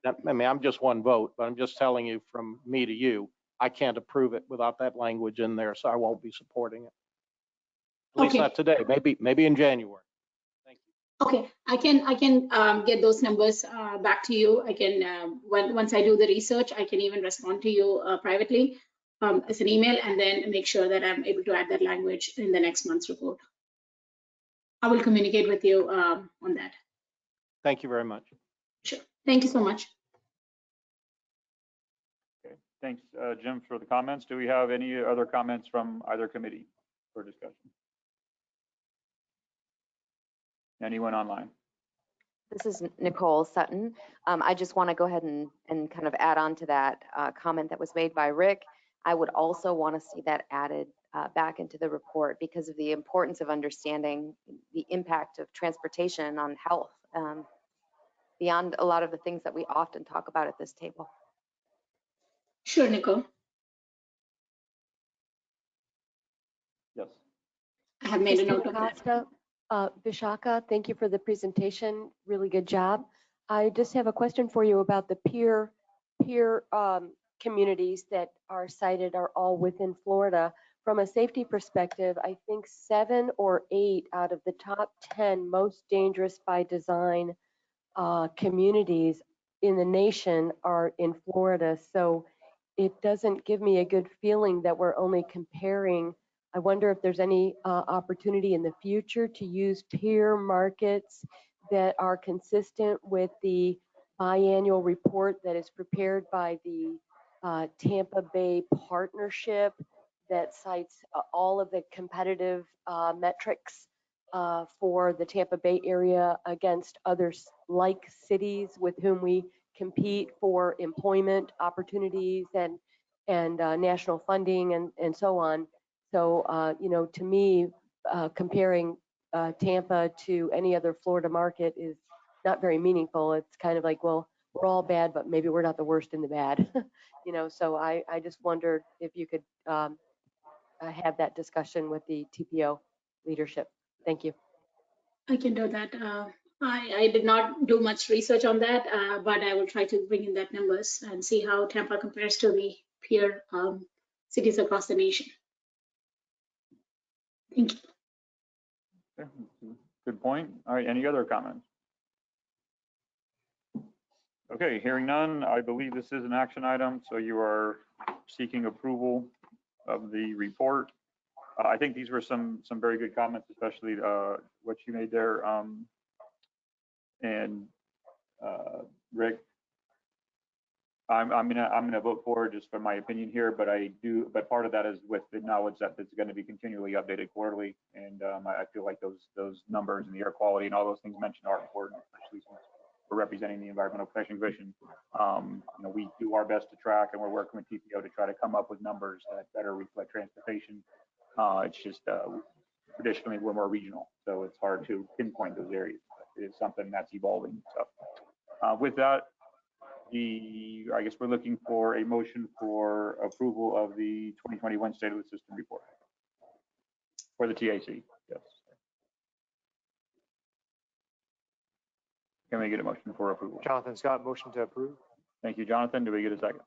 I mean, I'm just one vote, but I'm just telling you from me to you, I can't approve it without that language in there, so I won't be supporting it. At least not today, maybe in January. Thank you. Okay, I can get those numbers back to you. I can, once I do the research, I can even respond to you privately as an email, and then make sure that I'm able to add that language in the next month's report. I will communicate with you on that. Thank you very much. Sure. Thank you so much. Okay, thanks, Jim, for the comments. Do we have any other comments from either committee for discussion? Anyone online? This is Nicole Sutton. I just want to go ahead and kind of add on to that comment that was made by Rick. I would also want to see that added back into the report because of the importance of understanding the impact of transportation on health, beyond a lot of the things that we often talk about at this table. Sure, Nicole. Yes. I have made a note of that. Costa, Vishaka, thank you for the presentation. Really good job. I just have a question for you about the peer communities that are cited are all within Florida. From a safety perspective, I think 7 or 8 out of the top 10 most dangerous by design communities in the nation are in Florida. So it doesn't give me a good feeling that we're only comparing. I wonder if there's any opportunity in the future to use peer markets that are consistent with the biannual report that is prepared by the Tampa Bay Partnership that cites all of the competitive metrics for the Tampa Bay area against others like cities with whom we compete for employment opportunities and national funding and so on. So, you know, to me, comparing Tampa to any other Florida market is not very meaningful. It's kind of like, well, we're all bad, but maybe we're not the worst in the bad. You know, so I just wondered if you could have that discussion with the TPO leadership. Thank you. I can do that. I did not do much research on that, but I will try to bring in that numbers and see how Tampa compares to the peer cities across the nation. Thank you. Okay. Good point. All right, any other comments? Okay, hearing none, I believe this is an action item, so you are seeking approval of the report. I think these were some very good comments, especially what you made there, and Rick. I'm gonna vote for it just for my opinion here, but part of that is with the knowledge that it's going to be continually updated quarterly, and I feel like those numbers and the air quality and all those things mentioned are important, especially since we're representing the Environmental Protection Commission. You know, we do our best to track, and we're working with TPO to try to come up with numbers that better reflect transportation. It's just traditionally we're more regional, so it's hard to pinpoint those areas. But it is something that's evolving. So with that, I guess we're looking for a motion for approval of the 2021 State of the System report for the TAC. Yes. Can we get a motion for approval? Jonathan Scott, motion to approve. Thank you, Jonathan. Do we get a second?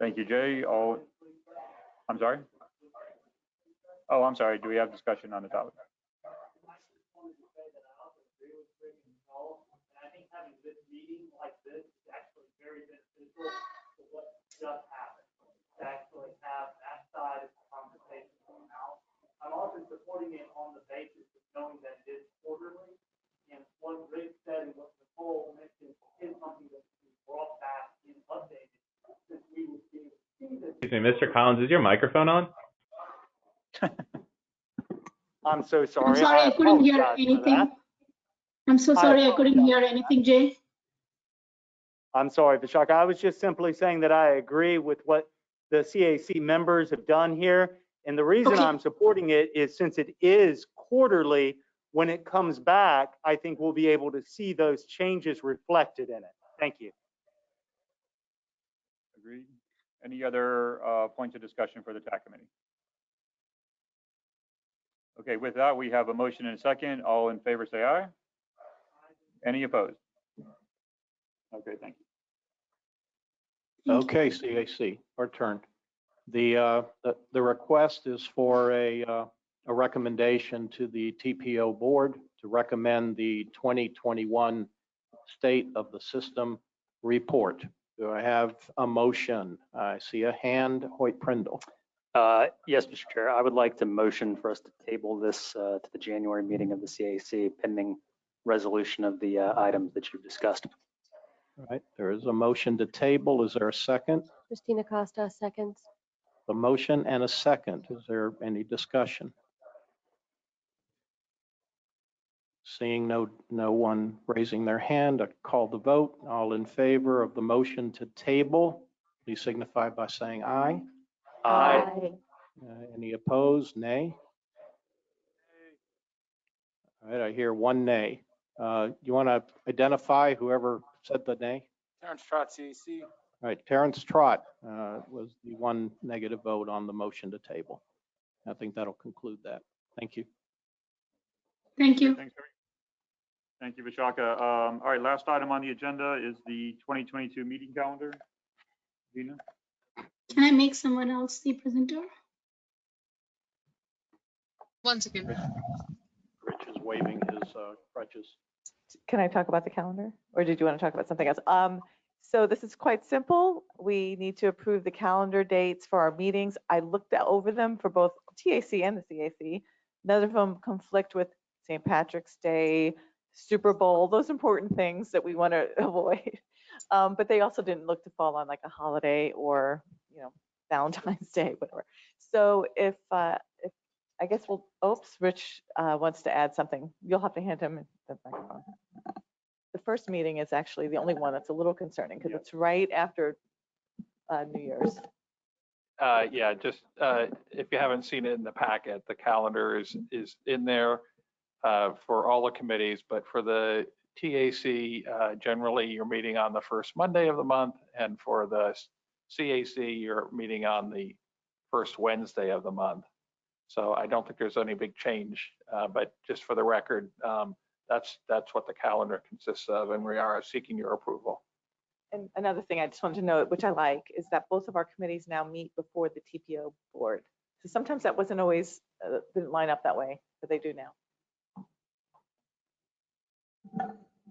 Thank you, Jay. I'm sorry? Oh, I'm sorry. Do we have discussion on the topic? I think having this meeting like this is actually very beneficial to what just happened. To actually have that side of the conversation come out. I'm also supporting it on the basis of knowing that it is quarterly. And what Rick said and what Nicole mentioned is something that can be brought back and updated since we will be able to see this. Excuse me, Mr. Collins, is your microphone on? I'm so sorry. I'm sorry, I couldn't hear anything. I'm so sorry, I couldn't hear anything, Jay. I'm sorry, Vishaka. I was just simply saying that I agree with what the CAC members have done here. And the reason I'm supporting it is since it is quarterly, when it comes back, I think we'll be able to see those changes reflected in it. Thank you. Agreed. Any other points of discussion for the TAC committee? Okay, with that, we have a motion and a second. All in favor, say aye. Any opposed? Okay, thank you. Okay, CAC, our turn. The request is for a recommendation to the TPO board to recommend the 2021 State of the System report. Do I have a motion? I see a hand, Hoyt Prindle. Yes, Mr. Chair, I would like to motion for us to table this to the January meeting of the CAC pending resolution of the items that you've discussed. All right, there is a motion to table. Is there a second? Christina Costa, seconds. The motion and a second. Is there any discussion? Seeing no one raising their hand, I call the vote. All in favor of the motion to table, please signify by saying aye. Aye. Any opposed? Nay. All right, I hear one nay. You want to identify whoever said the nay? Terrence Trot, CAC. All right, Terrence Trot was the one negative vote on the motion to table. I think that'll conclude that. Thank you. Thank you. Thanks, Harry. Thank you, Vishaka. All right, last item on the agenda is the 2022 meeting calendar. Gina? Can I make someone else the presenter? One second. Rich is waving his crutches. Can I talk about the calendar, or did you want to talk about something else? So this is quite simple. We need to approve the calendar dates for our meetings. I looked over them for both TAC and the CAC. None of them conflict with St. Patrick's Day, Super Bowl, those important things that we want to avoid. But they also didn't look to fall on like a holiday or, you know, Valentine's Day, whatever. So if I guess we'll, oops, Rich wants to add something. You'll have to hand him the microphone. The first meeting is actually the only one that's a little concerning because it's right after New Year's. Yeah, just if you haven't seen it in the packet, the calendar is in there for all the committees, but for the TAC, generally you're meeting on the first Monday of the month, and for the CAC, you're meeting on the first Wednesday of the month. So I don't think there's any big change, but just for the record, that's what the calendar consists of, and we are seeking your approval. And another thing I just wanted to note, which I like, is that both of our committees now meet before the TPO board. So sometimes that wasn't always, didn't line up that way, but they do now.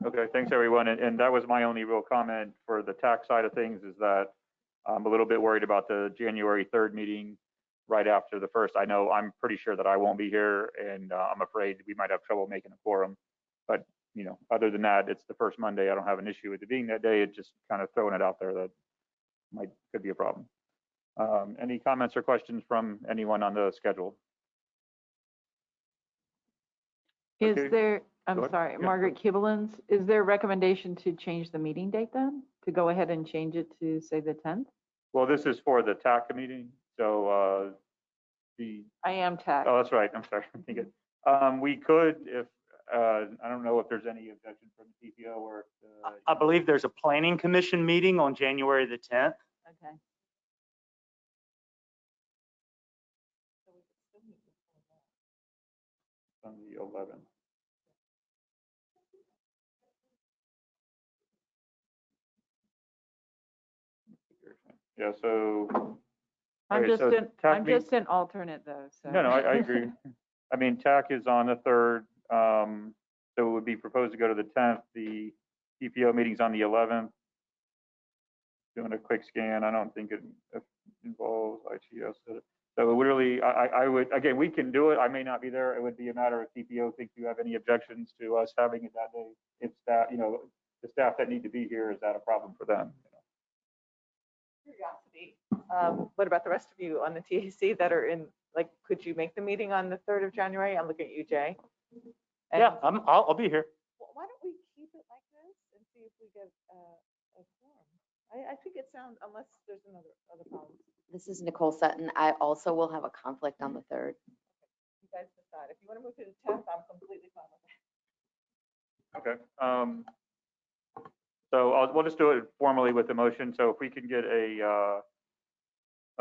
Okay, thanks everyone. And that was my only real comment for the TAC side of things, is that I'm a little bit worried about the January 3rd meeting right after the first. I know I'm pretty sure that I won't be here, and I'm afraid we might have trouble making a quorum. But you know, other than that, it's the first Monday. I don't have an issue with it being that day. It's just kind of throwing it out there that could be a problem. Any comments or questions from anyone on the schedule? Is Okay. there, Go I'm ahead. sorry, Yeah, Margaret Kibelens, is there a recommendation to change the meeting date then? To go ahead and change it to, say, the 10th? Well, this is for the TAC meeting, so I am TAC. oh, that's right. I'm sorry. I think we could, if I don't know if there's any objection from the TPO or. I believe there's a planning commission meeting on January the 10th. Okay. On the 11th. Yeah, so. I'm okay, so TAC just an alternate though, so. No, I agree. I mean, TAC is on the 3rd, so it would be proposed to go to the 10th. The TPO meeting's on the 11th. Doing a quick scan, I don't think it involves ITS. So literally, I would, again, we can do it. I may not be there. It would be a matter of TPO thinks you have any objections to us having it that day. If that, you know, the staff that need to be here, is that a problem for them? Curiosity. What about the rest of you on the TAC that are in, like, could you make the meeting on the 3rd of January? I'm looking at you, Jay. And Yeah, I'll be here. why don't we keep it like this and see if we get a quorum? I think it sounds, unless there's other problems. This is Nicole Sutton. I also will have a conflict on the 3rd. You guys decide. If you want to move to the 10th, I'm completely fine with that. Okay. So we'll just do it formally with the motion. So if we can get a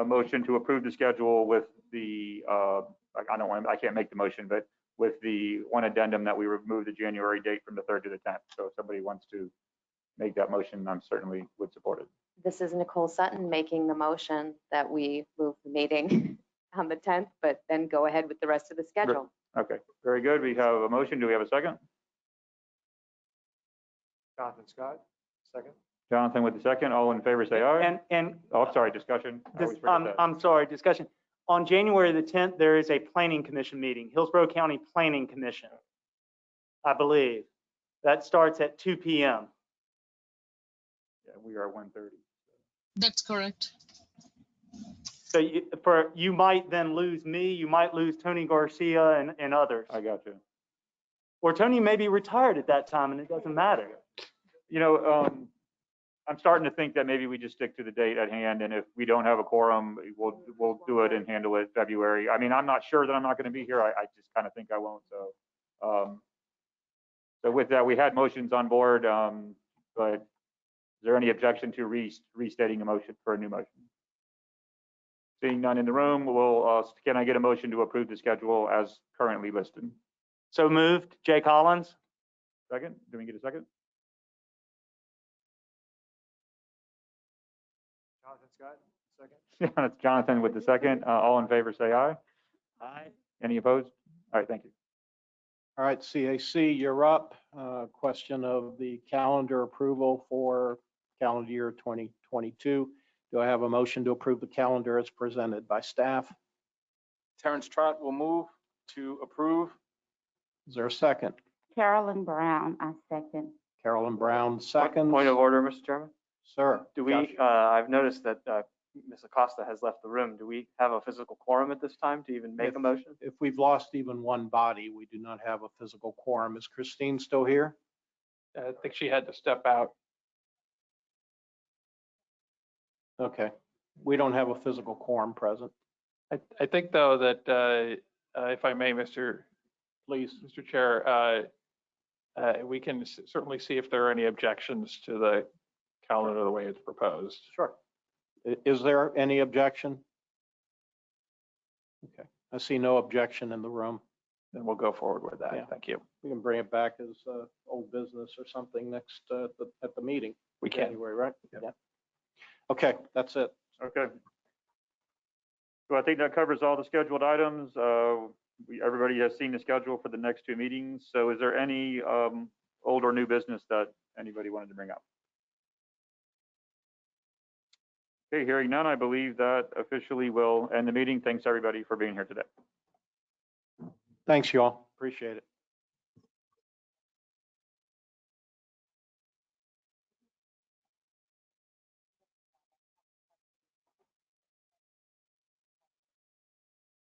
motion to approve the schedule with the, I can't make the motion, but with the one addendum that we remove the January date from the 3rd to the 10th. So if somebody wants to make that motion, I'm certainly would support it. This is Nicole Sutton making the motion that we move the meeting on the 10th, but then go ahead with the rest of the schedule. Okay, very good. We have a motion. Do we have a second? Jonathan Scott, second. Jonathan with the second. All in favor, say aye. And oh, I'm sorry, discussion. I always forget that. I'm sorry, discussion. On January the 10th, there is a planning commission meeting, Hillsborough County Planning Commission, I believe. That starts at 2 p.m. Yeah, we are 1:30. That's correct. So you might then lose me, you might lose Tony Garcia and others. I got you. Or Tony may be retired at that time and it doesn't matter. You know, I'm starting to think that maybe we just stick to the date at hand, and if we don't have a quorum, we'll do it and handle it February. I mean, I'm not sure that I'm not going to be here. I just kind of think I won't. So, so with that, we had motions on board, but is there any objection to restating a motion for a new motion? Seeing none in the room, can I get a motion to approve the schedule as currently listed? So moved. Jay Collins. Second? Do we get a second? Jonathan Scott, second. Yeah, it's Jonathan with the second. All in favor, say aye. Aye. Any opposed? All right, thank you. All right, CAC, you're up. Question of the calendar approval for calendar year 2022. Do I have a motion to approve the calendar as presented by staff? Terrence Trott will move to approve. Is there a second? Carolyn Brown, I second. Carolyn Brown, seconds. Point of order, Mr. Chairman. Sir. Do we, I've noticed that Ms. Acosta has left the room. Do we have a physical quorum at this time to even make a motion? If we've lost even one body, we do not have a physical quorum. Is Christine still here? I think she had to step out. Okay. We don't have a physical quorum present. I think though that if I may, Mr. Chair, we can certainly see if there are any objections to the calendar the way it's proposed. Sure. Is there any objection? Okay. I see no objection in the room. Then we'll go forward with that. Yeah. Thank you. We can bring it back as old business or something next at the meeting. We can. January, right? Yeah. Okay, that's it. Okay. So I think that covers all the scheduled items. Everybody has seen the schedule for the next two meetings. So is there any old or new business that anybody wanted to bring up? Okay, hearing none, I believe that officially will end the meeting. Thanks everybody for being here today. Thanks, y'all. Appreciate it.